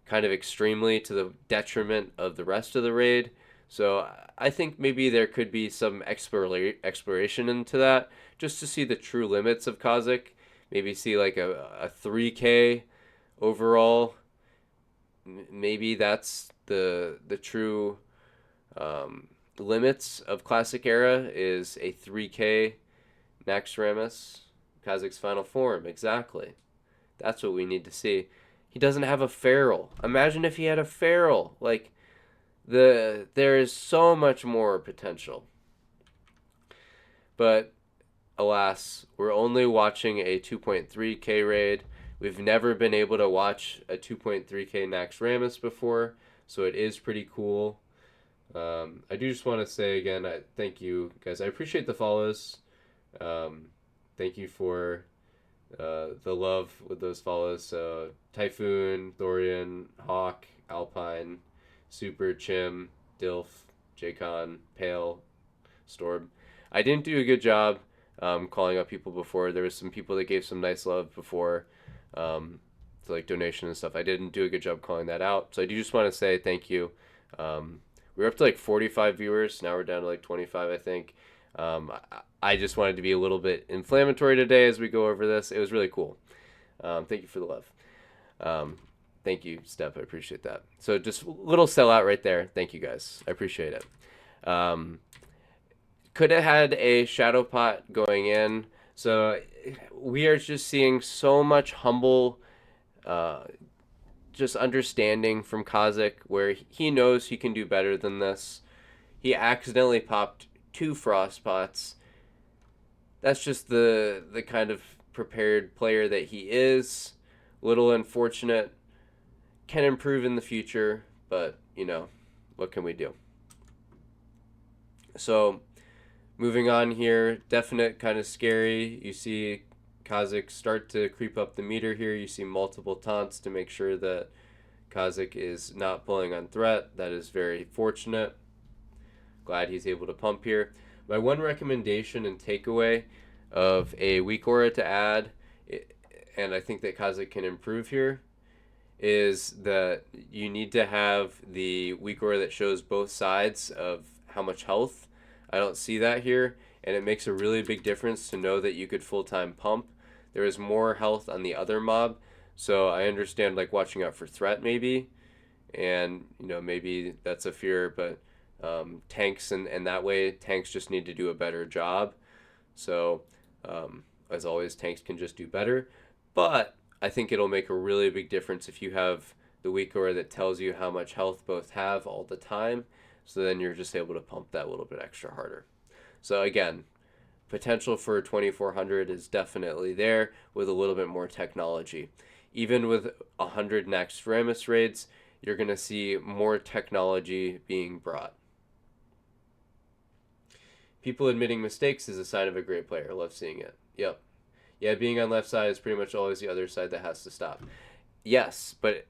kind of extremely to the detriment of the rest of the raid. So I think maybe there could be some exploration into that, just to see the true limits of Kazic. Maybe see like a 3k overall. Maybe that's the true limits of Classic Era, is a 3k Naxx, Kazic's final form. Exactly. That's what we need to see. He doesn't have a feral. Imagine if he had a feral. Like, there is so much more potential. But alas, we're only watching a 2.3k raid. We've never been able to watch a 2.3k Naxx before, so it is pretty cool. I do just want to say again, thank you guys. I appreciate the follows. Thank you for the love with those follows. Typhoon, Thorian, Hawk, Alpine, Super, Chim, Dilf, Jcon, Pale, Storm. I didn't do a good job calling out people before. There was some people that gave some nice love before, to like donation and stuff. I didn't do a good job calling that out. So I do just want to say thank you. We were up to like 45 viewers. Now we're down to like 25, I think. I just wanted to be a little bit inflammatory today as we go over this. It was really cool. Thank you for the love. Thank you, Steph. I appreciate that. So just a little sellout right there. Thank you, guys. I appreciate it. Could have had a shadow pot going in. So we are just seeing so much humble just understanding from Kazic, where he knows he can do better than this. He accidentally popped 2 frost pots. That's just the kind of prepared player that he is. Little unfortunate. Can improve in the future, but you know, what can we do? So moving on here, definite kind of scary. You see Kazic start to creep up the meter here. You see multiple taunts to make sure that Kazic is not pulling on threat. That is very fortunate. Glad he's able to pump here. My one recommendation and takeaway of a weak aura to add, and I think that Kazic can improve here, is that you need to have the weak aura that shows both sides of how much health. I don't see that here, and it makes a really big difference to know that you could full-time pump. There is more health on the other mob, so I understand like watching out for threat maybe, and you know, maybe that's a fear, but tanks and that way tanks just need to do a better job. So as always, tanks can just do better, but I think it'll make a really big difference if you have the weak aura that tells you how much health both have all the time, so then you're just able to pump that little bit extra harder. So again, potential for 2400 is definitely there with a little bit more technology. Even with 100 Naxx raids, you're going to see more technology being brought. People admitting mistakes is a sign of a great player. I love seeing it. Yep. Yeah, being on left side is pretty much always the other side that has to stop. Yes, but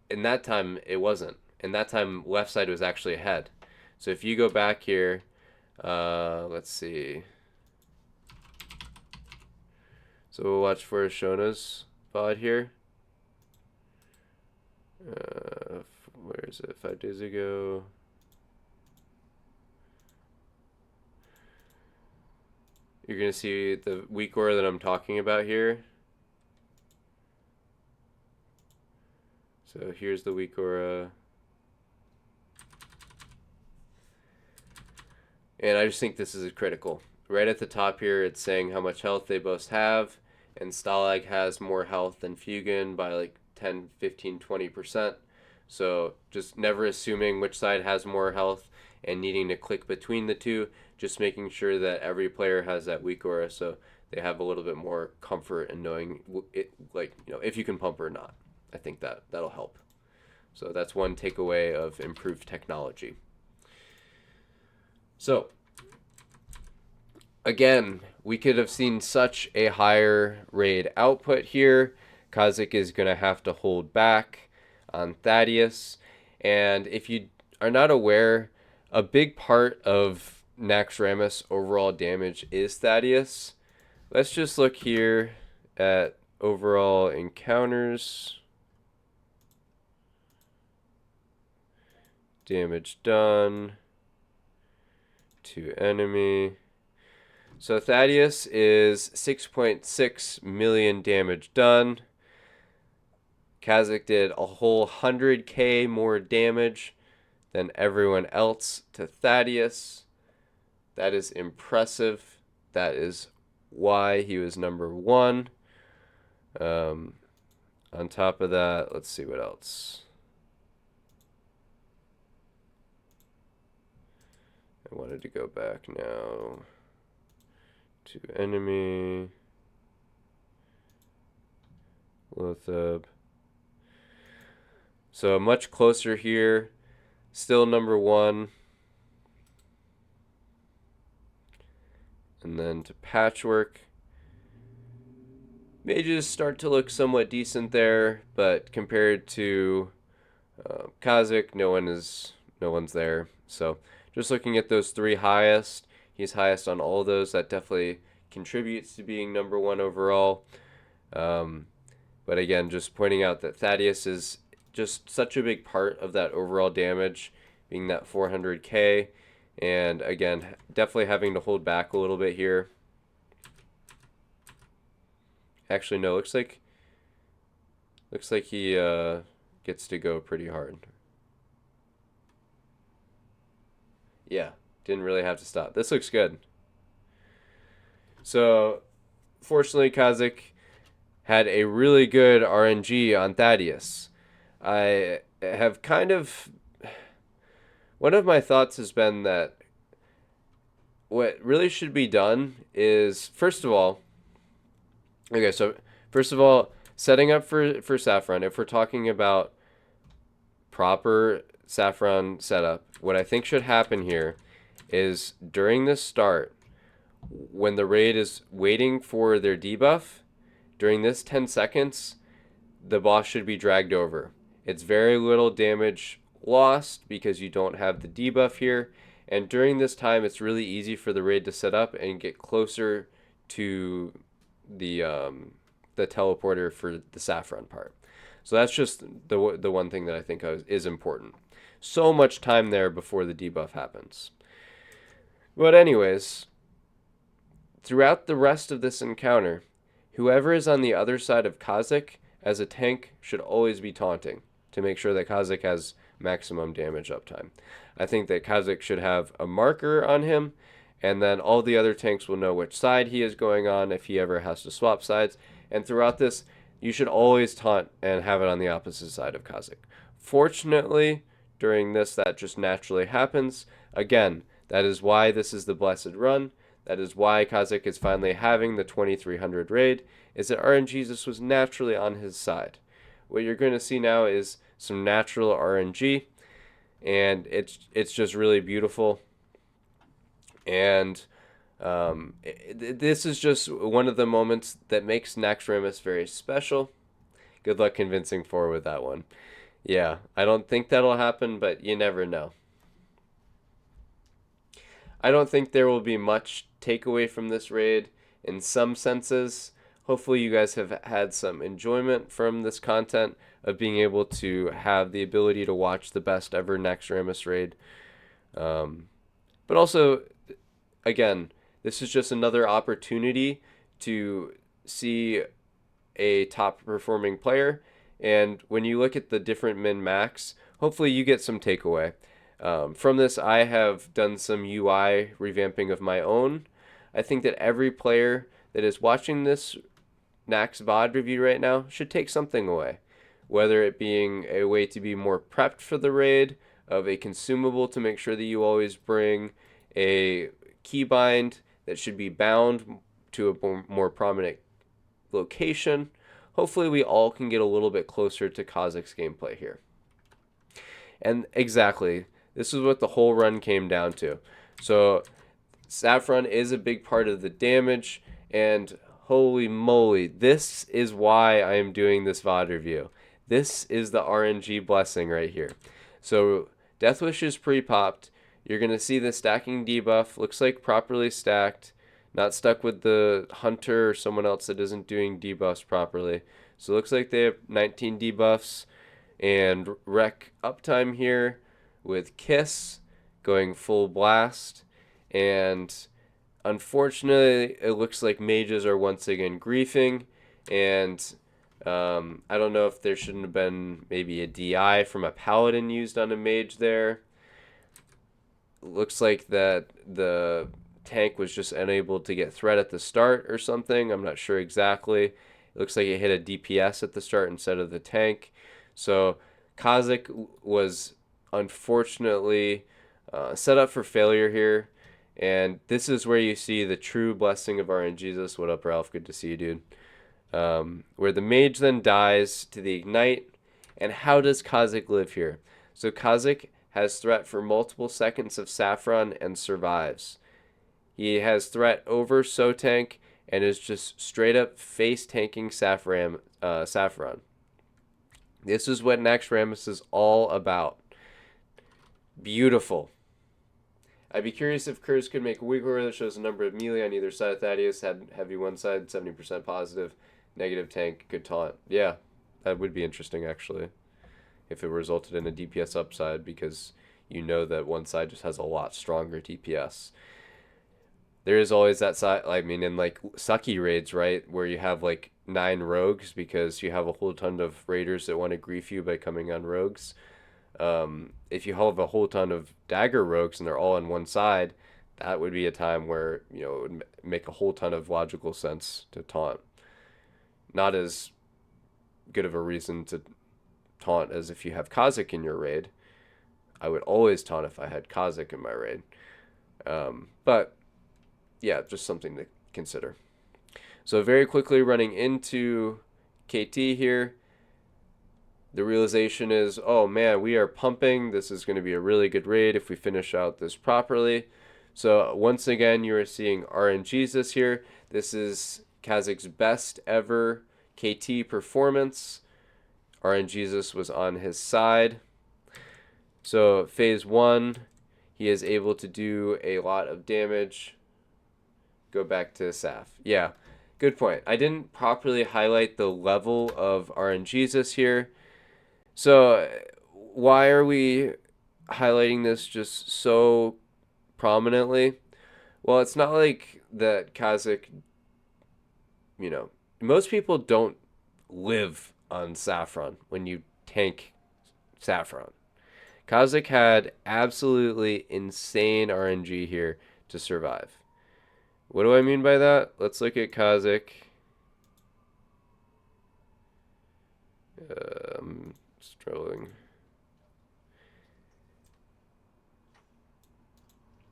in that time, it wasn't. In that time, left side was actually ahead. So if you go back here, let's see. So we'll watch for Shona's VOD here. Where is it? 5 days ago. You're going to see the weak aura that I'm talking about here. So here's the weak aura. And I just think this is critical. Right at the top here, it's saying how much health they both have. and Stalag has more health than Fugan by like 10, 15, 20%. So just never assuming which side has more health and needing to click between the two, just making sure that every player has that weak aura so they have a little bit more comfort in knowing it, like, you know, if you can pump or not. I think that'll help. So that's one takeaway of improved technology. So again, we could have seen such a higher raid output here. Kazic is going to have to hold back on Thaddeus. And if you are not aware, a big part of Naxx overall damage is Thaddeus. Let's just look here at overall encounters. Damage done to enemy. So Thaddeus is 6.6 million damage done. Kazic did a whole 100k more damage than everyone else to Thaddeus. That is impressive. That is why he was number 1. On top of that, let's see what else. I wanted to go back now to enemy. Lothab. So much closer here. Still number 1. And then to Patchwork. Mages start to look somewhat decent there, but compared to Kazic, no one's there. So just looking at those 3 highest, he's highest on all of those. That definitely contributes to being number 1 overall. But again, just pointing out that Thaddeus is just such a big part of that overall damage, being that 400k. And again, definitely having to hold back a little bit here. Actually, no, looks like he gets to go pretty hard. Yeah, didn't really have to stop. This looks good. So, fortunately, Kazic had a really good RNG on Thaddeus. I have kind of... One of my thoughts has been that what really should be done is, first of all, setting up for Saffron, if we're talking about proper Saffron setup, what I think should happen here is during the start, when the raid is waiting for their debuff, during this 10 seconds, the boss should be dragged over. It's very little damage lost because you don't have the debuff here, and during this time it's really easy for the raid to set up and get closer to the teleporter for the Saffron part. So that's just the one thing that I think is important. So much time there before the debuff happens. But anyways, throughout the rest of this encounter, whoever is on the other side of Kazic as a tank should always be taunting to make sure that Kazic has maximum damage uptime. I think that Kazic should have a marker on him, and then all the other tanks will know which side he is going on if he ever has to swap sides. And throughout this, you should always taunt and have it on the opposite side of Kazic. Fortunately, during this, that just naturally happens. Again, that is why this is the blessed run. That is why Kazic is finally having the 2300 raid, is that RNGesus was naturally on his side. What you're going to see now is some natural RNG, and it's just really beautiful. And this is just one of the moments that makes Naxx very special. Good luck convincing 4 with that one. Yeah, I don't think that'll happen, but you never know. I don't think there will be much takeaway from this raid in some senses. Hopefully you guys have had some enjoyment from this content of being able to have the ability to watch the best ever Naxx raid. But also, again, this is just another opportunity to see a top performing player. And when you look at the different min-max, hopefully you get some takeaway. From this, I have done some UI revamping of my own. I think that every player that is watching this Naxx VOD review right now should take something away. Whether it being a way to be more prepped for the raid, of a consumable to make sure that you always bring a keybind that should be bound to a more prominent location. Hopefully we all can get a little bit closer to Kazic's gameplay here. And exactly, this is what the whole run came down to. So Saffron is a big part of the damage, and holy moly, this is why I am doing this VOD review. This is the RNG blessing right here. So Death Wish is pre-popped. You're going to see the stacking debuff. Looks like properly stacked. Not stuck with the Hunter or someone else that isn't doing debuffs properly. So it looks like they have 19 debuffs. And Wreck uptime here with Kiss going full blast. And unfortunately, it looks like mages are once again griefing. And I don't know if there shouldn't have been maybe a DI from a paladin used on a mage there. Looks like that the tank was just unable to get threat at the start or something. I'm not sure exactly. It looks like it hit a DPS at the start instead of the tank. So Kazic was unfortunately set up for failure here. And this is where you see the true blessing of RNGesus. What up, Ralph? Good to see you, dude. Where the mage then dies to the ignite. And how does Kazic live here? So Kazic has threat for multiple seconds of Saffron and survives. He has threat over Sotank and is just straight up face tanking Saffron. This is what Naxx is all about. Beautiful. I'd be curious if Kurz could make a wiggle that shows a number of melee on either side. Thaddeus had heavy one side, 70% positive, negative tank, good taunt. Yeah, that would be interesting actually, if it resulted in a DPS upside, because you know that one side just has a lot stronger DPS. There is always that side, I mean, in like sucky raids, right, where you have like 9 rogues because you have a whole ton of raiders that want to grief you by coming on rogues. If you have a whole ton of dagger rogues and they're all on one side, that would be a time where, you know, it would make a whole ton of logical sense to taunt. Not as good of a reason to taunt as if you have Kazic in your raid. I would always taunt if I had Kazic in my raid. But yeah, just something to consider. So very quickly running into KT here. The realization is, oh man, we are pumping. This is going to be a really good raid if we finish out this properly. So once again, you are seeing RNGesus here. This is Kazic's best ever KT performance. RNGesus was on his side. So phase 1, he is able to do a lot of damage. Go back to Saf. Yeah, good point. I didn't properly highlight the level of RNGesus here. So why are we highlighting this just so prominently? Well, it's not like that Kazic, you know, most people don't live on Saffron when you tank Saffron. Kazic had absolutely insane RNG here to survive. What do I mean by that? Let's look at Kazic. Struggling.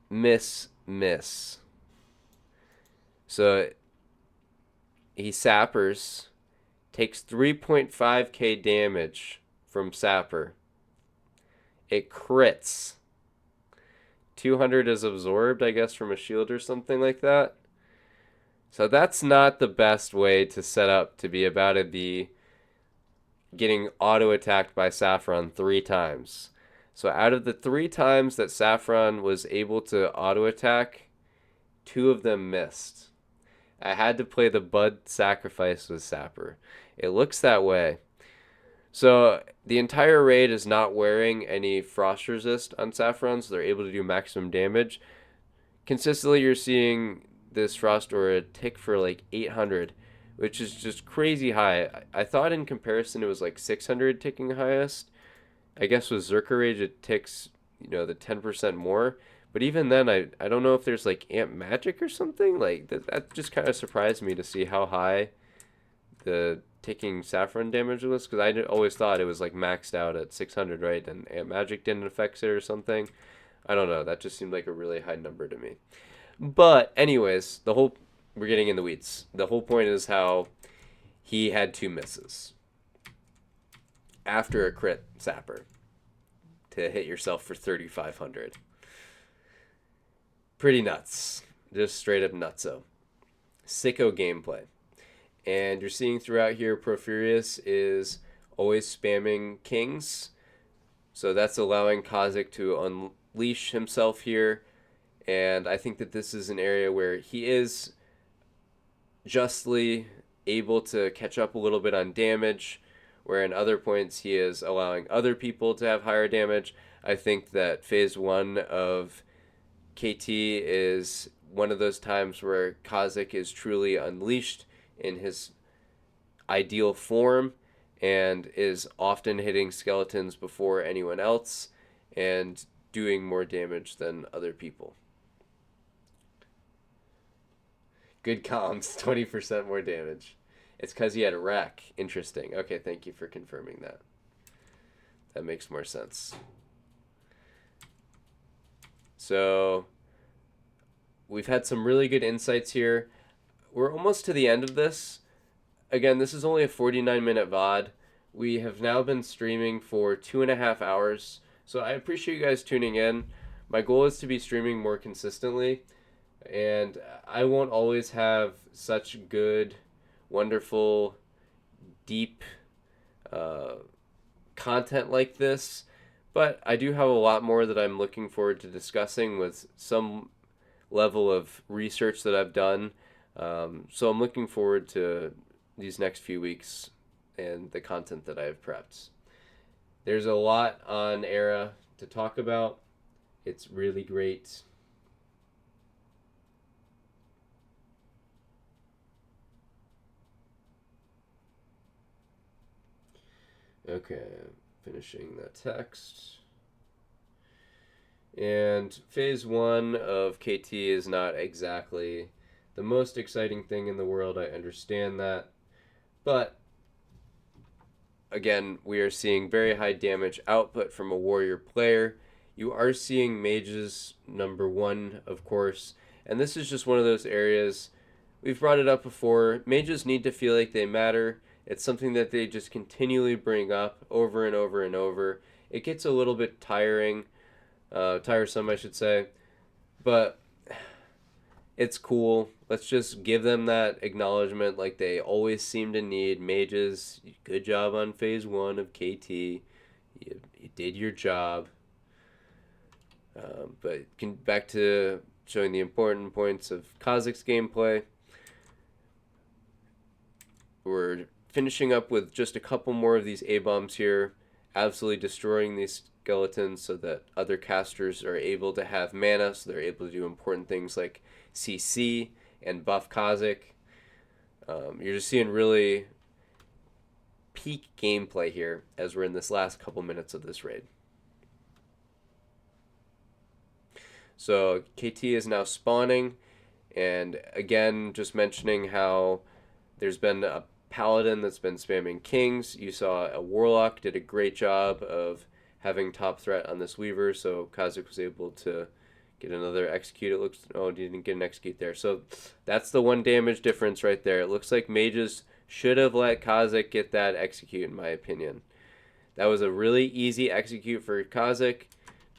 Miss. So he sappers, takes 3.5k damage from sapper. It crits. 200 is absorbed, I guess, from a shield or something like that. So that's not the best way to set up to be about to be getting auto-attacked by Saffron 3 times. So out of the 3 times that Saffron was able to auto-attack, 2 of them missed. I had to play the Bud sacrifice with Sapper. It looks that way. So the entire raid is not wearing any frost resist on Saffron, so they're able to do maximum damage. Consistently you're seeing this frost aura tick for like 800, which is just crazy high. I thought in comparison it was like 600 ticking highest. I guess with Zerker Rage it ticks, you know, the 10% more. But even then, I don't know if there's like amp magic or something. Like that just kind of surprised me to see how high the taking saffron damage list, because I always thought it was like maxed out at 600, right? And magic didn't affect it or something. I don't know. That just seemed like a really high number to me. But anyways, we're getting in the weeds. The whole point is how he had 2 misses after a crit sapper to hit yourself for 3,500. Pretty nuts. Just straight up nutso. Sicko gameplay. And you're seeing throughout here, Porphyrius is always spamming kings. So that's allowing Kazic to unleash himself here. And I think that this is an area where he is justly able to catch up a little bit on damage, where in other points he is allowing other people to have higher damage. I think that phase 1 of KT is one of those times where Kazic is truly unleashed in his ideal form and is often hitting skeletons before anyone else and doing more damage than other people. Good comms, 20% more damage. It's because he had a rack. Interesting. Okay, thank you for confirming that. That makes more sense. So, we've had some really good insights here. We're almost to the end of this. Again, this is only a 49-minute VOD. We have now been streaming for 2.5 hours. So I appreciate you guys tuning in. My goal is to be streaming more consistently. And I won't always have such good, wonderful, deep content like this. But I do have a lot more that I'm looking forward to discussing with some level of research that I've done. So I'm looking forward to these next few weeks and the content that I have prepped. There's a lot on Era to talk about. It's really great. Okay, finishing that text. And phase 1 of KT is not exactly the most exciting thing in the world. I understand that. But, again, we are seeing very high damage output from a warrior player. You are seeing mages number 1, of course. And this is just one of those areas, we've brought it up before, mages need to feel like they matter. It's something that they just continually bring up over and over and over. It gets a little bit tiresome, I should say. But it's cool. Let's just give them that acknowledgement like they always seem to need. Mages, good job on phase 1 of KT. You did your job. But back to showing the important points of Kazic's gameplay. We're finishing up with just a couple more of these A-bombs here, absolutely destroying these skeletons so that other casters are able to have mana, so they're able to do important things like CC and buff Kazic. You're just seeing really peak gameplay here as we're in this last couple minutes of this raid. So KT is now spawning, and again, just mentioning how there's been a paladin that's been spamming kings. You saw a warlock did a great job of having top threat on this weaver, so Kazic was able to get another execute. It looks, oh, he didn't get an execute there. So that's the 1 damage difference right there. It looks like mages should have let Kazic get that execute, in my opinion. That was a really easy execute for Kazic.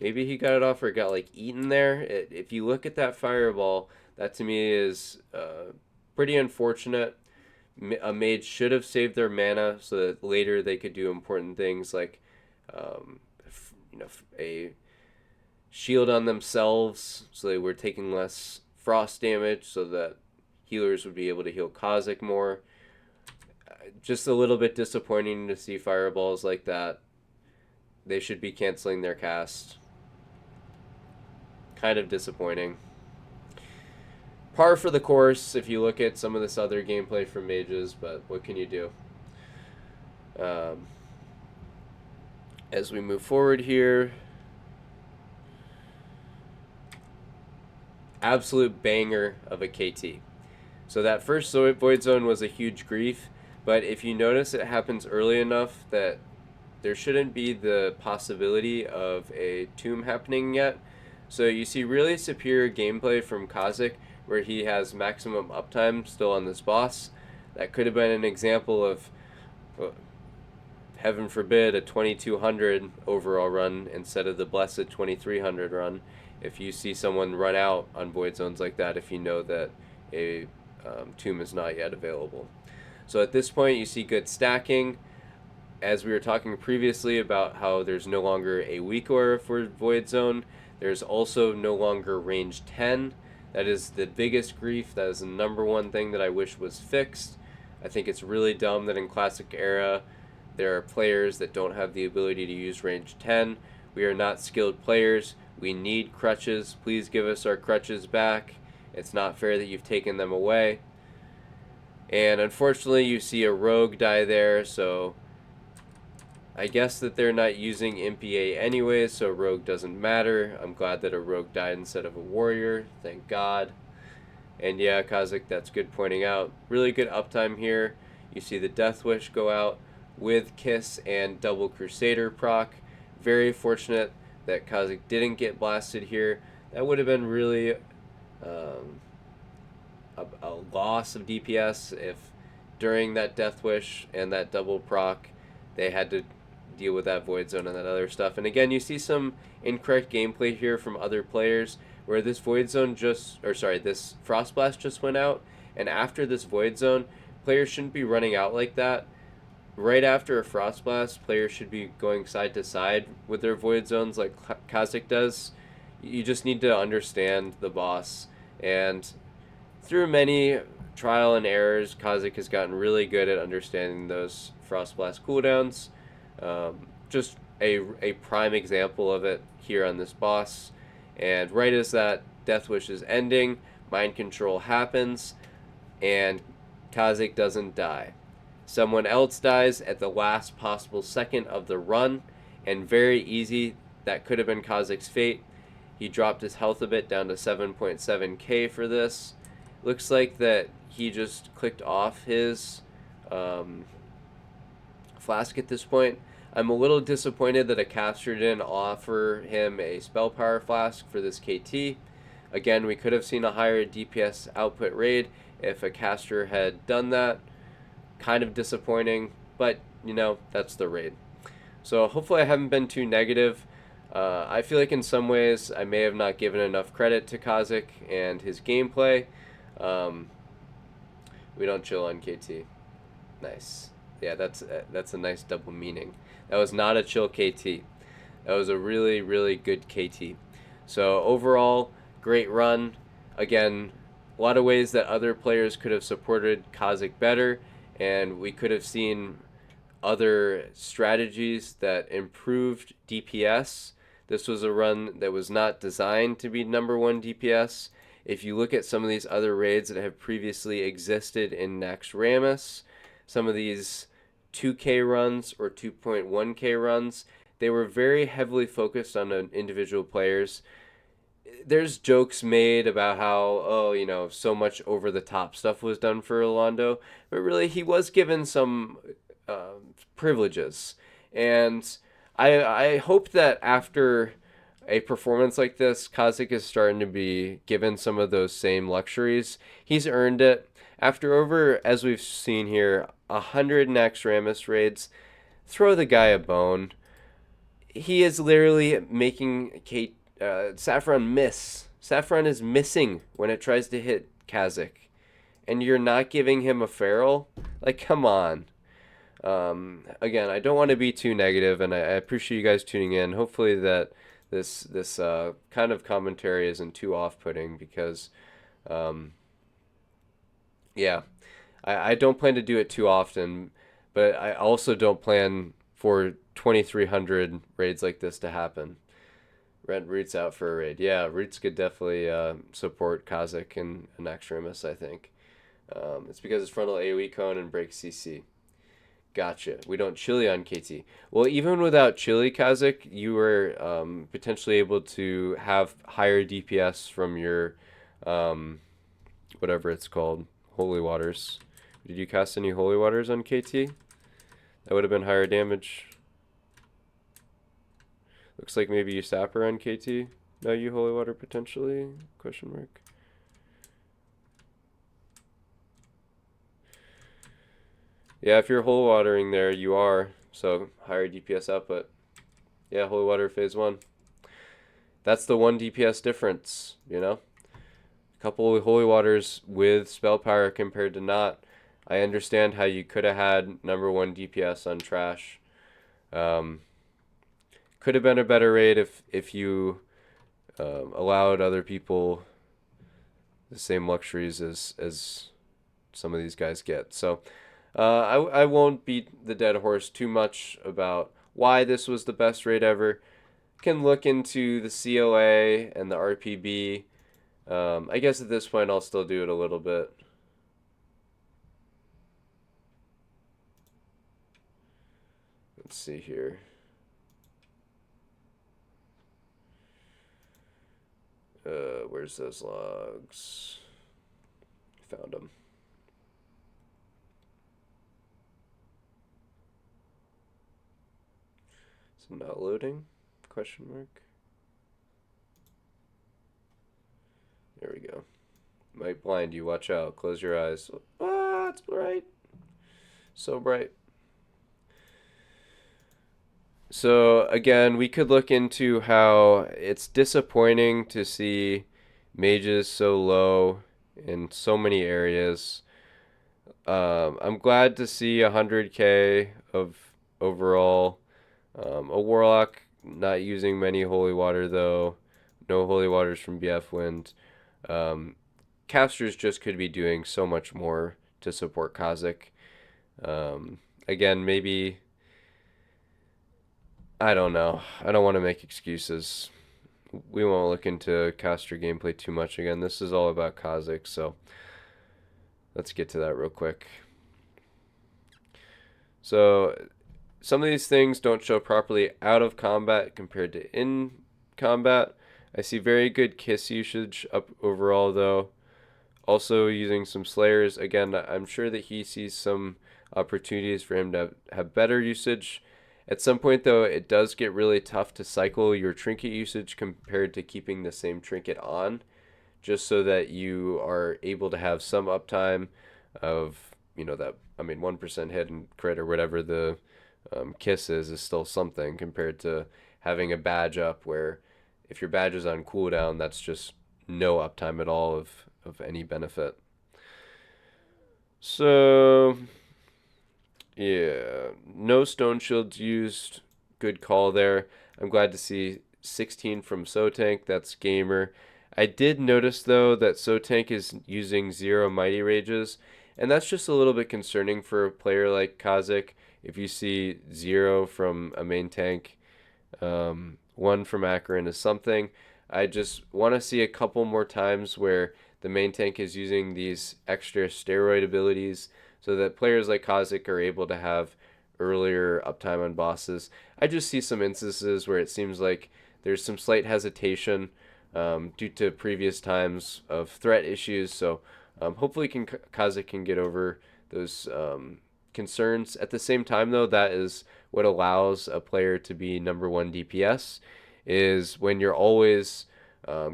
Maybe he got it off or got like eaten there. If you look at that fireball, that to me is pretty unfortunate. A mage should have saved their mana so that later they could do important things like a shield on themselves so they were taking less frost damage so that healers would be able to heal Kazic more. Just a little bit disappointing to see fireballs like that. They should be canceling their cast. Kind of disappointing. Par for the course if you look at some of this other gameplay from mages, but what can you do? As we move forward here, absolute banger of a KT. So that first Void Zone was a huge grief, But if you notice, it happens early enough that there shouldn't be the possibility of a tomb happening yet. So you see really superior gameplay from Kazic, where he has maximum uptime still on this boss. That could have been an example of, heaven forbid, a 2200 overall run instead of the blessed 2300 run. If you see someone run out on void zones like that, if you know that a tomb is not yet available. So at this point, you see good stacking. As we were talking previously about how there's no longer a weak aura for void zone, there's also no longer range 10. That is the biggest grief. That is the number one thing that I wish was fixed. I think it's really dumb that in Classic Era there are players that don't have the ability to use range 10. We are not skilled players. We need crutches. Please give us our crutches back. It's not fair that you've taken them away. And unfortunately, you see a rogue die there, so I guess that they're not using MPA anyway, so rogue doesn't matter. I'm glad that a rogue died instead of a warrior. Thank God. And yeah, Kazic, that's good pointing out. Really good uptime here. You see the Death Wish go out with Kiss and Double Crusader proc. Very fortunate that Kazic didn't get blasted here. That would have been really a loss of DPS if during that Death Wish and that double proc they had to deal with that void zone and that other stuff. And again, you see some incorrect gameplay here from other players where this void zone this frost blast just went out, and after this void zone, players shouldn't be running out like that. Right after a frost blast, players should be going side to side with their void zones like Kazic does. You just need to understand the boss, and through many trial and errors, Kazic has gotten really good at understanding those frost blast cooldowns. Just a prime example of it here on this boss. And right as that Death Wish is ending, mind control happens, and Kazic doesn't die. Someone else dies at the last possible second of the run, and very easy, that could have been Kazic's fate. He dropped his health a bit down to 7.7k for this. Looks like that he just clicked off his flask at this point. I'm a little disappointed that a caster didn't offer him a spell power flask for this KT. Again, we could have seen a higher DPS output raid if a caster had done that. Kind of disappointing, but you know, that's the raid. So hopefully I haven't been too negative. I feel like in some ways I may have not given enough credit to Kazic and his gameplay. We don't chill on KT. Nice. Yeah, that's a nice double meaning. That was not a chill KT. That was a really, really good KT. So overall, great run. Again, a lot of ways that other players could have supported Kazic better, and we could have seen other strategies that improved DPS. This was a run that was not designed to be #1 DPS. If you look at some of these other raids that have previously existed in Naxx Rammus, some of these 2k runs or 2.1k runs, they were very heavily focused on individual players. There's jokes made about how, oh, you know, so much over the top stuff was done for Orlando, but really he was given some privileges. And I hope that after a performance like this, Kazic is starting to be given some of those same luxuries. He's earned it. After over, as we've seen here, 100 Naxx Rammus raids, throw the guy a bone. He is literally making Saffron miss. Saffron is missing when it tries to hit Kazic. And you're not giving him a feral? Like, come on. Again, I don't want to be too negative, and I appreciate you guys tuning in. Hopefully that this kind of commentary isn't too off-putting, because yeah, I don't plan to do it too often, but I also don't plan for 2,300 raids like this to happen. Rent Roots out for a raid. Yeah, Roots could definitely support Kazic and Naxx Rammus, I think. It's because it's frontal AoE cone and break CC. Gotcha. We don't chili on KT. Well, even without chili, Kazic, you were potentially able to have higher DPS from your whatever it's called, holy waters. Did you cast any Holy Waters on KT? That would have been higher damage. Looks like maybe you Sapper on KT. No, you Holy Water potentially? Question mark. Yeah, if you're Holy Watering there, you are. So, higher DPS output. Yeah, Holy Water phase 1. That's the 1 DPS difference, you know? A couple of Holy Waters with spell power compared to not. I understand how you could have had number 1 DPS on Trash. Could have been a better raid if you allowed other people the same luxuries as some of these guys get. So I won't beat the dead horse too much about why this was the best raid ever. Can look into the COA and the RPB. I guess at this point I'll still do it a little bit. Let's see here. Where's those logs? Found them. Is it not loading? Question mark. There we go. Might blind you. Watch out. Close your eyes. Ah, it's bright. So bright. So again, we could look into how it's disappointing to see mages so low in so many areas. I'm glad to see 100k of overall. A warlock not using many holy water though. No holy waters from BF Wind. Casters just could be doing so much more to support Kazic. Again, maybe, I don't know. I don't want to make excuses. We won't look into caster gameplay too much again. This is all about Kazic, so let's get to that real quick. So some of these things don't show properly out of combat compared to in combat. I see very good kiss usage up overall though. Also using some slayers. Again, I'm sure that he sees some opportunities for him to have better usage. At some point though, it does get really tough to cycle your trinket usage compared to keeping the same trinket on, just so that you are able to have some uptime of, you know, that, I mean, 1% hit and crit or whatever the kiss is still something compared to having a badge up where if your badge is on cooldown, that's just no uptime at all of any benefit. So yeah, no stone shields used. Good call there. I'm glad to see 16 from Sotank. That's gamer. I did notice though that Sotank is using 0 mighty rages, and that's just a little bit concerning for a player like Kazic. If you see 0 from a main tank, 1 from Akron is something. I just want to see a couple more times where the main tank is using these extra steroid abilities so that players like Kazic are able to have earlier uptime on bosses. I just see some instances where it seems like there's some slight hesitation due to previous times of threat issues. So hopefully Kazic can get over those concerns. At the same time though, that is what allows a player to be number 1 DPS, is when you're always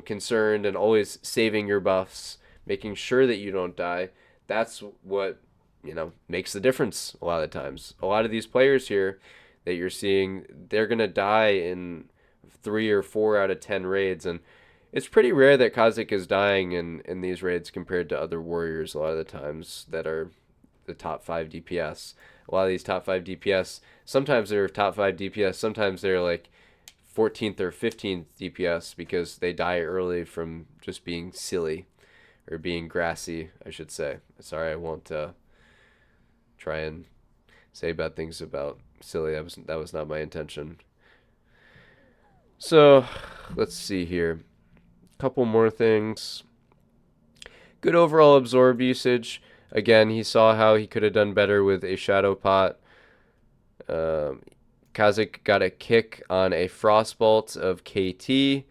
concerned and always saving your buffs, making sure that you don't die. That's what, you know, makes the difference a lot of the times. A lot of these players here that you're seeing, they're going to die in 3 or 4 out of 10 raids, and it's pretty rare that Kazic is dying in these raids compared to other warriors a lot of the times that are the top 5 DPS. A lot of these top 5 DPS, sometimes they're top 5 DPS, sometimes they're like 14th or 15th DPS because they die early from just being silly, or being grassy, I should say. Sorry, I won't try and say bad things about silly. That was not my intention. So let's see here. Couple more things. Good overall absorb usage. Again, he saw how he could have done better with a shadow pot. Kazic got a kick on a frostbolt of KT,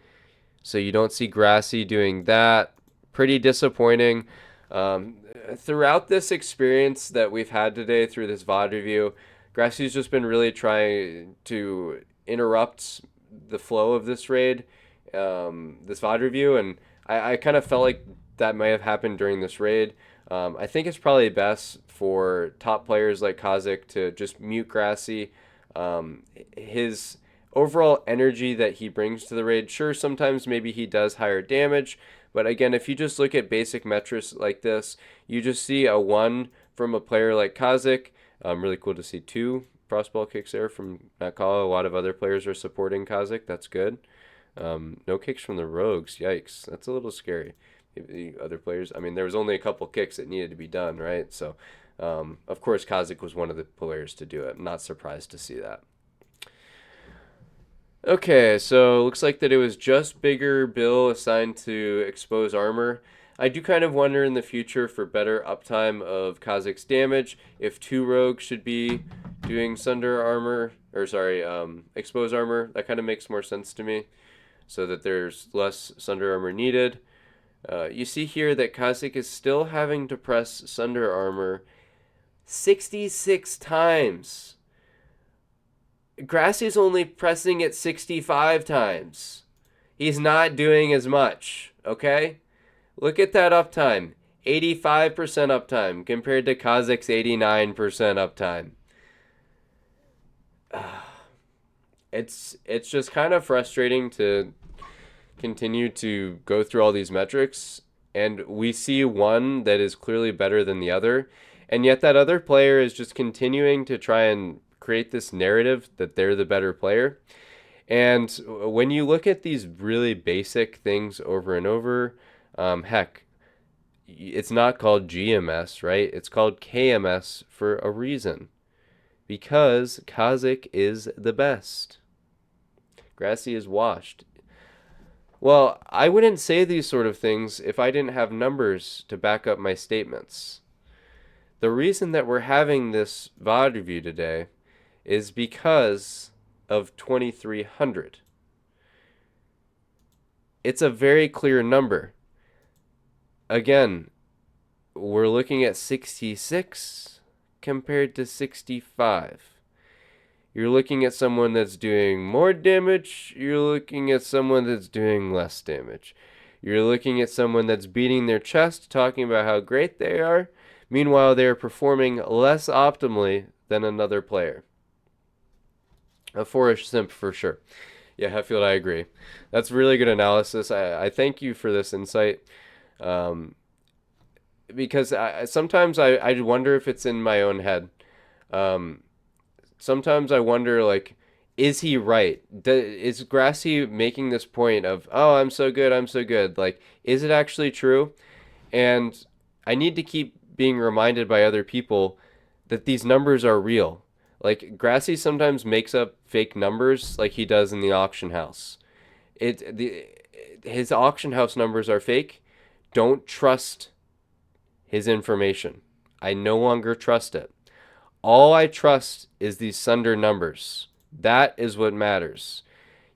so you don't see Grassy doing that. Pretty disappointing. throughout this experience that we've had today through this VOD review, Grassy's just been really trying to interrupt the flow of this raid, this VOD review, and I kind of felt like that may have happened during this raid. I think it's probably best for top players like Kazic to just mute Grassy. His overall energy that he brings to the raid, sure, sometimes maybe he does higher damage, but again, if you just look at basic metrics like this, you just see a 1 from a player like Kazic. Really cool to see 2 crossball kicks there from Nakala. A lot of other players are supporting Kazic. That's good. No kicks from the Rogues. Yikes. That's a little scary. The other players, I mean, there was only a couple kicks that needed to be done, right? So, of course, Kazic was one of the players to do it. I'm not surprised to see that. Okay, so looks like that it was just Bigger Bill assigned to expose armor. I do kind of wonder in the future for better uptime of Kazic's damage if 2 rogues should be doing Sunder armor, or sorry, expose armor. That kind of makes more sense to me, so that there's less Sunder armor needed. You see here that Kazic is still having to press Sunder armor 66 times. Grassy's only pressing it 65 times. He's not doing as much, okay? Look at that uptime. 85% uptime compared to Kazic's 89% uptime. It's just kind of frustrating to continue to go through all these metrics, and we see one that is clearly better than the other, and yet that other player is just continuing to try and create this narrative that they're the better player. And when you look at these really basic things over and over, heck, it's not called GMS, right? It's called KMS for a reason. Because Kazic is the best. Grassy is washed. Well, I wouldn't say these sort of things if I didn't have numbers to back up my statements. The reason that we're having this VOD review today is because of 2300. It's a very clear number. Again, we're looking at 66 compared to 65. You're looking at someone that's doing more damage. You're looking at someone that's doing less damage. You're looking at someone that's beating their chest, talking about how great they are. Meanwhile, they're performing less optimally than another player. A Forest simp for sure. Yeah, Hetfield, I agree. That's really good analysis. I thank you for this insight. Because sometimes I wonder if it's in my own head. Sometimes I wonder, like, is he right? Is Grassy making this point of, oh, I'm so good, I'm so good? Like, is it actually true? And I need to keep being reminded by other people that these numbers are real. Like, Grassy sometimes makes up fake numbers like he does in the auction house. His auction house numbers are fake. Don't trust his information. I no longer trust it. All I trust is these Sunder numbers. That is what matters.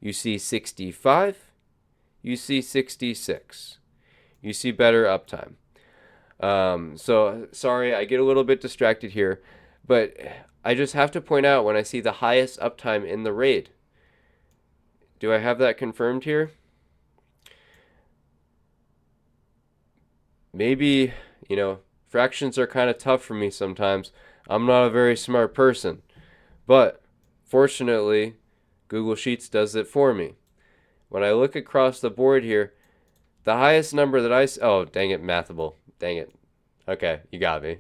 You see 65, you see 66. You see better uptime. So, sorry, I get a little bit distracted here, but I just have to point out when I see the highest uptime in the raid. Do I have that confirmed here? Maybe, fractions are kind of tough for me sometimes. I'm not a very smart person. But, fortunately, Google Sheets does it for me. When I look across the board here, the highest number that oh, dang it, Mathable. Dang it. Okay, you got me.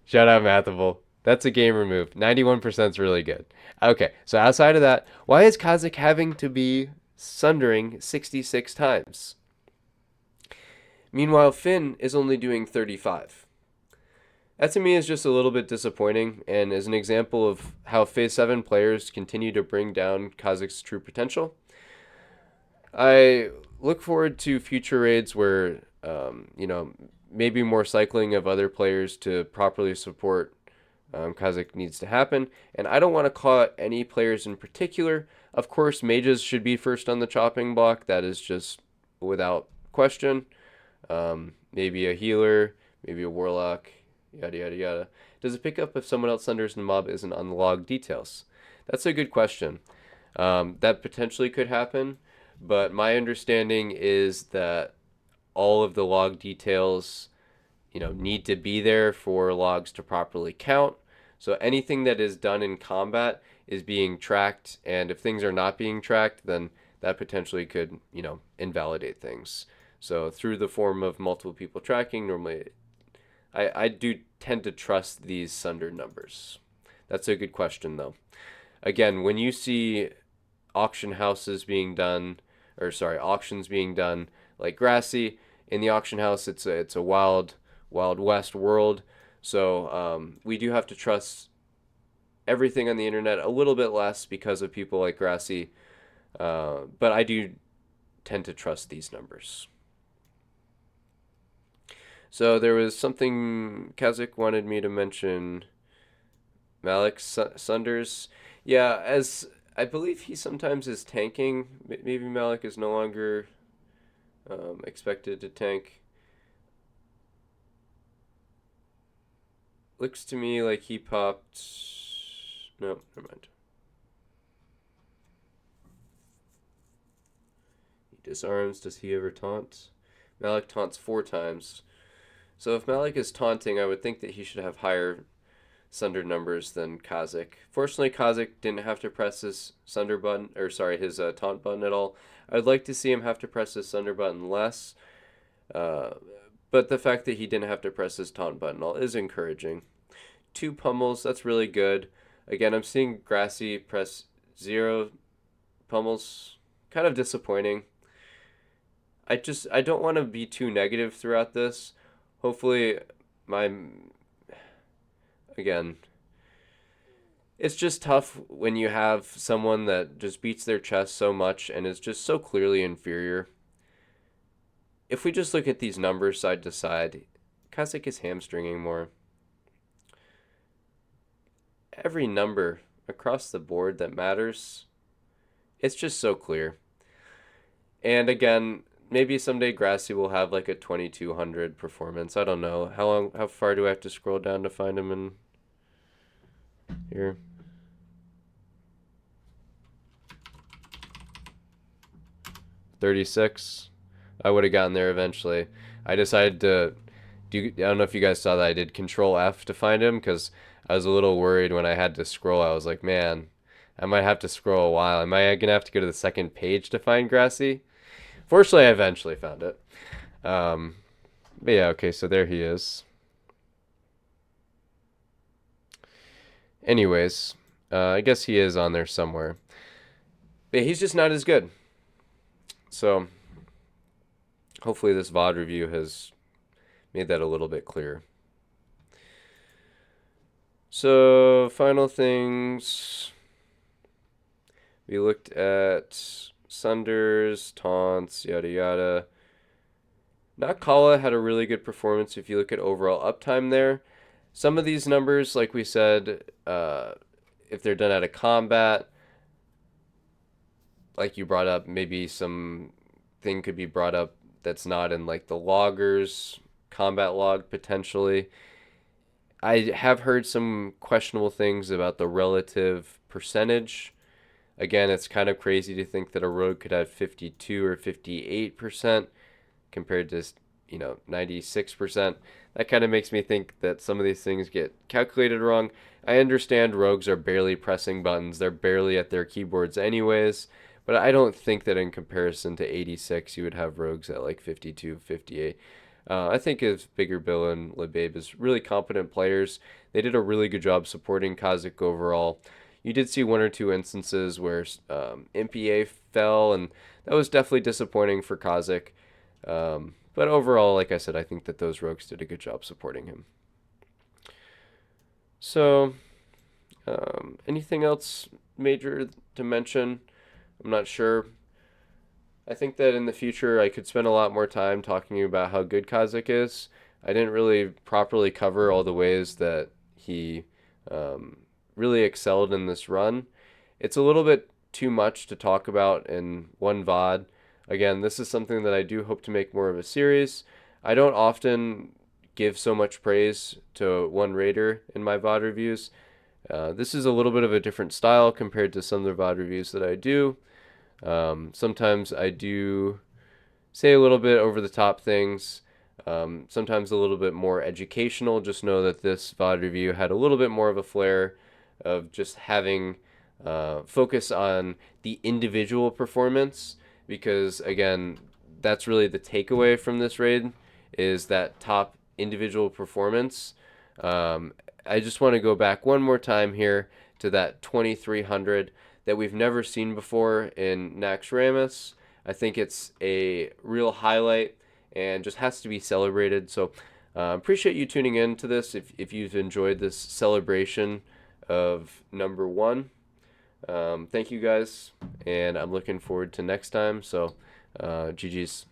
Shout out Mathable. That's a gamer move. 91% is really good. Okay, so outside of that, why is Kazic having to be sundering 66 times? Meanwhile, Finn is only doing 35. That to me is just a little bit disappointing and is an example of how Phase 7 players continue to bring down Kazic's true potential. I look forward to future raids where, maybe more cycling of other players to properly support Kazic needs to happen. And I don't want to call out any players in particular. Of course, mages should be first on the chopping block. That is just without question. Maybe a healer, maybe a warlock, yada yada yada. Does it pick up if someone else thunders and the mob isn't on the log details? That's a good question. That potentially could happen, but my understanding is that all of the log details, need to be there for logs to properly count. So anything that is done in combat is being tracked, and if things are not being tracked, then that potentially could, invalidate things. So through the form of multiple people tracking, normally I do tend to trust these Sunder numbers. That's a good question, though. Again, when you see auctions being done like Grassy, in the auction house, it's a wild west world. So we do have to trust everything on the internet a little bit less because of people like Grassy. But I do tend to trust these numbers. So there was something Kazic wanted me to mention. Malik Sunders. Yeah, as I believe he sometimes is tanking. Maybe Malik is no longer expected to tank. Looks to me like he popped... No, never mind. He disarms. Does he ever taunt? Malik taunts 4 times. So if Malik is taunting, I would think that he should have higher Sunder numbers than Kazic. Fortunately, Kazic didn't have to press his Sunder button, his taunt button at all. I'd like to see him have to press his Sunder button less. But the fact that he didn't have to press his taunt button is encouraging. 2 pummels, that's really good. Again, I'm seeing Grassy press 0 pummels. Kind of disappointing. I don't want to be too negative throughout this. Hopefully, again, it's just tough when you have someone that just beats their chest so much and is just so clearly inferior. If we just look at these numbers side to side, Kazic is hamstringing more. Every number across the board that matters, it's just so clear. And again, maybe someday Grassy will have like a 2200 performance. I don't know. How far do I have to scroll down to find him in here? $36. I would have gotten there eventually. I decided to I don't know if you guys saw that I did Control F to find him because I was a little worried when I had to scroll. I was like, man, I might have to scroll a while. Am I gonna have to go to the second page to find Grassy? Fortunately, I eventually found it. But yeah, okay, so there he is. Anyways, I guess he is on there somewhere. But he's just not as good. So hopefully this VOD review has made that a little bit clearer. So final things. We looked at Sunders, taunts, yada yada. Nakala had a really good performance if you look at overall uptime there. Some of these numbers, like we said, if they're done out of combat, like you brought up, maybe some thing could be brought up that's not in like the loggers combat log potentially. I have heard some questionable things about the relative percentage. Again, it's kind of crazy to think that a rogue could have 52 or 58% compared to 96%. That kind of makes me think that some of these things get calculated wrong. I understand rogues are barely pressing buttons. They're barely at their keyboards anyways. But I don't think that in comparison to 86, you would have rogues at like 52, 58. I think if Bigger Bill and LeBabe is really competent players. They did a really good job supporting Kazic overall. You did see 1 or 2 instances where MPA fell, and that was definitely disappointing for Kazic. But overall, like I said, I think that those rogues did a good job supporting him. So, anything else major to mention? I'm not sure. I think that in the future I could spend a lot more time talking about how good Kazic is. I didn't really properly cover all the ways that he really excelled in this run. It's a little bit too much to talk about in one VOD. Again, this is something that I do hope to make more of a series. I don't often give so much praise to one raider in my VOD reviews. This is a little bit of a different style compared to some of the VOD reviews that I do. Sometimes I do say a little bit over the top things, sometimes a little bit more educational. Just know that this VOD review had a little bit more of a flair of just having focus on the individual performance, because again, that's really the takeaway from this raid, is that top individual performance. I just want to go back one more time here to that 2300 that we've never seen before in Naxx Ramus. I think it's a real highlight and just has to be celebrated. So appreciate you tuning in to this if you've enjoyed this celebration of number 1. Thank you guys, and I'm looking forward to next time. So GG's.